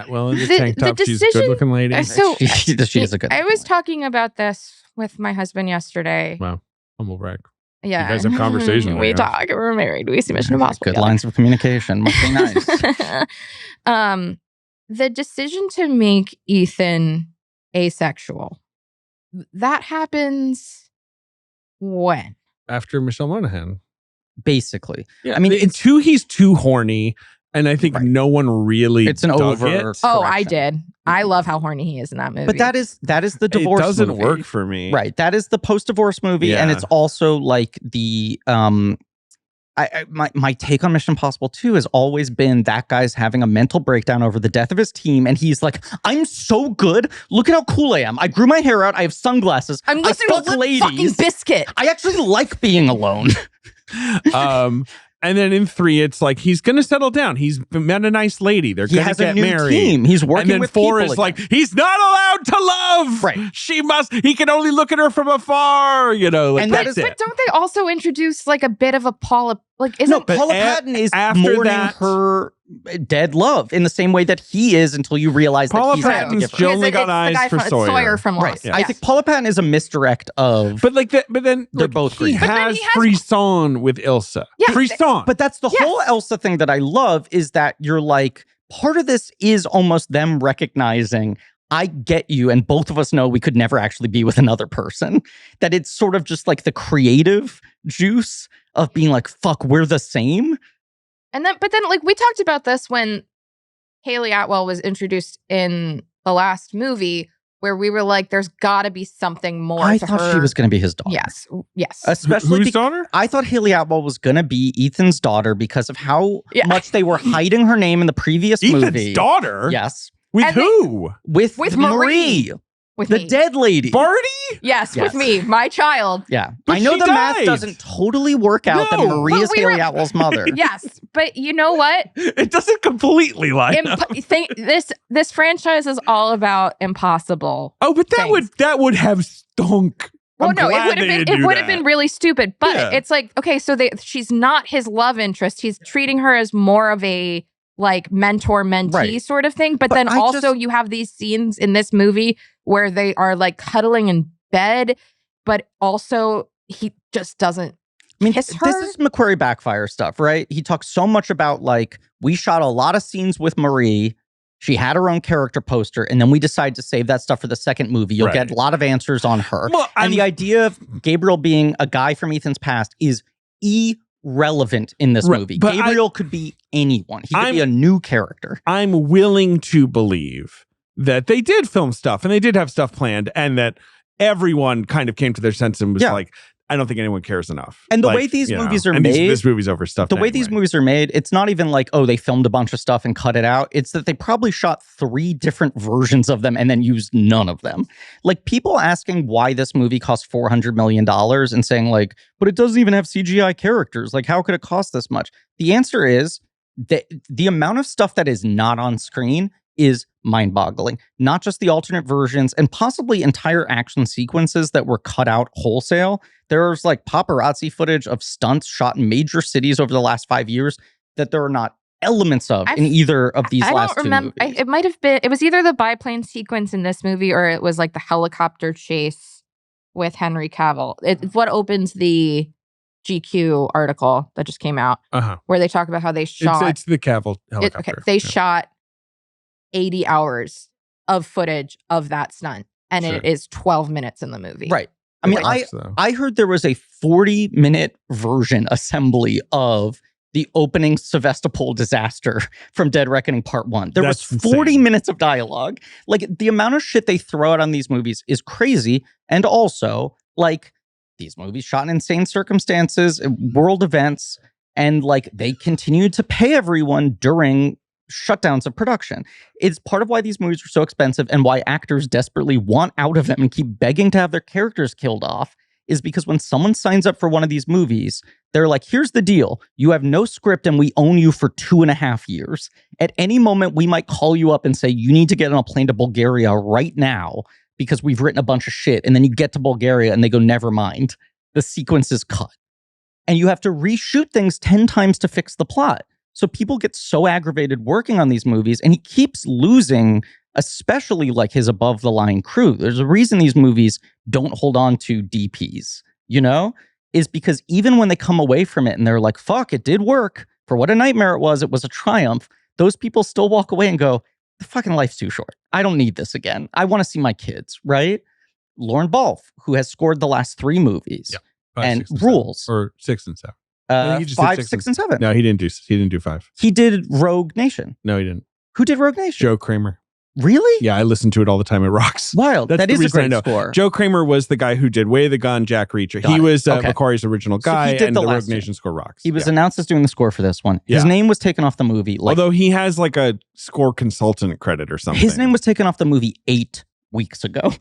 Well, in the tank top, she's a good-looking lady. So she is a good. I was talking about this with my husband yesterday. Wow, humble brag. Yeah, you guys have conversation. We talk. We're married. We see Mission Impossible. Good together. lines of communication. Must be nice. The decision to make Ethan asexual, that happens when? After Michelle Monaghan. Basically. Yeah, I mean, he's too horny, and I think no one really it's an over. Oh, I did. I love how horny he is in that movie. But that is the divorce It doesn't movie. work for me. Right. That is the post-divorce movie, and it's also like the my take on Mission Impossible 2 has always been that guy's having a mental breakdown over the death of his team, and he's like, I'm so good. Look at how cool I am. I grew my hair out. I have sunglasses. I'm listening to Limp fucking Biscuit. I actually like being alone. And then in 3, it's like he's gonna settle down. He's met a nice lady. They're gonna get married. Team. He's working. And then with 4 people is like he's not allowed to love. Right. He can only look at her from afar. You know. Like, and that's but don't they also introduce like a bit of a Paula? Like, isn't Paula Patton is mourning her dead love in the same way that he is until you realize Paula that he's had to give her. She only got eyes for Sawyer from Lost. Right. Yeah. I think Paula Patton is a misdirect of. But then they're both great. He has frisson with Ilsa. Yeah, frisson. But that's the whole Elsa thing that I love is that you're like, part of this is almost them recognizing, I get you, and both of us know we could never actually be with another person. That it's sort of just like the creative juice of being like, fuck, we're the same. But then like we talked about this when Haley Atwell was introduced in the last movie, where we were like, there's got to be something more. I thought she was going to be his daughter. Yes. Especially whose daughter? I thought Haley Atwell was going to be Ethan's daughter because of how much they were hiding her name in the previous movie. Ethan's daughter? Yes. With who? With Marie. With the me. dead lady. Barty? Yes, with me, my child. Yeah. But I know she the math died. doesn't totally work out that Marie is Haley Atwell's mother. Yes, but you know what? It doesn't completely line up. This franchise is all about impossible. Oh, but that would have stunk. Well, no, it would have been really stupid. But it's like, okay, so she's not his love interest. He's treating her as more of a like mentor-mentee sort of thing. But then also you have these scenes in this movie where they are like cuddling in bed, but also he just doesn't kiss her. This is McQuarrie backfire stuff, right? He talks so much about like, we shot a lot of scenes with Marie. She had her own character poster, and then we decided to save that stuff for the second movie. You'll get a lot of answers on her. Well, and the idea of Gabriel being a guy from Ethan's past is irrelevant in this movie. Gabriel could be anyone. He could be a new character. I'm willing to believe that they did film stuff and they did have stuff planned, and that everyone kind of came to their sense and was like, I don't think anyone cares enough. And the way these movies are made, this movie's overstuffed. The way these movies are made, it's not even like, oh, they filmed a bunch of stuff and cut it out. It's that they probably shot 3 different versions of them and then used none of them. Like, people asking why this movie cost $400 million and saying like, but it doesn't even have CGI characters. Like, how could it cost this much? The answer is that the amount of stuff that is not on screen is mind-boggling. Not just the alternate versions and possibly entire action sequences that were cut out wholesale. There's like paparazzi footage of stunts shot in major cities over the last 5 years that there are not elements of in either of these last two movies. It might have been, it was either the biplane sequence in this movie or it was like the helicopter chase with Henry Cavill. It's what opens the GQ article that just came out where they talk about how they shot. It's the Cavill helicopter. They shot 80 hours of footage of that stunt, and it is 12 minutes in the movie. Right. I mean, I heard there was a 40-minute version assembly of the opening Sevastopol disaster from Dead Reckoning Part 1. There was 40 minutes of dialogue. Like, the amount of shit they throw out on these movies is crazy. And also, like, these movies shot in insane circumstances, world events, and like, they continued to pay everyone during shutdowns of production. It's part of why these movies are so expensive and why actors desperately want out of them and keep begging to have their characters killed off, is because when someone signs up for one of these movies, They're like, here's the deal. You have no script and we own you for 2.5 years. At any moment, we might call you up and say, you need to get on a plane to Bulgaria right now because we've written a bunch of shit. And then you get to Bulgaria and they go, never mind. The sequence is cut. And you have to reshoot things 10 times to fix the plot. So people get so aggravated working on these movies, and he keeps losing, especially like his above the line crew. There's a reason these movies don't hold on to DPs, you know, is because even when they come away from it and they're like, fuck, it did work for what a nightmare it was a triumph. Those people still walk away and go, the fucking life's too short. I don't need this again. I want to see my kids, right? Lauren Balfe, who has scored the last 3 movies. Yeah. 5, and Rules. Or 6 and 7. I think 5, 6, and 7. No, he didn't do 5. He did Rogue Nation. No, he didn't. Who did Rogue Nation? Joe Kramer. Really? Yeah, I listen to it all the time. It rocks. Wild. That's that the is a reason I great know. score. Joe Kramer was the guy who did Way of the Gun, Jack Reacher. He was McQuarrie's original guy, he did and the the last Rogue Nation score rocks. He was announced as doing the score for this one. His name was taken off the movie. Although he has like a score consultant credit or something. His name was taken off the movie 8 weeks ago.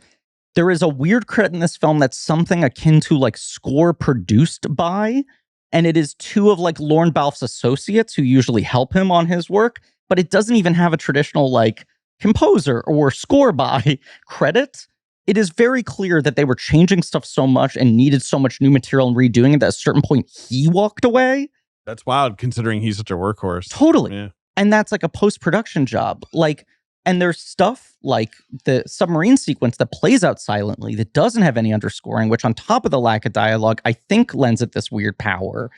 There is a weird credit in this film that's something akin to like score produced by, and it is 2 of like Lauren Balfe's associates who usually help him on his work, but it doesn't even have a traditional like composer or score by credit. It is very clear that they were changing stuff so much and needed so much new material and redoing it that at a certain point he walked away. That's wild considering he's such a workhorse. Totally. Yeah. And that's like a post-production job. Like, and there's stuff like the submarine sequence that plays out silently that doesn't have any underscoring, which on top of the lack of dialogue, I think lends it this weird power.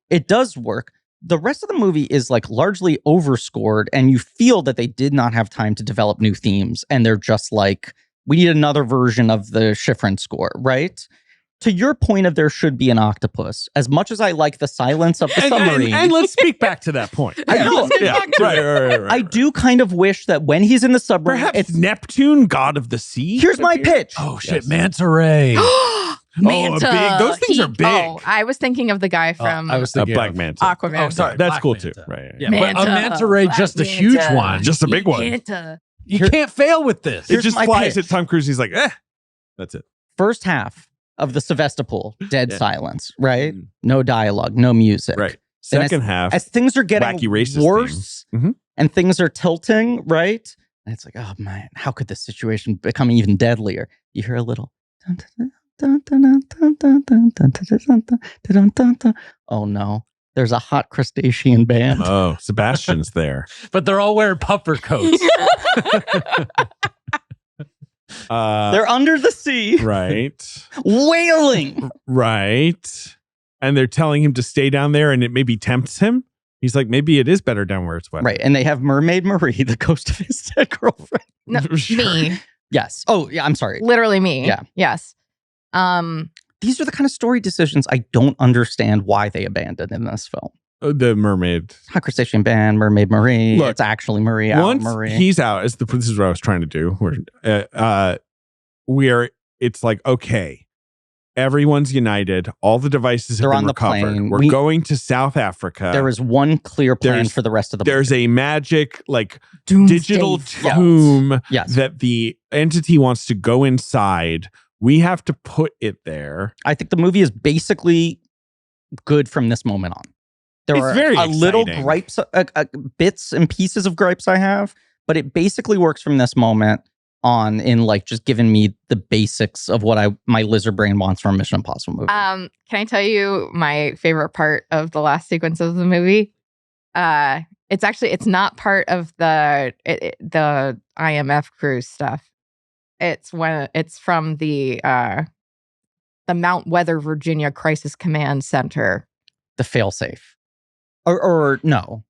It does work. The rest of the movie is like largely overscored, and you feel that they did not have time to develop new themes. And they're just like, we need another version of the Schifrin score, right? To your point of there should be an octopus, as much as I like the silence of the submarine. And let's speak back to that point. Right. I do kind of wish that when he's in the submarine, perhaps it's Neptune, god of the sea. Here's my pitch. Oh shit, Manta Ray. Manta. Those things are big. Oh, I was thinking of the guy from I was thinking Black of Manta. Aquaman. Oh, sorry. That's Black cool Manta. too. Right. Yeah, but a Manta Ray, just a huge one. Just a big one. Manta. You can't fail with this. It just my flies pitch. at Tom Cruise. He's like, that's it. First half of the Sevastopol, dead Yeah. silence, right? No dialogue, no music. Right. Then Second half. As things are getting wacky racist worse theme. and things are tilting, right? And it's like, oh man, how could this situation become even deadlier? You hear a little. Oh no, there's a hot crustacean band. Oh, Sebastian's there. But they're all wearing puffer coats. They're under the sea, Right. wailing. Right. And they're telling him to stay down there, and it maybe tempts him. He's like, maybe it is better down where it's wet. Right, and they have Mermaid Marie, the ghost of his dead girlfriend. No, Sure. me. Yes. Oh, yeah. I'm sorry. Literally me. Yeah. Yes. These are the kind of story decisions I don't understand why they abandoned in this film. The mermaid. Hot crustacean band, Mermaid Marie. Look, it's actually Marie. Al Once Marie. he's out, this is what I was trying to do. It's like, okay, everyone's united. All the devices have They're been on the recovered. plane. We're going to South Africa. There is one clear plan there's- for the rest of the There's movie. a magic, like, Doomsday digital vault. tomb Yes. that the entity wants to go inside. We have to put it there. I think the movie is basically good from this moment on. There It's are very a little exciting. gripes, bits and pieces of gripes I have, but it basically works from this moment on in like just giving me the basics of what my lizard brain wants from a Mission Impossible movie. Can I tell you my favorite part of the last sequence of the movie? It's not part of the IMF cruise stuff. It's from the Mount Weather, Virginia Crisis Command Center. The failsafe. Or no.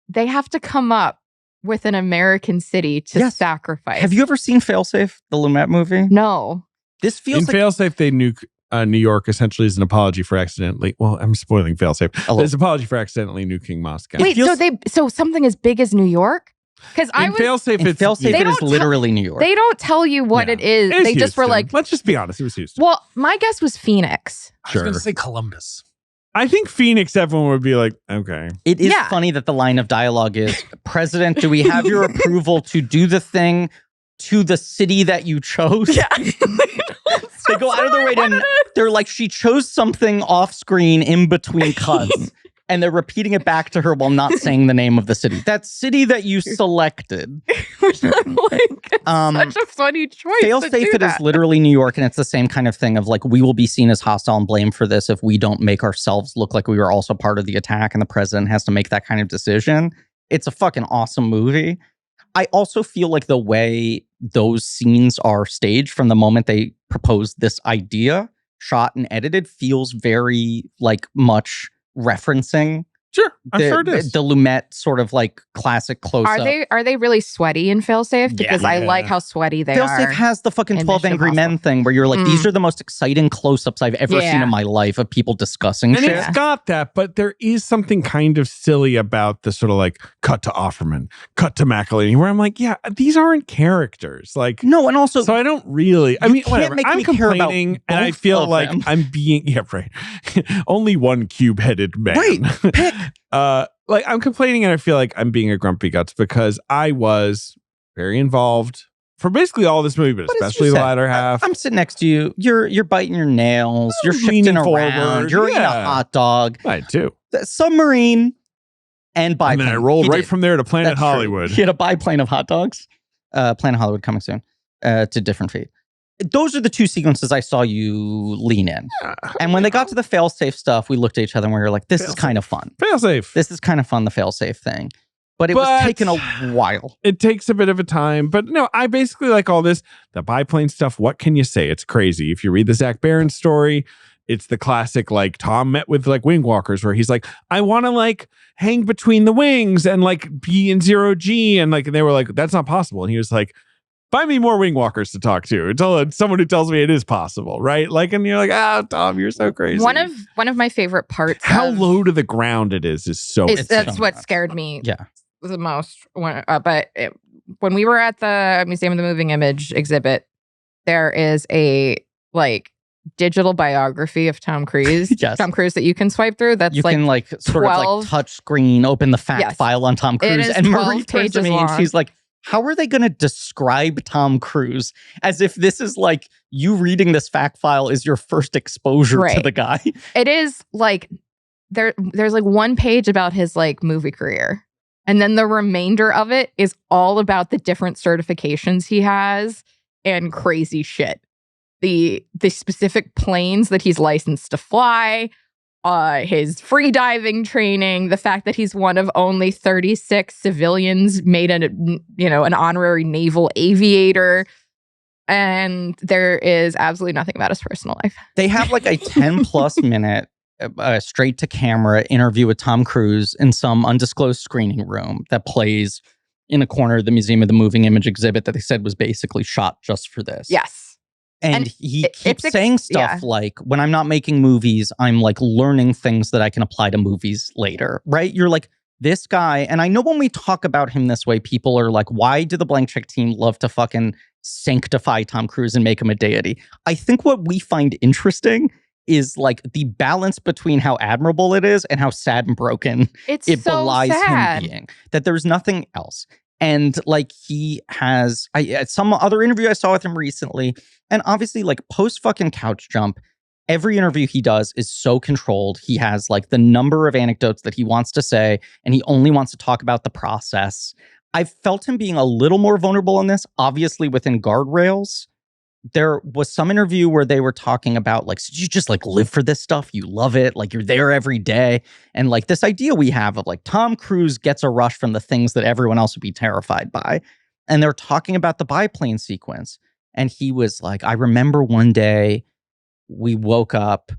They have to come up with an American city to Yes. sacrifice. Have you ever seen Failsafe, the Lumet movie? No. This feels In like Failsafe, they nuke New York essentially as an apology for accidentally. Well, I'm spoiling Failsafe. little. As an apology for accidentally nuking Moscow. It Wait, feels- so something as big as New York? Because In Failsafe, in it's Failsafe, They it is don't literally New York. they don't tell you what Yeah. it is. It's They just were Houston. like, let's just be honest, it was Houston. well, my guess was Phoenix. I was going to Sure. say Columbus. I think Phoenix, everyone would be like, okay. It is Yeah. funny that the line of dialogue is, President, do we have your approval to do the thing to the city that you chose. Yeah. They go out of their way to, they're like, she chose something off screen in between cuts. And they're repeating it back to her while not saying the name of the city. That city that you selected. Which I'm like, such a funny choice. Fail safe, it is literally New York, and it's the same kind of thing of like, we will be seen as hostile and blamed for this if we don't make ourselves look like we were also part of the attack, and the president has to make that kind of decision. It's a fucking awesome movie. I also feel like the way those scenes are staged from the moment they proposed this idea, shot and edited, feels very like much referencing. Sure, I'm sure it is. The Lumet sort of like classic close-up. Are they really sweaty in Failsafe? Because I like how sweaty they are. Failsafe has the fucking 12 Angry Men thing where you're like, these are the most exciting close-ups I've ever seen in my life of people discussing and shit. It's got that, but there is something kind of silly about the sort of like cut to Offerman, cut to McElhaney, where I'm like, yeah, these aren't characters. Like, no, and also, so I don't really. I mean, whatever. Make I'm me care about complaining, and I feel like I'm being right. Only one cube-headed man. Right. Pick. Like I'm complaining and I feel like I'm being a grumpy guts because I was very involved for basically all this movie, but especially the latter half. I'm sitting next to you. You're biting your nails. You're leaning shifting forward. around. You're eating a hot dog. I do. The submarine and biplane. And then I rolled right from there to Planet Hollywood. True. He had a biplane of hot dogs. Planet Hollywood coming soon to different feed. Those are the two sequences I saw you lean in. And when they got to the fail-safe stuff, we looked at each other and we were like, this is kind of fun. Fail-safe. This is kind of fun, the fail-safe thing. But it was taking a while. It takes a bit of a time. But no, I basically like all this. The biplane stuff, what can you say? It's crazy. If you read the Zach Baron story, it's the classic, like, Tom met with, like, wing walkers where he's like, I want to, like, hang between the wings and, like, be in 0G. And, like, and they were like, that's not possible. And he was like, find me more wing walkers to talk to. Tell someone who tells me it is possible, right? Like, and you're like, Tom, you're so crazy. One of my favorite parts. How low to the ground it is so. That's what scared me. The most. When we were at the Museum of the Moving Image exhibit, there is a like digital biography of Tom Cruise. Yes. Tom Cruise that you can swipe through. That's you can like sort of like touch screen, open the fact file on Tom Cruise, and Marie turns to me and she's like, how are they going to describe Tom Cruise as if this is like you reading this fact file is your first exposure to the guy? It is like there's like one page about his like movie career. And then the remainder of it is all about the different certifications he has and crazy shit. The specific planes that he's licensed to fly, his free diving training, the fact that he's one of only 36 civilians made an honorary naval aviator. And there is absolutely nothing about his personal life. They have like a 10 plus minute straight to camera interview with Tom Cruise in some undisclosed screening room that plays in a corner of the Museum of the Moving Image exhibit that they said was basically shot just for this. Yes. And he keeps saying stuff like, when I'm not making movies, I'm like learning things that I can apply to movies later, right? You're like, this guy, and I know when we talk about him this way, people are like, why do the Blank Check team love to fucking sanctify Tom Cruise and make him a deity? I think what we find interesting is like the balance between how admirable it is and how sad and broken it so belies him being. That there's nothing else. And like he has, some other interview I saw with him recently, and obviously like post fucking Couch Jump, every interview he does is so controlled. He has like the number of anecdotes that he wants to say, and he only wants to talk about the process. I've felt him being a little more vulnerable in this, obviously within guardrails. There was some interview where they were talking about like, so you just like live for this stuff. You love it. Like you're there every day. And like this idea we have of like Tom Cruise gets a rush from the things that everyone else would be terrified by. And they're talking about the biplane sequence. And he was like, I remember one day we woke up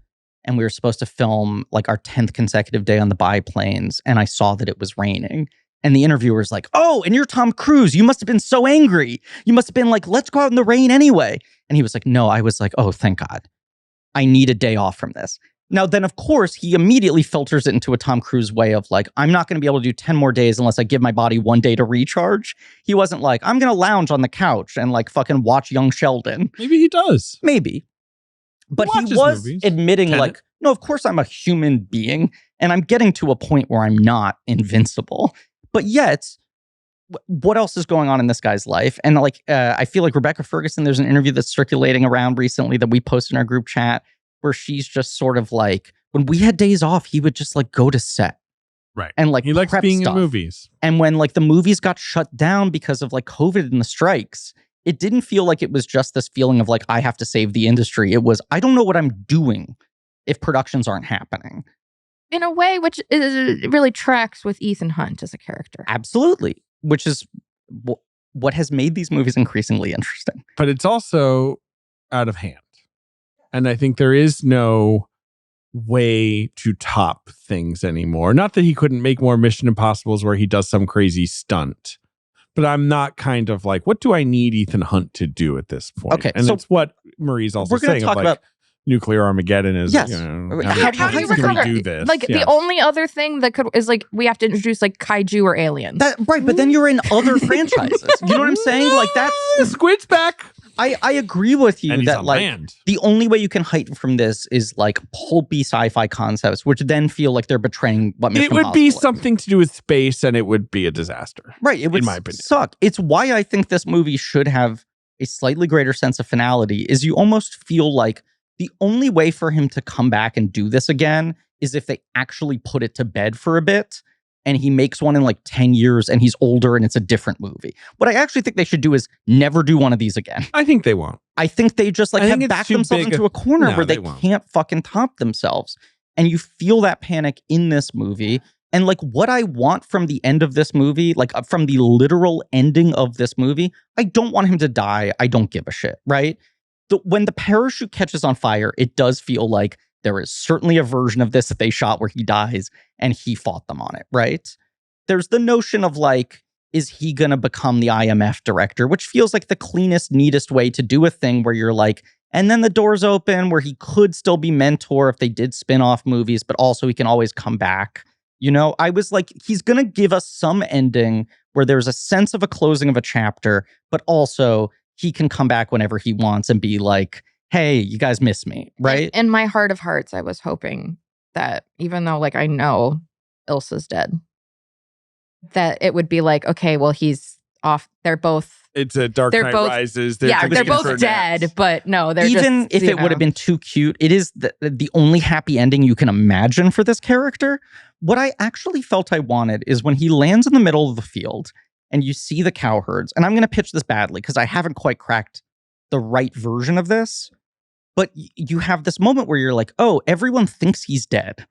and we were supposed to film like our 10th consecutive day on the biplanes. And I saw that it was raining. And the interviewer's like, oh, and you're Tom Cruise. You must have been so angry. You must have been like, let's go out in the rain anyway. And he was like, no, I was like, oh, thank God. I need a day off from this. Now, then, of course, he immediately filters it into a Tom Cruise way of like, I'm not going to be able to do 10 more days unless I give my body one day to recharge. He wasn't like, I'm going to lounge on the couch and like fucking watch Young Sheldon. Maybe he does. Maybe. But he was admitting like, no, of course I'm a human being and I'm getting to a point where I'm not invincible. But yet, what else is going on in this guy's life? And like, I feel like Rebecca Ferguson, there's an interview that's circulating around recently that we posted in our group chat where she's just sort of like, when we had days off, he would just like go to set. Right. And like he likes prep being stuff. in movies. And when like the movies got shut down because of like COVID and the strikes, it didn't feel like it was just this feeling of like, I have to save the industry. It was, I don't know what I'm doing if productions aren't happening. In a way, which really tracks with Ethan Hunt as a character. Absolutely. Which is what has made these movies increasingly interesting. But it's also out of hand. And I think there is no way to top things anymore. Not that he couldn't make more Mission Impossibles where he does some crazy stunt. But I'm not kind of like, what do I need Ethan Hunt to do at this point? Okay, and so it's what Marie's also we're going saying to talk of like, about nuclear Armageddon is, Yes. you know, How do you can recover? we do this? Like the only other thing that could is like we have to introduce like kaiju or aliens. Right, but then you're in other franchises. You know what I'm saying? Like that's Squid's back. I agree with you And he's that on like land. the only way you can heighten from this is like pulpy sci-fi concepts, which then feel like they're betraying what Mission It would be Impossible is. something to do with space, and it would be a disaster. Right. It would in my opinion. suck. It's why I think this movie should have a slightly greater sense of finality. Is you almost feel like the only way for him to come back and do this again is if they actually put it to bed for a bit. And he makes one in like 10 years and he's older and it's a different movie. What I actually think they should do is never do one of these again. I think they won't. I think they just like I have think it's backed too themselves big into a corner No, where they they won't. can't fucking top themselves. And you feel that panic in this movie. And like what I want from the end of this movie, like from the literal ending of this movie, I don't want him to die. I don't give a shit, right? When the parachute catches on fire, it does feel like there is certainly a version of this that they shot where he dies and he fought them on it, right? There's the notion of like, is he going to become the IMF director, which feels like the cleanest, neatest way to do a thing where you're like, and then the door's open where he could still be mentor if they did spin-off movies, but also he can always come back. You know, I was like, he's going to give us some ending where there's a sense of a closing of a chapter, but also he can come back whenever he wants and be like, hey, you guys miss me, right? In my heart of hearts, I was hoping that even though like I know Ilsa's dead, that it would be like, okay, well, he's off. They're both. It's a Dark They're Knight both- Rises. They're competing for both dead, next. but no, they're Even just, if it would have been too cute, it is the only happy ending you can imagine for this character. What I actually felt I wanted is when he lands in the middle of the field and you see the cow herds, and I'm going to pitch this badly because I haven't quite cracked the right version of this, but you have this moment where you're like, oh, everyone thinks he's dead.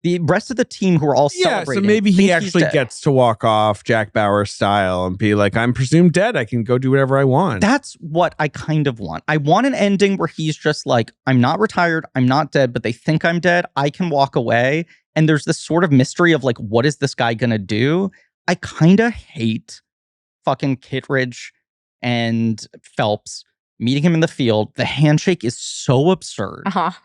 The rest of the team who are all Yeah, so celebrating maybe think he he's actually dead. gets to walk off Jack Bauer style and be like, I'm presumed dead. I can go do whatever I want. That's what I kind of want. I want an ending where he's just like, I'm not retired, I'm not dead, but they think I'm dead. I can walk away. And there's this sort of mystery of like, what is this guy gonna do? I kind of hate fucking Kittredge and Phelps meeting him in the field. The handshake is so absurd.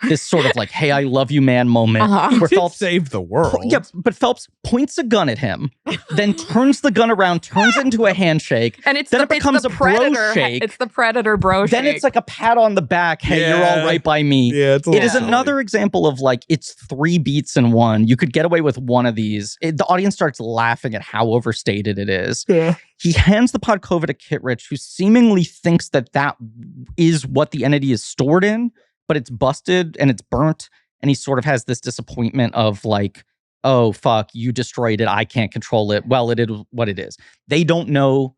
This sort of like, hey, I love you, man moment. He Where did Phelps save the world. Yeah, but Phelps points a gun at him, then turns the gun around, turns it into a handshake. And it's then the, it becomes it's the a bro predator. shake. It's the predator bro Then shake. it's like a pat on the back. Hey, you're Yeah. all right by me. Yeah, it's a It little is silly. another example of like, it's 3 beats in one. You could get away with one of these. The audience starts laughing at how overstated it is. Yeah. He hands the Podkova to Kittredge, who seemingly thinks that that is what the entity is stored in, but it's busted and it's burnt. And he sort of has this disappointment of like, oh, fuck, you destroyed it. I can't control it. Well, it is what it is. They don't know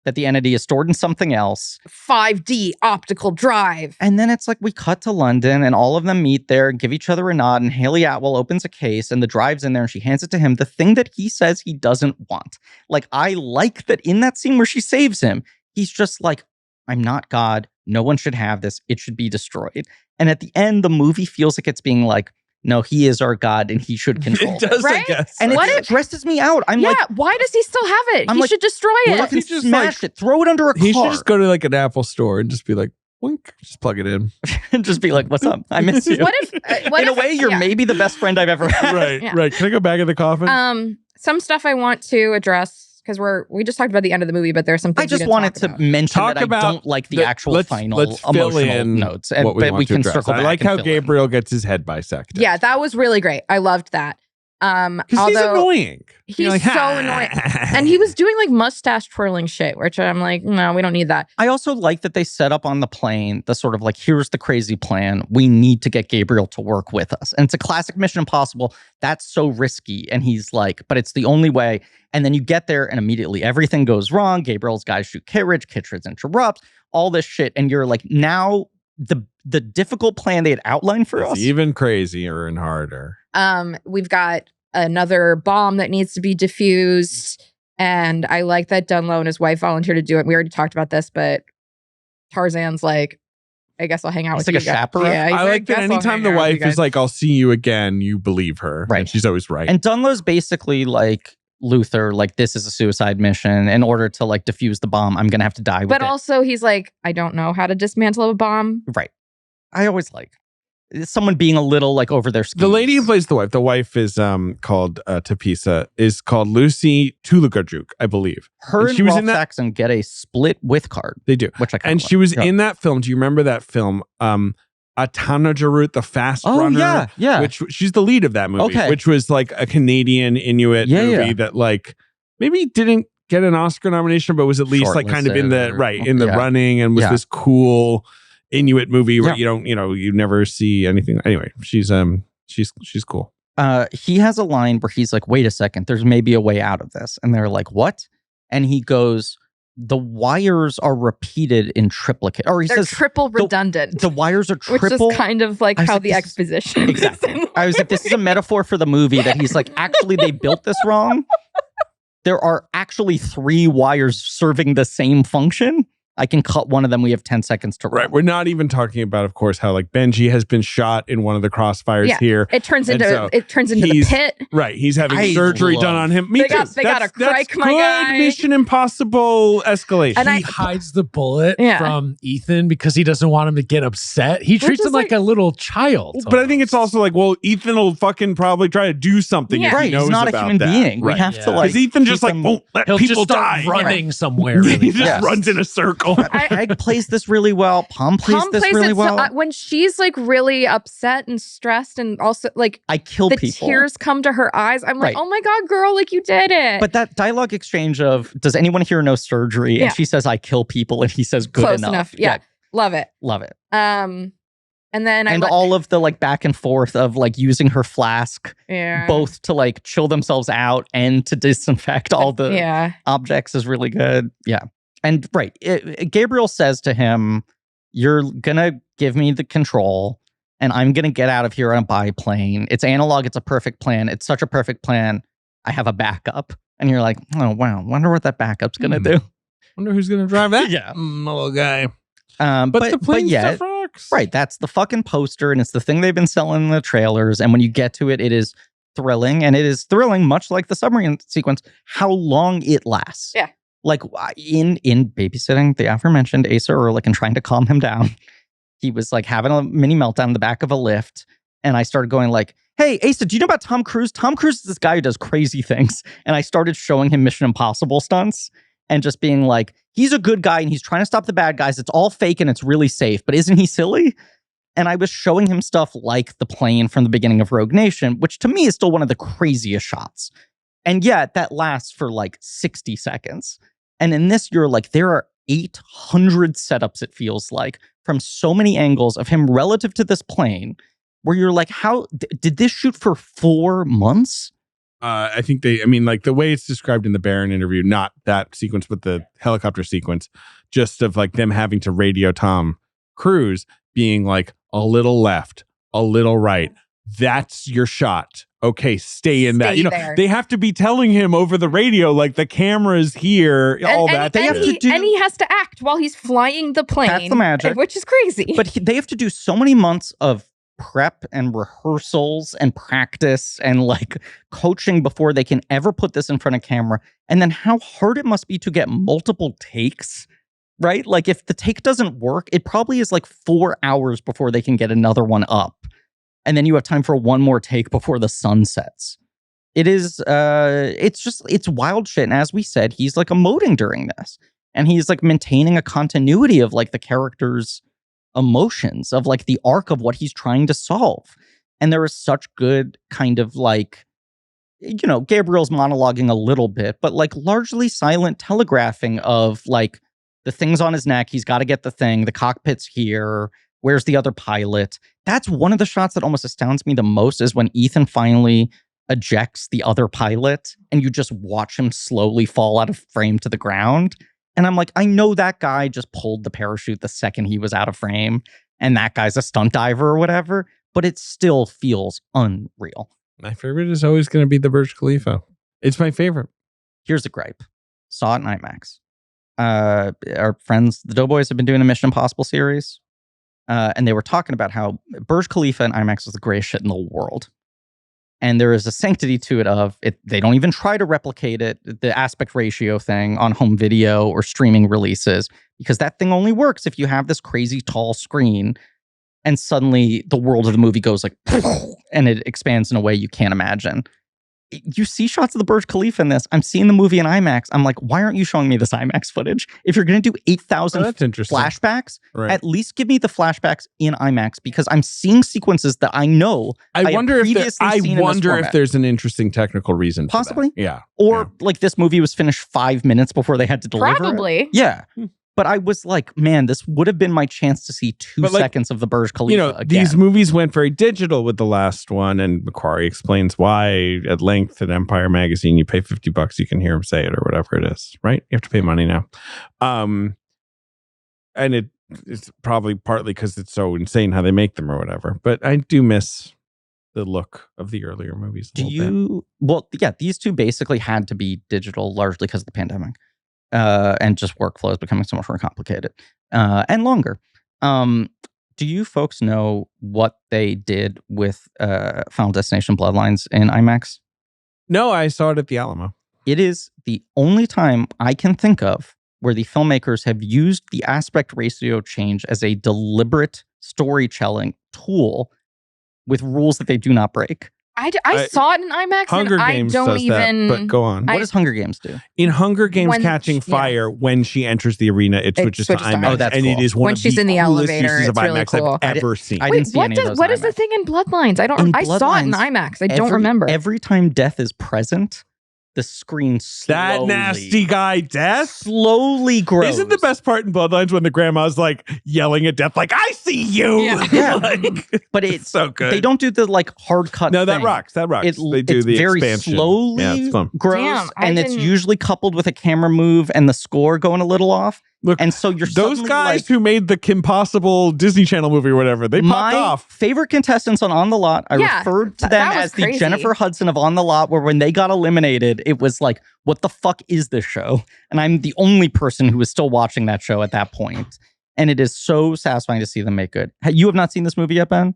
that the entity is stored in something else. 5D optical drive. And then it's like we cut to London and all of them meet there and give each other a nod. And Haley Atwell opens a case and the drive's in there and she hands it to him. The thing that he says he doesn't want. Like, I like that in that scene where she saves him, he's just like, I'm not God. No one should have this. It should be destroyed. And at the end, the movie feels like it's being like, no, he is our God and he should control It does, Right? I guess. And What it if- stresses me out. I'm like, Why does he still have it? I'm He like, should destroy it. fucking he just, smash it. Throw it under a He car. should just go to like an Apple store and just be like, wink, just plug it in. and just be like, what's up? I miss you. What if? What in a if- way, you're yeah. maybe the best friend I've ever had. Right, Yeah. right. Can I go back in the coffin? Some stuff I want to address because we just talked about the end of the movie, but there's some things I just we didn't wanted talk to about. mention Talk that I about don't like the actual final let's fill emotional in notes, and, what we but want we to can address. circle back. I like and how fill in. Gabriel gets his head bisected. Yeah, that was really great. I loved that. Because he's annoying. He's so annoying. And he was doing like mustache twirling shit, which I'm like, no, we don't need that. I also like that they set up on the plane the sort of like, here's the crazy plan. We need to get Gabriel to work with us. And it's a classic Mission Impossible. That's so risky. And he's like, but it's the only way. And then you get there and immediately everything goes wrong. Gabriel's guys shoot Kittredge. Kittredge interrupts. All this shit. And you're like, now the difficult plan they had outlined for us. Even crazier and harder. We've got another bomb that needs to be defused. And I like that Dunlow and his wife volunteered to do it. We already talked about this, but Tarzan's like, I guess I'll hang out with like you a chaperone. Yeah, I like that anytime the wife is like, I'll see you again, you believe her. Right. And she's always right. And Dunlow's basically like Luther, like, this is a suicide mission. In order to like defuse the bomb, I'm gonna have to die with But it. also he's like, I don't know how to dismantle a bomb. Right. I always like someone being a little like over their skis. The lady who plays the wife is called Tapisa, is called Lucy Tulugajuk, I believe. Her and she was Rolf in that. Saxon get a split with card. They do. Which I kinda And like. she was Yeah. in that film. Do you remember that film? Atana Jarut, the Fast Runner. Yeah. Which she's the lead of that movie. Okay. Which was like a Canadian Inuit movie that like maybe didn't get an Oscar nomination, but was at least like kind of in the running and was this cool Inuit movie where you never see anything. Anyway, she's cool. He has a line where he's like, wait a second, there's maybe a way out of this. And they're like, what? And he goes, the wires are repeated in triplicate. Or They're triple redundant. The wires are triple. Which is kind of like how the exposition exactly. I was like, this is a metaphor for the movie that he's like, actually, they built this wrong. There are actually 3 wires serving the same function. I can cut one of them. We have 10 seconds to run. Right. We're not even talking about, of course, how like Benji has been shot in one of the crossfires here. It turns into the pit. Right. He's having surgery done on him. Me too. They got a crike, my guy. Mission Impossible escalation. And he hides the bullet from Ethan because he doesn't want him to get upset. He treats him like a little child. But I think it's also like, well, Ethan will fucking probably try to do something. If he knows he's not a human being. Right. We have to like. Because Ethan just like won't let He'll people just start die. running somewhere. He just runs in a circle. Peg plays this really well. Palm plays this really well. So, when she's like really upset and stressed, and also like I kill the people. tears come to her eyes. I'm like, oh my god, girl, like you did it. But that dialogue exchange of, does anyone here know surgery? And she says, I kill people, and he says, good Close enough. Yeah, love it. Love it. And then all of the like back and forth of like using her flask, both to like chill themselves out and to disinfect all the objects is really good. Yeah. And Gabriel says to him, you're gonna give me the control and I'm gonna get out of here on a biplane. It's analog. It's a perfect plan. It's such a perfect plan. I have a backup. And you're like, oh, wow. Wonder what that backup's gonna do. Wonder who's gonna drive that. Yeah. Little guy. But the plane stuff rocks. Right. That's the fucking poster. And it's the thing they've been selling in the trailers. And when you get to it, it is thrilling. And it is thrilling, much like the submarine sequence, how long it lasts. Yeah. Like in babysitting the aforementioned Asa Ehrlich and trying to calm him down, he was like having a mini meltdown in the back of a lift. And I started going like, hey, Asa, do you know about Tom Cruise? Tom Cruise is this guy who does crazy things. And I started showing him Mission Impossible stunts and just being like, he's a good guy and he's trying to stop the bad guys. It's all fake and it's really safe. But isn't he silly? And I was showing him stuff like the plane from the beginning of Rogue Nation, which to me is still one of the craziest shots. And yet that lasts for like 60 seconds. And in this, you're like, there are 800 setups, it feels like, from so many angles of him relative to this plane, where you're like, how did this shoot for 4 months? I think like the way it's described in the Barron interview, not that sequence, but the helicopter sequence, just of like them having to radio Tom Cruise being like a little left, a little right. That's your shot. Okay, stay in that. There. They have to be telling him over the radio, like the camera's here, all that. And he has to act while he's flying the plane. That's the magic. Which is crazy. But they have to do so many months of prep and rehearsals and practice and like coaching before they can ever put this in front of camera. And then how hard it must be to get multiple takes, right? Like if the take doesn't work, it probably is like 4 hours before they can get another one up. And then you have time for one more take before the sun sets. It is, it's wild shit. And as we said, he's like emoting during this. And he's like maintaining a continuity of like the character's emotions, of like the arc of what he's trying to solve. And there is such good kind of like you know, Gabriel's monologuing a little bit, but like largely silent telegraphing of like the thing's on his neck. He's got to get the thing. The cockpit's here. Where's the other pilot? That's one of the shots that almost astounds me the most is when Ethan finally ejects the other pilot and you just watch him slowly fall out of frame to the ground. And I'm like, I know that guy just pulled the parachute the second he was out of frame and that guy's a stunt diver or whatever, but it still feels unreal. My favorite is always going to be the Burj Khalifa. It's my favorite. Here's the gripe. Saw it in IMAX. Our friends, the Doughboys, have been doing a Mission Impossible series. And they were talking about how Burj Khalifa in IMAX is the greatest shit in the world. And there is a sanctity to it of it. They don't even try to replicate it, the aspect ratio thing on home video or streaming releases, because that thing only works if you have this crazy tall screen and suddenly the world of the movie goes like, and it expands in a way you can't imagine. You see shots of the Burj Khalifa in this. I'm seeing the movie in IMAX. I'm like, why aren't you showing me this IMAX footage? If you're going to do 8,000 flashbacks, at least give me the flashbacks in IMAX because I'm seeing sequences that I know. I wonder if there's an interesting technical reason. Possibly. For that. Yeah. Or like this movie was finished 5 minutes before they had to deliver Probably. it. Yeah. But I was like, man, this would have been my chance to see 2 seconds of the Burj Khalifa. You know, again. These movies went very digital with the last one, and McQuarrie explains why at length at Empire Magazine. You pay $50, you can hear him say it or whatever it is, right? You have to pay money now, and it's probably partly because it's so insane how they make them or whatever. But I do miss the look of the earlier movies. Well, yeah, these two basically had to be digital largely because of the pandemic. And just workflows becoming so much more complicated and longer. Do you folks know what they did with Final Destination Bloodlines in IMAX? No, I saw it at the Alamo. It is the only time I can think of where the filmmakers have used the aspect ratio change as a deliberate storytelling tool with rules that they do not break. I saw it in IMAX Hunger and Games I don't does even... that, but go on. What does Hunger Games do? In Hunger Games Catching Fire, when she enters the arena, it switches to IMAX. Oh, that's and cool. it is one when of she's the in the coolest elevator, uses of it's really IMAX cool. I've ever seen. I didn't see any of those What in is the IMAX. thing in Bloodlines? I saw it in IMAX. I don't remember. Every time death is present, the screen slowly... That nasty guy, Death? Slowly grows. Isn't the best part in Bloodlines when the grandma's like yelling at Death, like, I see you! Yeah. Like, but it's so good. They don't do the like hard cut No, thing. that rocks. They do the very expansion. slowly Yeah, it's fun. grows, and it's usually coupled with a camera move and the score going a little off. Look, and so you're those guys like, who made the Kim Possible Disney Channel movie or whatever, they popped off. My favorite contestants on the Lot, I referred to them as the Jennifer Hudson of On the Lot, where when they got eliminated, it was like, what the fuck is this show? And I'm the only person who was still watching that show at that point. And it is so satisfying to see them make good. You have not seen this movie yet, Ben?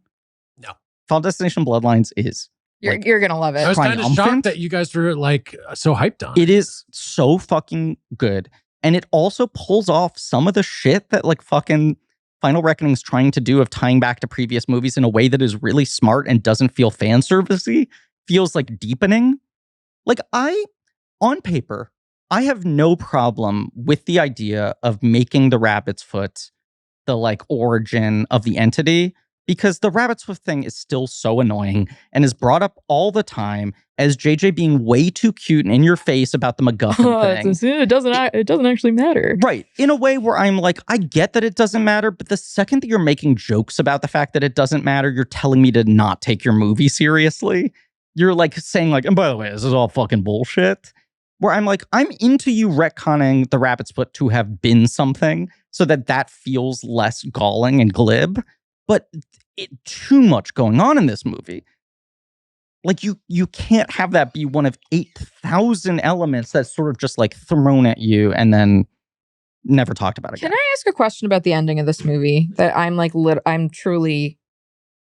No. Final Destination Bloodlines is... You're going to love it. I was kind of shocked that you guys were like so hyped on it. It is so fucking good. And it also pulls off some of the shit that like fucking Final Reckoning's trying to do of tying back to previous movies in a way that is really smart and doesn't feel fan servicey. Feels like deepening. Like on paper, I have no problem with the idea of making the Rabbit's Foot the like origin of the entity, because the Rabbit's Foot thing is still so annoying and is brought up all the time as JJ being way too cute and in your face about the MacGuffin thing. It doesn't actually matter. Right. In a way where I'm like, I get that it doesn't matter, but the second that you're making jokes about the fact that it doesn't matter, you're telling me to not take your movie seriously. You're like saying like, and by the way, this is all fucking bullshit. Where I'm like, I'm into you retconning the Rabbit's Foot to have been something so that feels less galling and glib. But too much going on in this movie. Like you can't have that be one of 8,000 elements that's sort of just like thrown at you and then never talked about again. Can I ask a question about the ending of this movie that I'm like I'm truly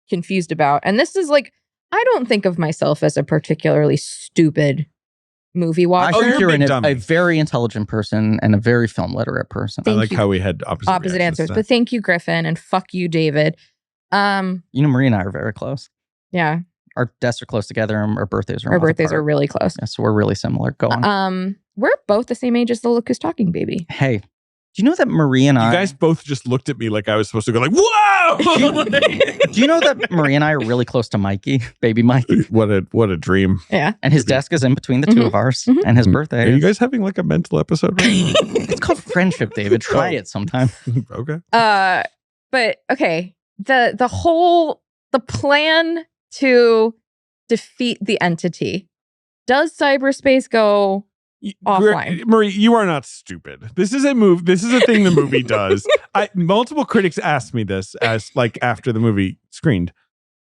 confused about? And this is like, I don't think of myself as a particularly stupid movie watcher. I think you're a very intelligent person and a very film literate person. I like how we had opposite answers. But thank you, Griffin, and fuck you, David. You know, Marie and I are very close. Yeah. Our desks are close together and our birthdays are are really close. Yeah, so we're really similar. Go on. We're both the same age as the Look Who's Talking baby. Hey, do Do you know that Marie and You I... guys both just looked at me like I was supposed to go like, whoa! Do you know that Marie and I are really close to Mikey, baby Mikey? What a dream. Yeah. And his desk is in between the two of ours. And his birthday Are you is- guess having like a mental episode right It's called friendship, David. Try it sometime. now? Okay. But okay, the plan to defeat the entity. Does cyberspace go offline? Marie, you are not stupid. This is a move. This is a thing the movie does. Multiple critics asked me this as like after the movie screened,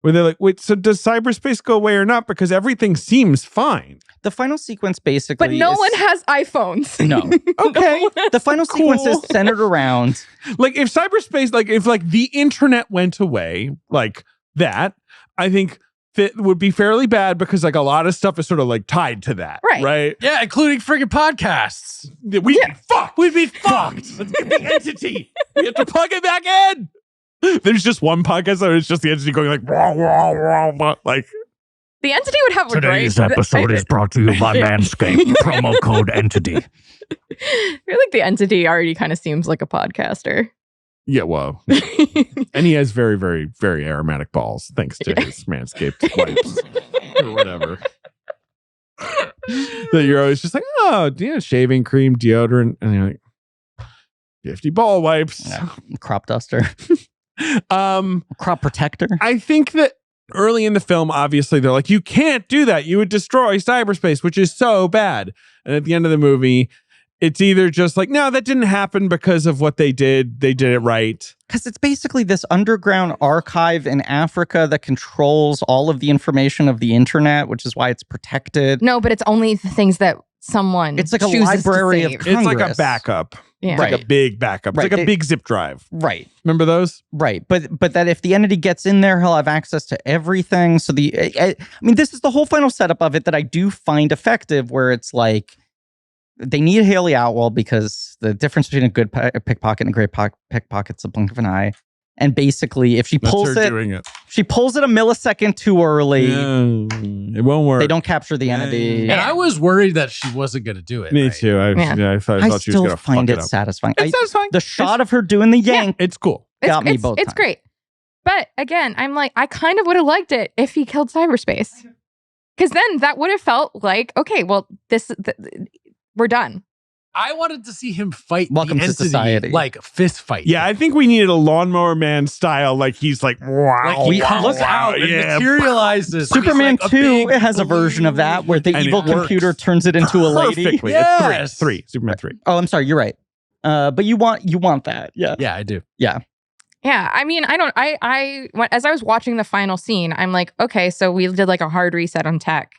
where they're like, "Wait, so does cyberspace go away or not? Because everything seems fine." The final sequence basically But no is- one has iPhones. No. Okay. The final sequence is Cool. centered around... Like if cyberspace, like if like the internet went away, like that, I think that would be fairly bad because like a lot of stuff is sort of like tied to that. Right. Right. Yeah, including friggin' podcasts. We'd be fucked. We'd be fucked. Let's get the entity. We have to plug it back in. There's just one podcast that it's just the entity going like, wah, wah, wah, wah, like. The entity would have a Today's great... episode is brought to you by Manscaped. Promo code entity. I feel like the entity already kind of seems like a podcaster. Yeah, well, and he has very, very, very aromatic balls thanks to his Manscaped wipes or whatever. That you're always just like, oh, yeah, shaving cream, deodorant, and you're like, 50 ball wipes. Yeah, crop duster. Crop protector. I think that early in the film, obviously, they're like, you can't do that. You would destroy cyberspace, which is so bad. And at the end of the movie, it's either just like, no, that didn't happen because of what they did. They did it right. Because it's basically this underground archive in Africa that controls all of the information of the internet, which is why it's protected. No, but it's only the things that someone It's like a chooses to library of save. It's like a Congress. backup. Yeah. It's like a big backup. It's Right. like a big zip drive. Right. Remember those? Right. But that if the entity gets in there, he'll have access to everything. So I mean, this is the whole final setup of it that I do find effective, where it's like, they need Haley Atwell because the difference between a good pickpocket and a great pickpocket's a blink of an eye. And basically, if she That's pulls her it, doing it. she pulls it a millisecond too early. It won't work. They don't capture the entity. And I was worried that she wasn't going to do it. Me right? too. I thought I she was still going to fuck find it it up. satisfying. It's satisfying. The shot of her doing the yank. It's cool. Got me both It's times. great. But again, I'm like, I kind of would have liked it if he killed cyberspace. Because then that would have felt like, okay, well, we're done. I wanted to see him fight Welcome the to entity, society. like fist fight. Yeah, I think we needed a lawnmower man style. Like he's like, wow, Like he wow, comes wow, out and yeah. materializes. Superman He's like a 2 big it has a version of that where the And evil it works computer turns it into a lady. Perfectly. Yes. It's three. Superman 3. Oh, I'm sorry, you're right. But you want that. Yeah. Yeah, I do. Yeah, I mean, as I was watching the final scene, I'm like, okay, so we did like a hard reset on tech.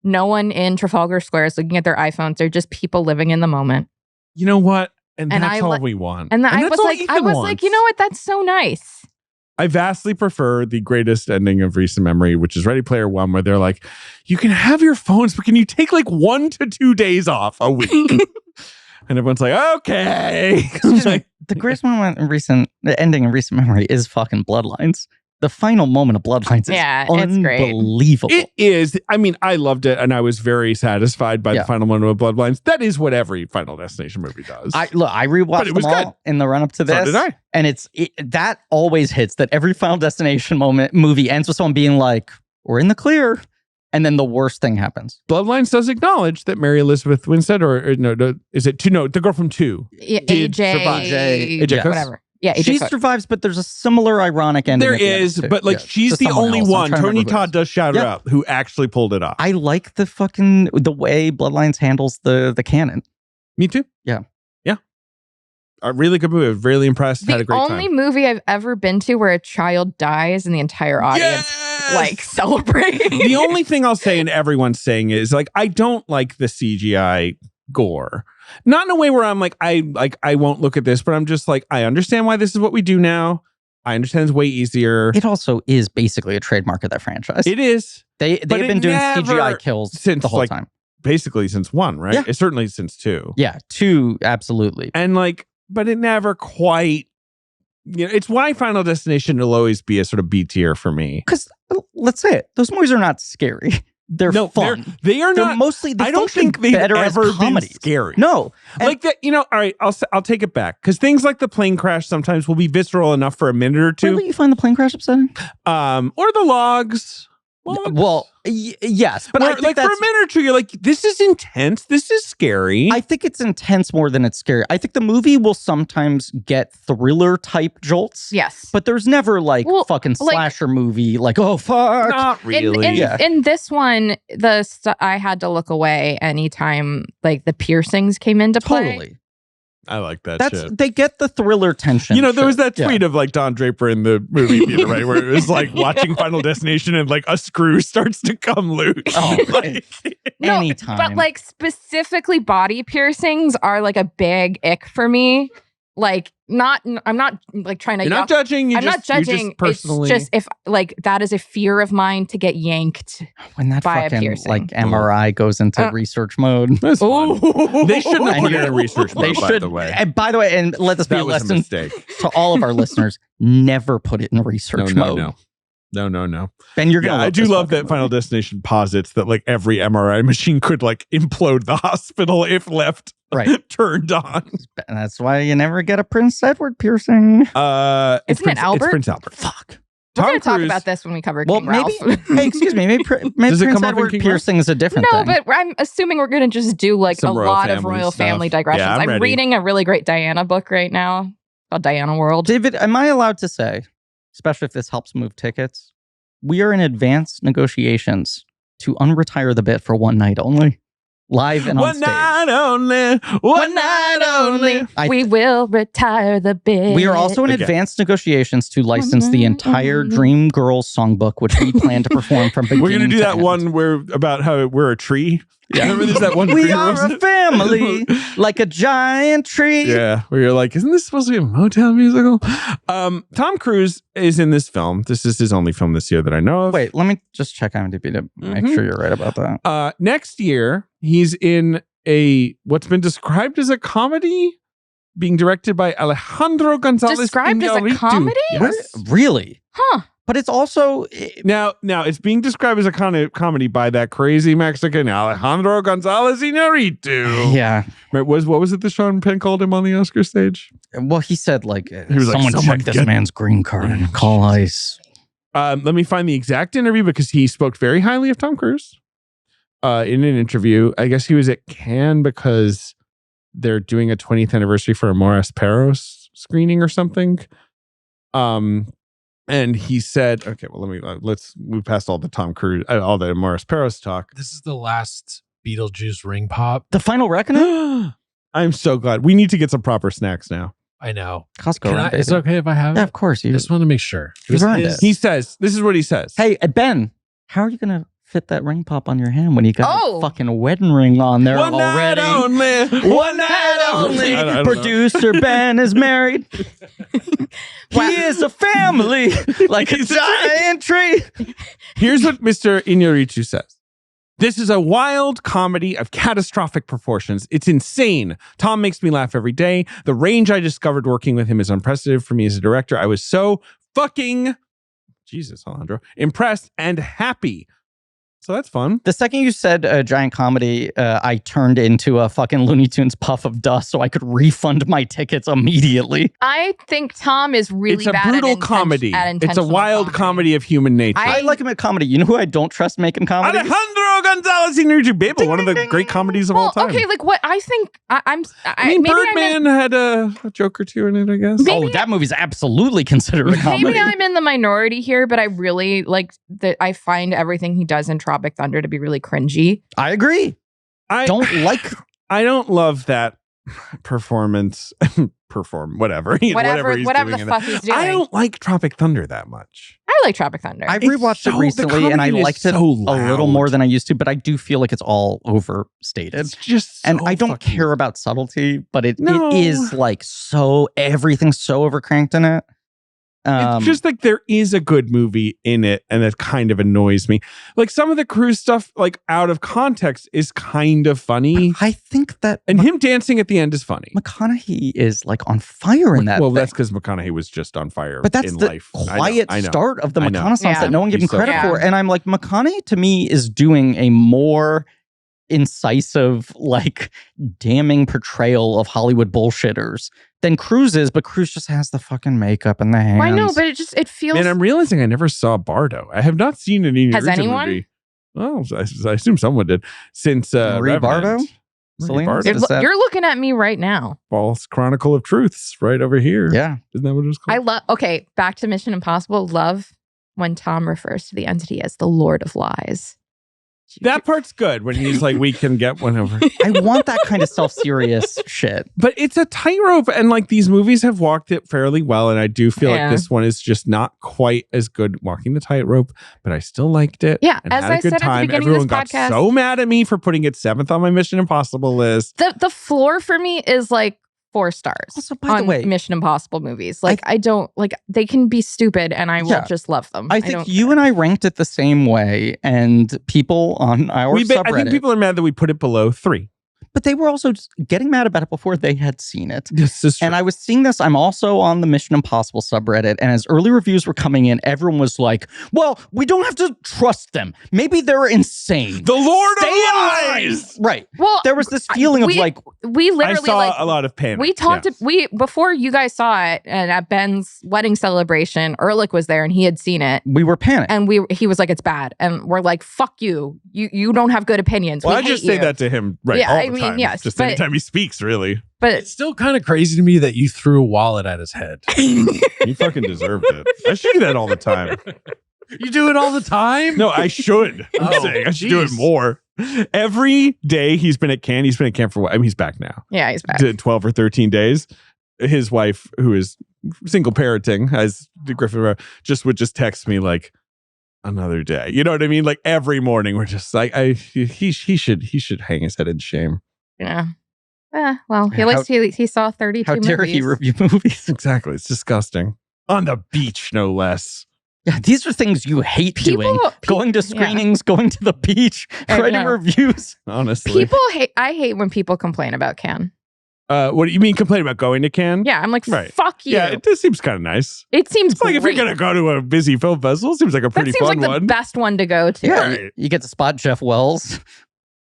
No one in Trafalgar Square is looking at their iPhones. They're just people living in the moment. You know what? And And that's I all li- we want. And I that's was all like, Ethan wants. you know what? That's so nice. I vastly prefer the greatest ending of recent memory, which is Ready Player One, where they're like, you can have your phones, but can you take like 1 to 2 days off a week? And everyone's like, okay. Excuse me. The greatest moment in the ending in recent memory is fucking Bloodlines. The final moment of Bloodlines is Yeah, it's great. unbelievable. It is. I mean, I loved it, and I was very satisfied by Yeah. the final moment of Bloodlines. That is what every Final Destination movie does. I But rewatched it them was all good. in the run up to this. So did I. And that always hits, that every Final Destination movie ends with someone being like, we're in the clear. And then the worst thing happens. Bloodlines does acknowledge that Mary Elizabeth Winstead, or no, is it 2? No, the girl from 2. Yeah, Did AJ, survive. AJ Cook? whatever. Yeah, AJ She Cook. survives, but there's a similar ironic ending. There at the end, is, too. but like Yeah, she's to the someone only else. I'm one. trying to Tony remember who it Todd is. does shout her Yeah. out, who actually pulled it off. I like the way Bloodlines handles the canon. Me too. Yeah. A really good movie. I was really impressed. Had a The great only time. movie I've ever been to where a child dies and the entire audience like celebrate. The only thing I'll say, and everyone's saying, is like I don't like the CGI gore. Not in a way where I'm like I won't look at this, but I'm just like I understand why this is what we do now. I understand it's way easier. It also is basically a trademark of that franchise. It is They've but been it doing never- CGI kills since, the whole like, time. basically since 1, right? Yeah. It's certainly since 2. Yeah, 2, absolutely. And like, but it never quite. You know, it's why Final Destination will always be a sort of B tier for me. Because let's say it, those movies are not scary. They're fun. They are They're not. mostly. I don't think they've better ever as been comedies. scary. No, Like that. You know. All right. I'll take it back because things like the plane crash sometimes will be visceral enough for a minute or two. Really, you find the plane crash upsetting? Or the logs. Well, yes, but I think like for a minute or two, you're like, this is intense. This is scary. I think it's intense more than it's scary. I think the movie will sometimes get thriller type jolts. Yes. But there's never like fucking slasher movie like, oh, fuck. Not really. In this one, I had to look away anytime like the piercings came into play. Totally. I like that shit. They get the thriller tension. You know, there was that tweet of like Don Draper in the movie theater, right? Where it was like watching Final Destination and like a screw starts to come loose. Oh, like, no, anytime. But like specifically body piercings are like a big ick for me. Like I'm not like trying to. You're not judging. I'm not judging. Just personally, it's just if like that is a fear of mine to get yanked when that by fucking a piercing. like MRI goes into research mode. That's fun. They shouldn't have put it in research mode. By the way, and by the way, and let this be a lesson to all of our listeners: never put it in research mode. No. Ben, you're gonna. I do love that Final Destination posits that like every MRI machine could like implode the hospital if left turned on. And that's why you never get a Prince Edward piercing. Isn't it Albert? It's Prince Albert. Fuck. We're going to talk about this when we cover King Ralph. Hey, excuse me. Maybe Prince Edward piercing is a different thing. No, but I'm assuming we're going to just do like a lot of royal family digressions. Yeah, I'm reading a really great Diana book right now called Diana World. David, am I allowed to say, especially if this helps move tickets, we are in advanced negotiations to unretire the bit for one night only. Live and on stage. One night only. We will retire the bit. We are also in advanced negotiations to license the entire Dream Girls songbook, which we plan to perform from beginning to end. We're going to do that one where about how we're a tree. Yeah. Remember there's that one We are a family, like a giant tree. Yeah, where you're like, isn't this supposed to be a Motown musical? Tom Cruise is in this film. This is his only film this year that I know of. Wait, let me just check IMDb to make sure you're right about that. Next year, he's in what's been described as a comedy being directed by Alejandro Gonzalez. Described as a comedy? Yes. Really? Huh. But it's also now it's being described as a comedy by that crazy Mexican Alejandro Gonzalez Iñárritu. Yeah. Right, what was it that Sean Penn called him on the Oscar stage? Well, he said like, he was someone check this man's green card and call ICE. Let me find the exact interview because he spoke very highly of Tom Cruise in an interview. I guess he was at Cannes because they're doing a 20th anniversary for a Morris Perros screening or something. And he said, okay, well, let's move past all the Tom Cruise, all the Morris Perros talk. This is the last Beetlejuice ring pop. The Final Reckoning? I'm so glad. We need to get some proper snacks now. I know. Costco. Is it okay if I have it? Yeah, of course. I just want to make sure. He says, this is what he says. Hey, Ben, how are you going to fit that ring pop on your hand when you got a fucking wedding ring on there already? One night only. I don't Producer Ben is married. He is a family, like a giant tree. Here's what Mr. Iñárritu says. This is a wild comedy of catastrophic proportions. It's insane. Tom makes me laugh every day. The range I discovered working with him is unprecedented for me as a director. I was so fucking, Jesus, Alejandro, impressed and happy. So that's fun. The second you said giant comedy, I turned into a fucking Looney Tunes puff of dust so I could refund my tickets immediately. I think Tom is really bad at brutal comedy. It's a wild comedy of human nature. I like him at comedy. You know who I don't trust making comedy? Alejandro Gonzalez Iñárritu, Babel, one of the great comedies of all time. Okay, like what I think I mean, Birdman had a joke or two in it, I guess. That movie's absolutely considered a comedy. Maybe I'm in the minority here, but I really like that. I find everything he does in Tropic Thunder to be really cringy. I agree. I don't love that performance. Whatever he's whatever doing the fuck he's doing. I don't like Tropic Thunder that much. I like Tropic Thunder. I rewatched it recently and I liked it a little more than I used to, but I do feel like it's all overstated. It's just and I don't care about subtlety, but it is like everything's so overcranked in it. It's just like there is a good movie in it, and that kind of annoys me. Like some of the Cruise stuff, like out of context, is kind of funny. I think that and him dancing at the end is funny. McConaughey is like on fire in that. Well, thing. that's because McConaughey was just on fire. But that's in the life. quiet I know. start of the I know. McConaissance that no one gave him He's so credit funny. for. And I'm like, McConaughey to me is doing a more incisive, like damning portrayal of Hollywood bullshitters than Cruise is, but Cruise just has the fucking makeup and the hands. I know, but it feels. Man, I'm realizing I never saw Bardo. I have not seen an Has Iñárritu anyone? movie. Well, I assume someone did since Marie Revenant. Bardo? Marie Selena? Bardo. Is that- You're looking at me right now. False Chronicle of Truths, right over here. Yeah. Isn't that what it was called? I love. Okay, back to Mission Impossible. Love when Tom refers to the entity as the Lord of Lies. That part's good when he's like, we can get one over. I want that kind of self-serious shit. But it's a tightrope, and like these movies have walked it fairly well, and I do feel like this one is just not quite as good walking the tightrope, but I still liked it. Yeah, and as had a I good said at the time. beginning of Everyone this got podcast- so mad at me for putting it 7th on my Mission Impossible list. The floor for me is like 4 stars. Also, by the on way, Mission Impossible movies. Like I don't like they can be stupid and I will just love them. I think don't you and I ranked it the same way, and people on our subreddit, I think people are mad that we put it below 3. but they were also just getting mad about it before they had seen it. This is true. And I was seeing this. I'm also on the Mission Impossible subreddit. And as early reviews were coming in, everyone was like, well, we don't have to trust them. Maybe they're insane. The Lord Stay of in Lies! Right. Well, There was this feeling of like, we I literally saw like a lot of panic. we talked yes. before you guys saw it, and at Ben's wedding celebration, Ehrlich was there and he had seen it. we were panicked. And he was like, it's bad. And we're like, fuck you. You don't have good opinions. Well, We I hate just say you. that to him all I the mean, time. yes, Just but- anytime he speaks, really. But It's still kind of crazy to me that you threw a wallet at his head. You fucking deserved it. I should do that all the time. You do it all the time? No, I should. I'm Oh, saying I should do it geez. more. Every day he's been at Cannes. He's been at camp for what? I mean, he's back now. yeah, he's back. Did 12 or 13 days. His wife, who is single parenting, as Griffin wrote, would text me like, another day. You know what I mean? Like every morning we're just like, he should hang his head in shame. Yeah. Well, Yeah, at least he saw 32 How dare movies. he review movies? Exactly. It's disgusting. On the beach, no less. Yeah, these are things you hate doing. Going to screenings, going to the beach, I writing know. reviews. Honestly. People hate. I hate when people complain about Cannes. What do you mean complain about going to Cannes? Yeah, I'm like, Right. fuck you. Yeah, it just seems kind of nice. It seems It's like if great. you're going to go to a busy film festival, it seems like a pretty that seems fun like one. the best one to go to. Yeah, Right. you get to spot Jeff Wells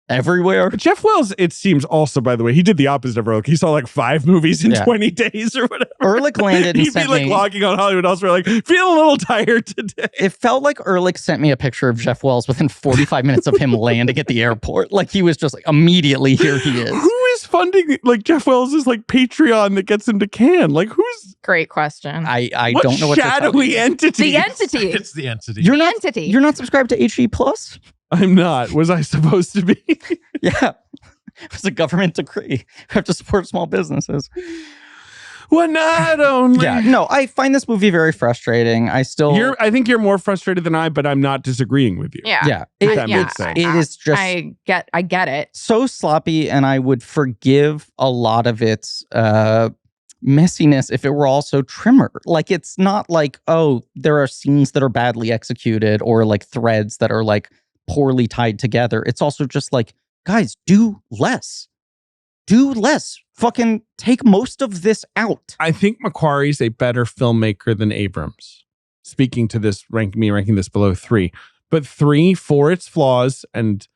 everywhere. Jeff Wells, it seems also, by the way, he did the opposite of Ehrlich. He saw like 5 movies in Yeah. 20 days or whatever. Ehrlich landed and He'd be sent like me. logging on Hollywood elsewhere, like, feel a little tired today. It felt like Ehrlich sent me a picture of Jeff Wells within 45 minutes of him landing at the airport. Like he was just like, immediately, here he is. Who is funding like Jeff Wells' is like Patreon that gets him to Cannes? Like who's Great question. I what don't know what to tell shadowy you. entity? the entity. It's the entity. You're the not. entity. You're not subscribed to HE Plus? I'm not. Was I supposed to be? Yeah. It was a government decree. You have to support small businesses. One night only. Yeah. No, I find this movie very frustrating. I still. I think you're more frustrated than I, but I'm not disagreeing with you. yeah. Yeah. If It, that makes sense. it is just I get it. so sloppy, and I would forgive a lot of its messiness if it were also trimmer. Like it's not like, oh, there are scenes that are badly executed or like threads that are like poorly tied together. It's also just like, guys, do less. Do less. Fucking take most of this out. I think McQuarrie's a better filmmaker than Abrams. Speaking to this, ranking this below 3. But 3, for its flaws and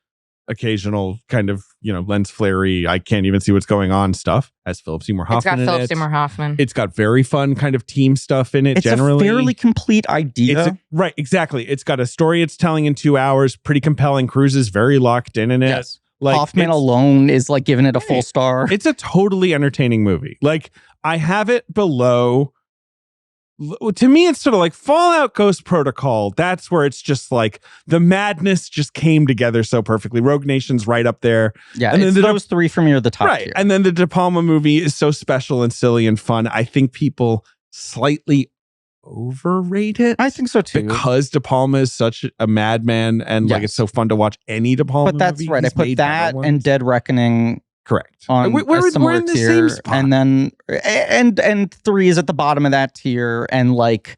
occasional kind of, lens flary, I can't even see what's going on stuff, has Philip Seymour Hoffman It's got in Philip it. Seymour Hoffman. It's got very fun kind of team stuff in it, It's generally. a fairly complete idea. Right, exactly. It's got a story it's telling in 2 hours, pretty compelling. Cruise is very locked in it. Yes. Like, Hoffman it's- alone is like giving it a full star. It's a totally entertaining movie. Like, I have it below. To me, it's sort of like Fallout Ghost Protocol. That's where it's just like the madness just came together so perfectly. Rogue Nation's right up there. Yeah, and then it's the those 3 for me are the top right. tier. And then the De Palma movie is so special and silly and fun. I think people slightly overrate it. I think so too. Because De Palma is such a madman and like Yes. it's so fun to watch any De Palma But that's movie. right. I He's put made that better and ones. Dead Reckoning Correct. on We're a similar in the tier, same spot. and then and 3 is at the bottom of that tier, and like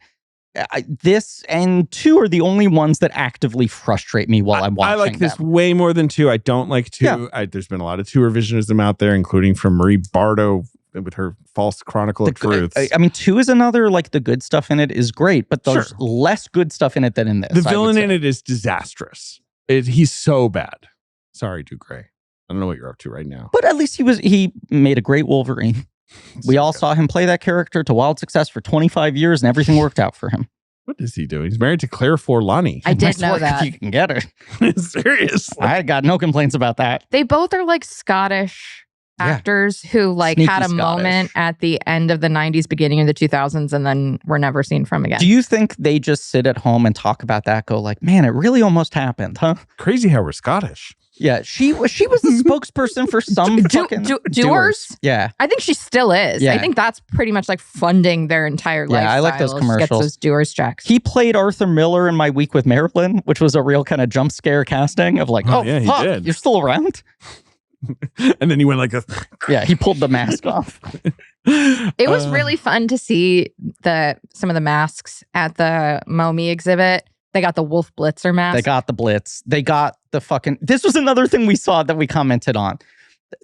this and 2 are the only ones that actively frustrate me while I'm watching I like this them. way more than 2. I don't like 2. Yeah. There's been a lot of 2 revisionism out there, including from Marie Bardo with her false chronicle of truths. I mean, 2 is another, like, the good stuff in it is great, but there's less good stuff in it than in this. The villain in it is disastrous. He's so bad. Sorry, Duke Gray. I don't know what you're up to right now. But at least he made a great Wolverine. We all saw him play that character to wild success for 25 years, and everything worked out for him. What is he doing? He's married to Claire Forlani. I did Nice know work that. if you can get her. Seriously. I got no complaints about that. They both are like Scottish Yeah. actors who like Sneaky had a Scottish. moment at the end of the 90s, beginning of the 2000s, and then were never seen from again. Do you think they just sit at home and talk about that, go like, man, it really almost happened, huh? Crazy how we're Scottish. Yeah, she was the spokesperson for some fucking doers? Yeah. I think she still is. Yeah. I think that's pretty much like funding their entire Yeah, lifestyle. I like those Gets commercials. those doers checks. He played Arthur Miller in My Week with Marilyn, which was a real kind of jump scare casting of like, Oh, oh, yeah, he fuck, did. you're still around? And then he went like a... Yeah, he pulled the mask off. It was really fun to see some of the masks at the Momi exhibit. They got the Wolf Blitzer mask. They got the Blitz. They got the fucking... This was another thing we saw that we commented on.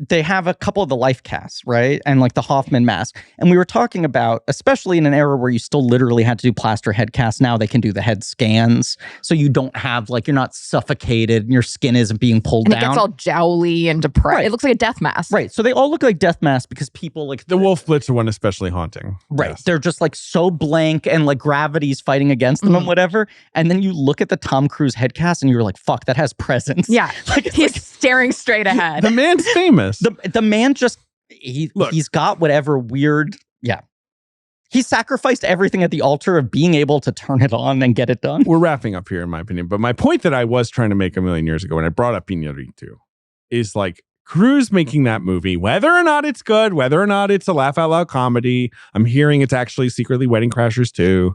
They have a couple of the life casts, right? And like the Hoffman mask. And we were talking about, especially in an era where you still literally had to do plaster head casts, now they can do the head scans. So you don't have, like, you're not suffocated and your skin isn't being pulled and down. it gets all jowly and depressed. Right. It looks like a death mask. Right. So they all look like death masks because people like... The Wolf Blitzer one especially haunting. Right. Yes. They're just like so blank and like gravity's fighting against them and whatever. And then you look at the Tom Cruise head cast and you're like, fuck, that has presence. Yeah. Like, it's He's like- staring straight ahead. The man's famous. the man just he's got whatever weird he sacrificed everything at the altar of being able to turn it on and get it done. We're wrapping up here, in my opinion. But my point that I was trying to make a million years ago when I brought up Iñárritu is like Cruise making that movie, whether or not it's good, whether or not it's a laugh out loud comedy. I'm hearing it's actually secretly Wedding Crashers too.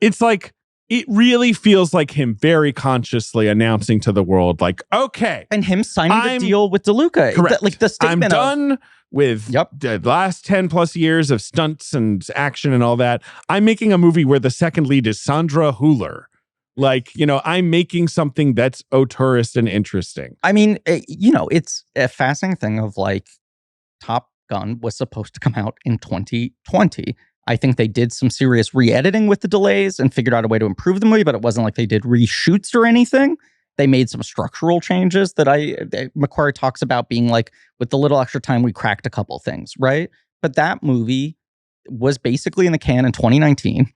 It's like, it really feels like him very consciously announcing to the world, like, okay. And him signing the deal with DeLuca. Correct. Like the statement I'm done with the last 10 plus years of stunts and action and all that. I'm making a movie where the second lead is Sandra Hüller. Like, you know, I'm making something that's auteurist and interesting. I mean, it's a fascinating thing of like Top Gun was supposed to come out in 2020. I think they did some serious re-editing with the delays and figured out a way to improve the movie, but it wasn't like they did reshoots or anything. They made some structural changes that McQuarrie talks about being like, with the little extra time, we cracked a couple things, right? But that movie was basically in the can in 2019.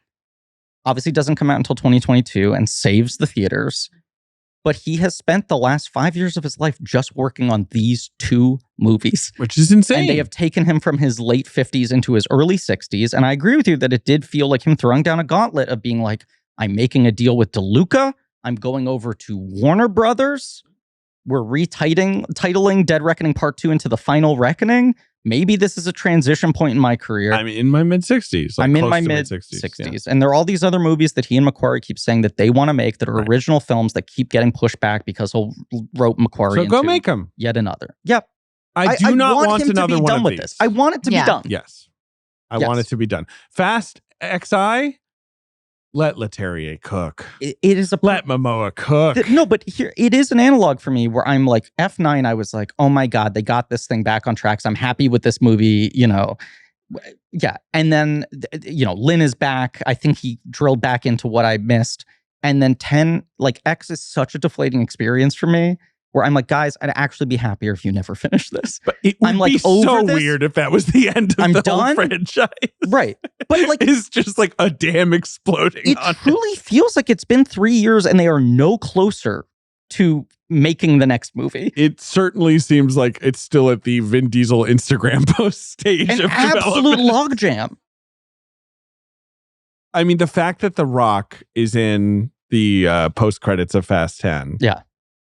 Obviously doesn't come out until 2022 and saves the theaters. But he has spent the last 5 years of his life just working on these 2 movies. Which is insane. And they have taken him from his late 50s into his early 60s. And I agree with you that it did feel like him throwing down a gauntlet of being like, I'm making a deal with DeLuca. I'm going over to Warner Brothers. We're titling Dead Reckoning Part 2 into The Final Reckoning. Maybe this is a transition point in my career. I'm in my mid-60s. I'm in my mid-60s. And there are all these other movies that he and McQuarrie keep saying that they want to make that are original films that keep getting pushed back because he'll rope McQuarrie So go into make them. yet another. Yep. I do not want him another to be one done of with these. this. I want it to be done. Yes. I Yes. want it to be done. Fast XI, let Leterrier cook. It is a... Let Momoa cook. No, but here, it is an analog for me where I'm like, F9, I was like, oh my God, they got this thing back on track. So I'm happy with this movie, you know. Yeah. And then, you know, Lynn is back. I think he drilled back into what I missed. And then 10, like X is such a deflating experience for me where I'm like, guys, I'd actually be happier if you never finish this. But it would I'm like, be over so this. weird if that was the end of I'm the done. whole franchise. Right. But like, It's just like a dam exploding it on truly feels like it's been 3 years and they are no closer to making the next movie. It certainly seems like it's still at the Vin Diesel Instagram post stage An of absolute development. logjam. I mean, the fact that The Rock is in the post credits of Fast 10. Yeah.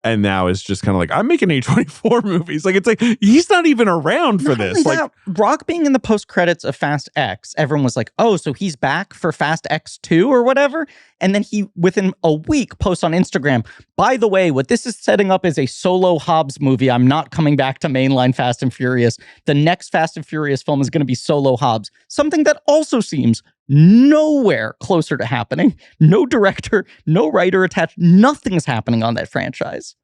And now is just kind of like, I'm making A24 movies. Like, it's like, he's not even around for Not this. only Like, that, Rock being in the post credits of Fast X, everyone was like, oh, so he's back for Fast X 2 or whatever. And then he, within a week, posts on Instagram, by the way, what this is setting up is a solo Hobbs movie. I'm not coming back to mainline Fast and Furious. The next Fast and Furious film is going to be solo Hobbs. Something that also seems nowhere closer to happening. No director, no writer attached. Nothing's happening on that franchise.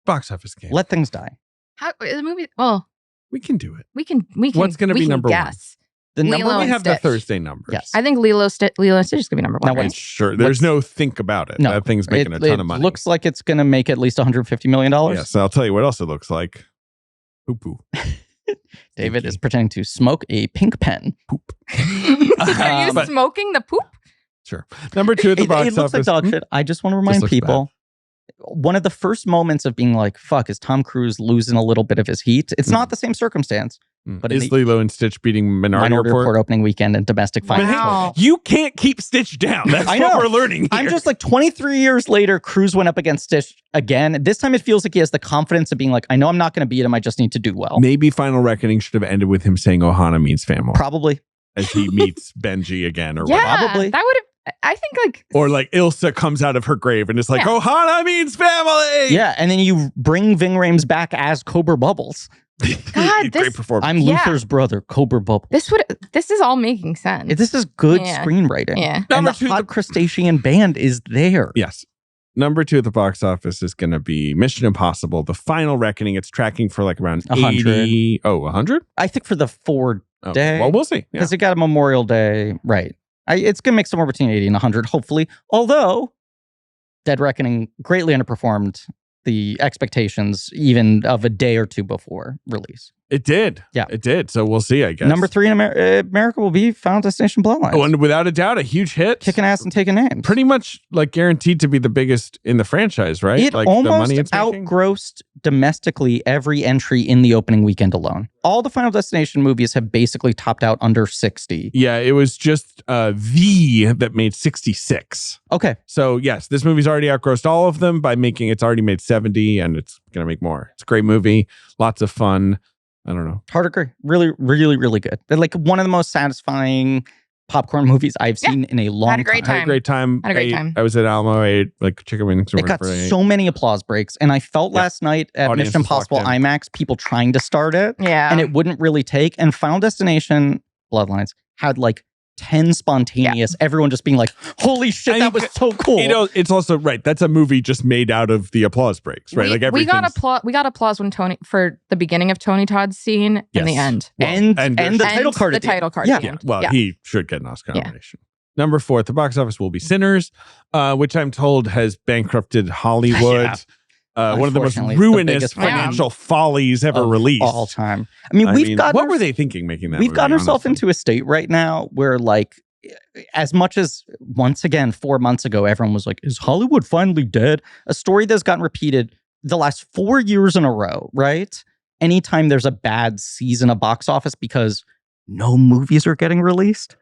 Box office game. Let things die. How the movie? Well, We can do it. we can. What's going to be number guess. The Lilo number and We have the Stitch. Thursday numbers. Yes. I think Lilo and Stitch is gonna be number one. Now, right? what's- Sure. There's no think about it. No. That thing's making a ton of money. Looks like it's going to make at least $150 million. Yes. I'll tell you what else it looks like. Poo-poo. David is pretending to smoke a pink pen. Are you But- smoking the poop? Sure. Number 2 at the It box looks like office. dog shit. I just want to remind looks people, one of the first moments of being like, fuck, is Tom Cruise losing a little bit of his heat? It's not the same circumstance. But is in the Lilo and Stitch beating Minority Minority Report? Report opening weekend and domestic But finance. hey, Wow. you can't keep Stitch down. That's I what know. we're learning here. I'm just like 23 years later, Cruise went up against Stitch again. This time it feels like he has the confidence of being like, I know I'm not going to beat him. I just need to do well. Maybe Final Reckoning should have ended with him saying Ohana means family Probably. as he meets Benji again or Yeah, whatever. Probably. that would have. I think like Or like Ilsa comes out of her grave and is like, Yeah. Ohana means family. Yeah. And then you bring Ving Rhames back as Cobra Bubbles. God, Great this- performance. I'm Yeah. Luther's brother, Cobra Bubbles. this is all making sense. This is good Yeah. screenwriting. Yeah. And Number the 2, hot crustacean band is there. Yes. Number 2 at the box office is going to be Mission Impossible, The Final Reckoning. It's tracking for like around 100. 80. Oh, 100? I think for the 4 Oh, day. well, we'll see. Yeah. Because it got a Memorial Day. Right. It's going to make somewhere between 80 and 100, hopefully. Although Dead Reckoning greatly underperformed the expectations even of a day or two before release. It did. Yeah. It did. So we'll see, I guess. Number 3 in America will be Final Destination Bloodlines. Oh, and without a doubt, a huge hit. Kicking ass and taking names. Pretty much like guaranteed to be the biggest in the franchise, right? It like almost the money it's making. outgrossed domestically every entry in the opening weekend alone. All the Final Destination movies have basically topped out under 60. Yeah, it was just V that made 66. Okay. So yes, this movie's already outgrossed all of them by making it's already made 70 and it's gonna make more. It's a great movie, lots of fun. I don't know. Hard to agree. Really, really, really good. They're like one of the most satisfying popcorn movies I've seen in a long Had a great time. I had a great time. Had a great time. I was at Alamo. I ate like chicken wings. Or It got whatever I ate. so many applause breaks. And I felt Yeah. last night at Audience Mission was locked Impossible in. IMAX, people trying to start it, Yeah. and it wouldn't really take. And Final Destination Bloodlines had like 10 spontaneous, everyone just being like, holy shit, I that think was so cool. You know, it's also right. That's a movie just made out of the applause breaks, right? Like we got everything's- we got applause when Tony for the beginning of Tony Todd's scene and the Yes. end. Well, and and the there's- title card. The at the end. title card. Yeah. at the Yeah, end. well, Yeah. he should get an Oscar Yeah. nomination. Number 4 at the box office will be Sinners, which I'm told has bankrupted Hollywood. Yeah. One of the most Unfortunately, the ruinous biggest financial follies ever of released. all time. I mean, What were they thinking making that We've movie, gotten ourselves honestly? into a state right now where, like, as much as once again 4 months ago, everyone was like, "Is Hollywood finally dead?" A story that's gotten repeated the last 4 years in a row. Right? Anytime there's a bad season of box office because no movies are getting released,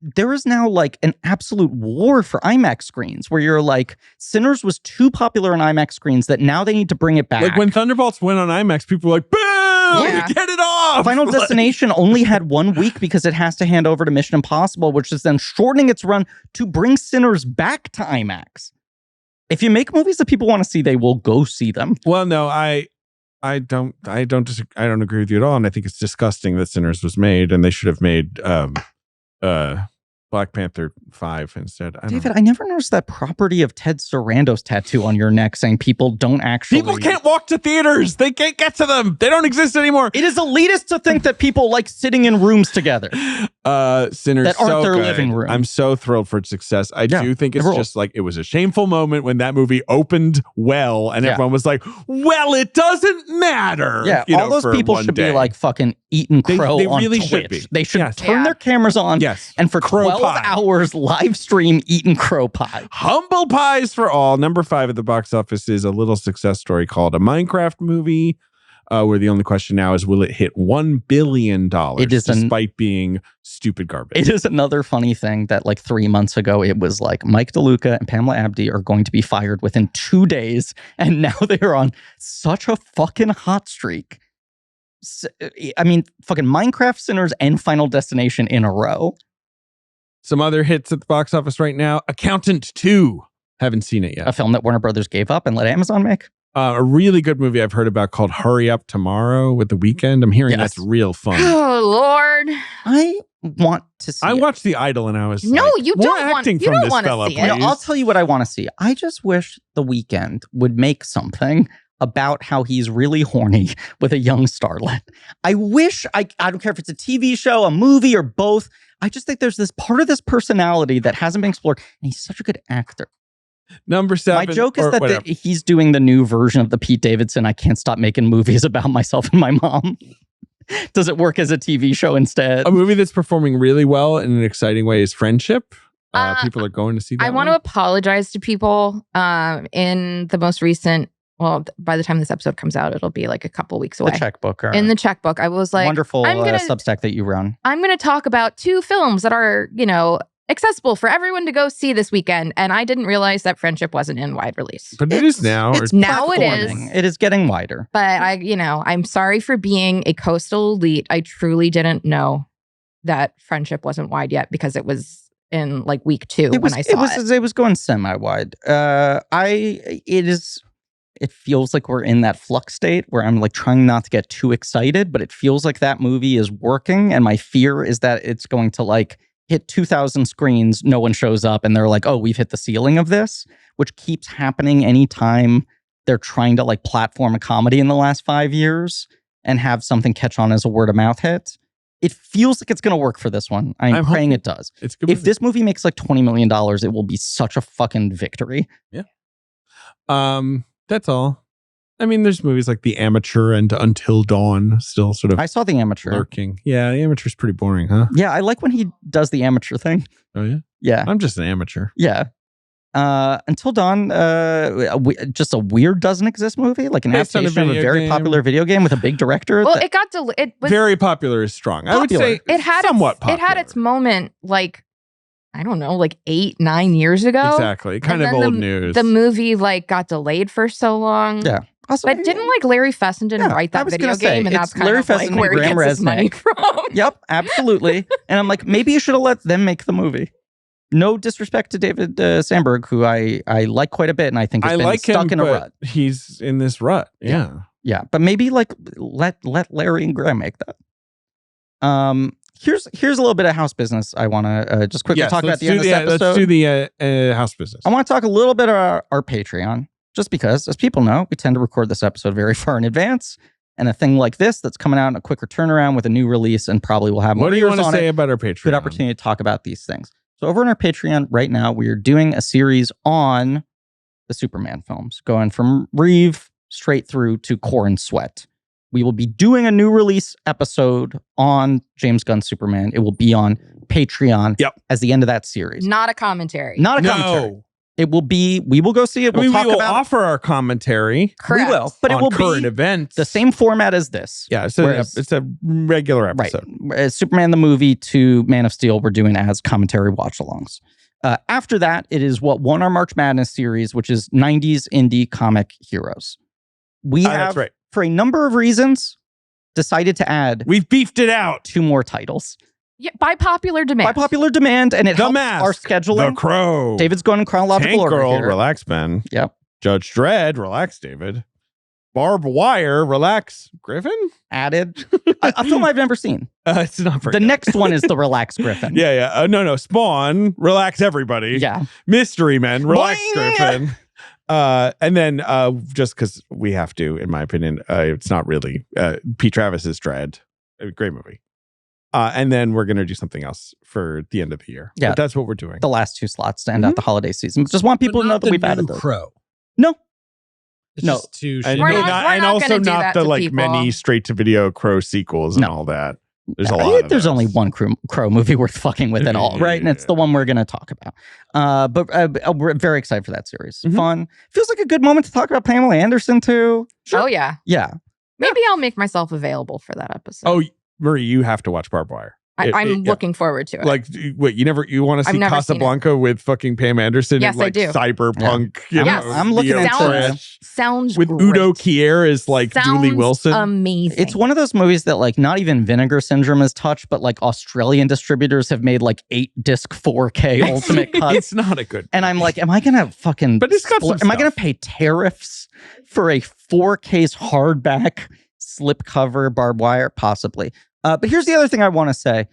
there is now like an absolute war for IMAX screens where you're like, Sinners was too popular on IMAX screens that now they need to bring it back. Like when Thunderbolts went on IMAX, people were like, "Boo! Yeah. Get it off!" Final Like- Destination only had 1 week because it has to hand over to Mission Impossible, which is then shortening its run to bring Sinners back to IMAX. If you make movies that people want to see, they will go see them. Well, no, I don't disagree. I don't agree with you at all, and I think it's disgusting that Sinners was made, and they should have made Black Panther 5 instead. David, I never noticed that property of Ted Sarandos tattoo on your neck saying people don't actually. People can't walk to theaters. They can't get to them. They don't exist anymore. It is elitist to think that people like sitting in rooms together. Sinners That aren't so their good. living room. I'm so thrilled for its success. I Yeah, do think it's it rules. just like it was a shameful moment when that movie opened well, and Yeah. everyone was like, "Well, it doesn't matter." Yeah, you all know, those for people one should day. be like fucking eating crow they on really Twitch. should be. They should Yes. turn Yeah. their cameras on Yes, and for Crow 12 pie. hours live stream eating crow pie. Humble pies for all. Number 5 at the box office is a little success story called a Minecraft movie. Where the only question now is, will it hit $1 billion It is despite being stupid garbage? It is another funny thing that like 3 months ago, it was like Mike DeLuca and Pamela Abdi are going to be fired within 2 days. And now they are on such a fucking hot streak. I mean, fucking Minecraft, Sinners, and Final Destination in a row. Some other hits at the box office right now. Accountant 2. Haven't seen it yet. A film that Warner Brothers gave up and let Amazon make. A really good movie I've heard about called Hurry Up Tomorrow with The Weeknd. I'm hearing that's real fun. Oh, Lord. I want to see I it. watched The Idol and I was No, like, you more don't want- acting you from don't this wanna fella, see it. please. No, I'll tell you what I want to see. I just wish The Weeknd would make something about how he's really horny with a young starlet. I wish, I don't care if it's a TV show, a movie, or both. I just think there's this part of this personality that hasn't been explored. And he's such a good actor. Number 7. My joke is or that whatever. he's doing the new version of the Pete Davidson I Can't Stop Making Movies About Myself and My Mom. Does it work as a TV show instead? A movie that's performing really well in an exciting way is Friendship. People are going to see that I want to apologize to people in the most recent, well, by the time this episode comes out, it'll be like a couple weeks away. The checkbook. In the checkbook, I was like, wonderful I'm gonna, Substack that you run. I'm going to talk about 2 films that are, accessible for everyone to go see this weekend. And I didn't realize that Friendship wasn't in wide release. But it is now. It's now it platforming. is. It is getting wider. But I'm sorry for being a coastal elite. I truly didn't know that Friendship wasn't wide yet because it was in like week 2 when I saw it. It was going semi-wide. It feels like we're in that flux state where I'm like trying not to get too excited, but it feels like that movie is working. And my fear is that it's going to like hit 2,000 screens, no one shows up, and they're like, oh, we've hit the ceiling of this, which keeps happening anytime they're trying to like platform a comedy in the last 5 years and have something catch on as a word of mouth hit. It feels like it's going to work for this one. I'm praying it does. It's good. If this movie makes like $20 million, it will be such a fucking victory. Yeah. That's all. I mean, there's movies like The Amateur and Until Dawn still sort of I saw The Amateur. lurking. Yeah, The Amateur's pretty boring, huh? Yeah, I like when he does the amateur thing. Oh, yeah? Yeah. I'm just an amateur. Yeah. Until Dawn, just a weird doesn't exist movie, like an Based on a adaptation of a video very game. popular video game with a big director. Well, that- it got delayed. It was Very popular is strong. I would say it had somewhat its, It had popular. its moment, like I don't know, like 8-9 years ago. Exactly. Kind And of then old news. The movie like got delayed for so long. Yeah. Also, But didn't like Larry Fessenden write I that was video gonna say, game, and it's that's kind Larry of like Fessenden where and he Graham gets his money Resnick. from. Yep, absolutely. And I'm like, maybe you should have let them make the movie. No disrespect to David Sandberg, who I like quite a bit, and I think has I been like stuck him, in a but rut. he's in this rut. Yeah. Yeah, but maybe like let Larry and Graham make that. Here's a little bit of house business I want to just quickly talk about at the end of this episode. Let's do the house business. I want to talk a little bit about our Patreon, just because, as people know, we tend to record this episode very far in advance. And a thing like this that's coming out in a quicker turnaround with a new release and probably will have more What do you viewers want to on say it. about our Patreon? Good opportunity to talk about these things. So over on our Patreon right now, we are doing a series on the Superman films, going from Reeve straight through to Core and Sweat. We will be doing a new release episode on James Gunn's Superman. It will be on Patreon as the end of that series. Not a commentary. Not a commentary. It will be, we will go see it. We'll talk we will about offer our commentary. Correct. We will, but it on will current be events. the same format as this. Yeah, it's Whereas- a regular episode. Right. Superman the movie to Man of Steel, we're doing as commentary watch-alongs. After that, it is what won our March Madness series, which is 90s indie comic heroes. We have, that's right. for a number of reasons, decided to add We've beefed it out. 2 more titles. Yeah, by popular demand. By popular demand, and it The helps Mask, our scheduling. The Crow. David's going in chronological Tank order Girl, here. relax, Ben. Yep. Judge Dredd, relax, David. Barbed Wire, relax, Griffin. Added. A film I've never seen. It's not very The good. next one is the Relax Griffin. Yeah. No. Spawn, relax, everybody. Yeah. Mystery Men, relax, Boing! Griffin. And then just because we have to, in my opinion, it's not really Pete Travis's Dredd. A great movie. And then we're going to do something else for the end of the year. Yeah. But that's what we're doing. The last 2 slots to end out the holiday season. Just want people to know that we've added those. Crow. No. It's No. just too And, We're shitty. not- and also gonna do not that the to like people. many straight to video Crow sequels and No. all that. There's a I lot think of there's those. only one Crow movie worth fucking with at all, right? And it's the one we're going to talk about. But we're very excited for that series. Mhm. Fun. Feels like a good moment to talk about Pamela Anderson too. Oh, yeah. Yeah. Maybe I'll make myself available for that episode. Oh, Marie, you have to watch Barbed Wire. I'm looking forward to it. Like, wait, you want to see Casablanca with fucking Pam Anderson? Yes, and like I do. Cyberpunk. You know, I'm looking into sounds with great. Udo Kier as like Dooley Wilson. Amazing. It's one of those movies that like not even Vinegar Syndrome is touched, but like Australian distributors have made like 8-disc 4K ultimate cuts. It's not a good. And I'm like, am I gonna fucking? But it's got some am I stuff. gonna pay tariffs for a 4K's hardback slipcover barbed wire? Possibly. But here's the other thing I want to say.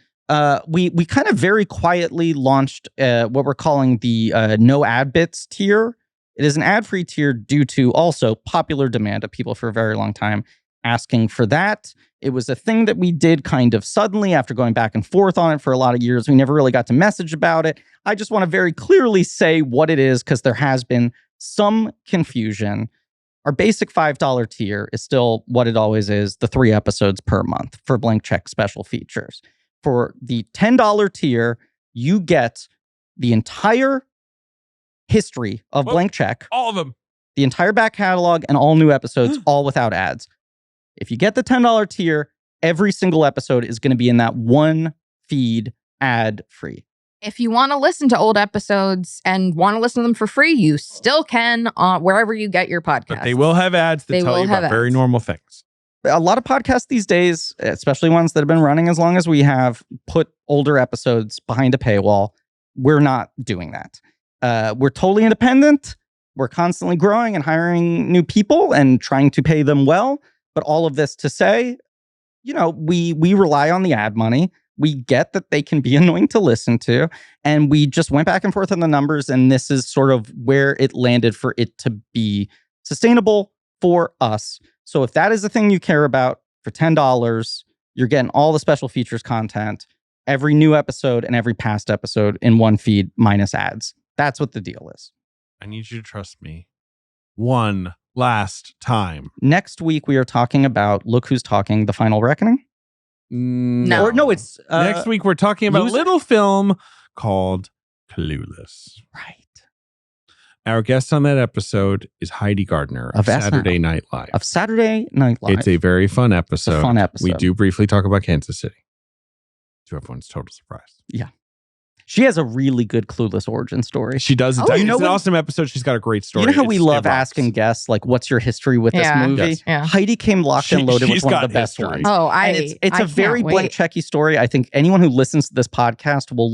We kind of very quietly launched what we're calling the no ad bits tier. It is an ad-free tier due to also popular demand of people for a very long time asking for that. It was a thing that we did kind of suddenly after going back and forth on it for a lot of years. We never really got to message about it. I just want to very clearly say what it is because there has been some confusion. Our basic $5 tier is still what it always is, the 3 episodes per month for blank check special features. For the $10 tier, you get the entire history of Blank Check. All of them. The entire back catalog and all new episodes, all without ads. If you get the $10 tier, every single episode is going to be in that one feed ad-free. If you want to listen to old episodes and want to listen to them for free, you still can wherever you get your podcast. But they will have ads that tell you about very normal things. A lot of podcasts these days, especially ones that have been running as long as we have, put older episodes behind a paywall. We're not doing that. We're totally independent. We're constantly growing and hiring new people and trying to pay them well. But all of this to say, you know, we rely on the ad money. We get that they can be annoying to listen to. And we just went back and forth on the numbers. And this is sort of where it landed for it to be sustainable for us. So if that is the thing you care about, for $10, you're getting all the special features content, every new episode and every past episode in one feed minus ads. That's what the deal is. I need you to trust me. One last time. Next week, we are talking about Look Who's Talking, The Final Reckoning. No. Or no, it's... Next week, we're talking about a little film called Clueless. Right. Our guest on that episode is Heidi Gardner of Saturday Night Live. Of Saturday Night Live. It's a very fun episode. It's a fun episode. We do briefly talk about Kansas City. To everyone's total surprise. Yeah. She has a really good Clueless origin story. She does. It's an awesome episode. She's got a great story. You know how we love asking guests, like, what's your history with this movie? Yes. Yeah. Heidi came locked and loaded with one of the best ones. Oh, it's a very blank checky story. I think anyone who listens to this podcast will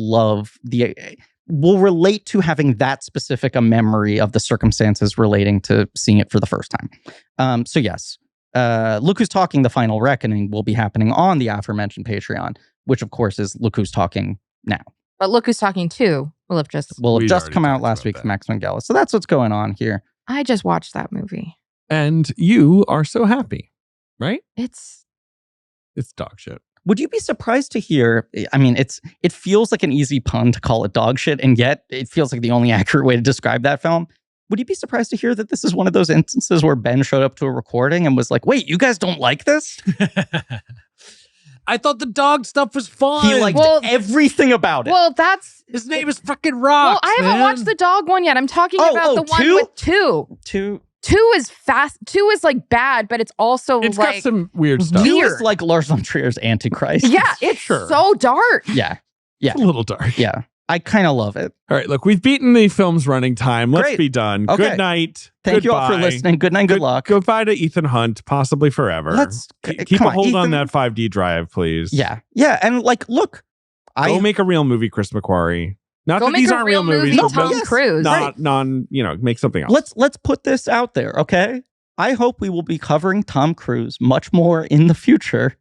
will relate to having that specific a memory of the circumstances relating to seeing it for the first time. So yes, Look Who's Talking, The Final Reckoning will be happening on the aforementioned Patreon, which of course is Look Who's Talking Now. But Look Who's Talking 2 will have just come out last week from Max Minghella. So that's what's going on here. I just watched that movie. And you are so happy, right? It's dog shit. Would you be surprised to hear, I mean, it feels like an easy pun to call it dog shit, and yet it feels like the only accurate way to describe that film. Would you be surprised to hear that this is one of those instances where Ben showed up to a recording and was like, wait, you guys don't like this? I thought the dog stuff was fun. He liked everything about it. Well, his name is fucking Rocks. Well, I haven't watched the dog one yet. I'm talking about the one with 2. 2 is fast. 2 is like bad, but it's also it's like got some weird stuff. 2 is like Lars von Trier's Antichrist. Yeah, it's so dark. Yeah. It's a little dark. Yeah. I kind of love it. All right, look, we've beaten the film's running time. Let's be done. Okay. Good night. Thank you all for listening. Good night. Good luck. Goodbye to Ethan Hunt, possibly forever. Keep a hold on that 5D drive, please. Yeah. Yeah. And like, look, go make a real movie, Chris McQuarrie. Not go that these aren't real movies. Tom Cruise. Make something else. Let's put this out there, okay? I hope we will be covering Tom Cruise much more in the future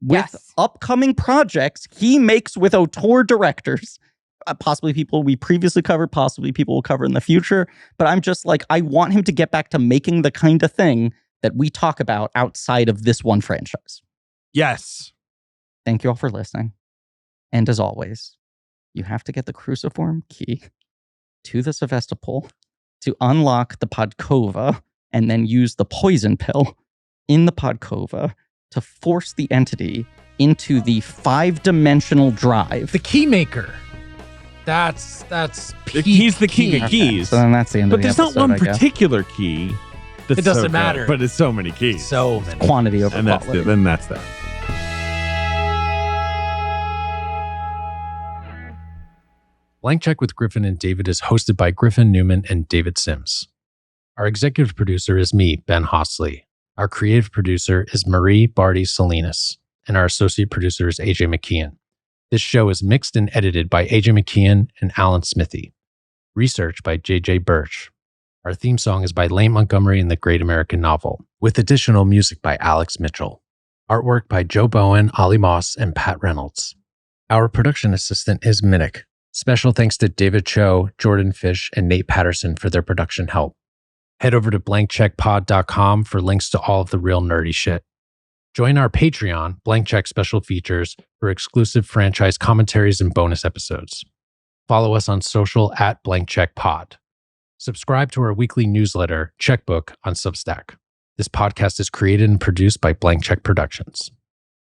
with upcoming projects he makes with auteur directors. Possibly people we previously covered, possibly people will cover in the future. But I'm just like, I want him to get back to making the kind of thing that we talk about outside of this one franchise. Yes. Thank you all for listening. And as always, you have to get the cruciform key to the Sevastopol to unlock the Podkova and then use the poison pill in the Podkova to force the entity into the 5-dimensional drive. The key maker. That's he's the king of keys. So then that's the end of the episode. But there's not one particular key. It doesn't matter. But it's so many keys. So many. Quantity over quality. Then that's that. Blank Check with Griffin and David is hosted by Griffin Newman and David Sims. Our executive producer is me, Ben Hosley. Our creative producer is Marie Barty Salinas, and our associate producer is AJ McKeon. This show is mixed and edited by AJ McKeon and Alan Smithy. Research by JJ Birch. Our theme song is by Lane Montgomery and the Great American Novel, with additional music by Alex Mitchell. Artwork by Joe Bowen, Ollie Moss, and Pat Reynolds. Our production assistant is Minnick. Special thanks to David Cho, Jordan Fish, and Nate Patterson for their production help. Head over to blankcheckpod.com for links to all of the real nerdy shit. Join our Patreon, Blank Check Special Features, for exclusive franchise commentaries and bonus episodes. Follow us on social at blankcheckpod. Subscribe to our weekly newsletter, Checkbook, on Substack. This podcast is created and produced by Blank Check Productions.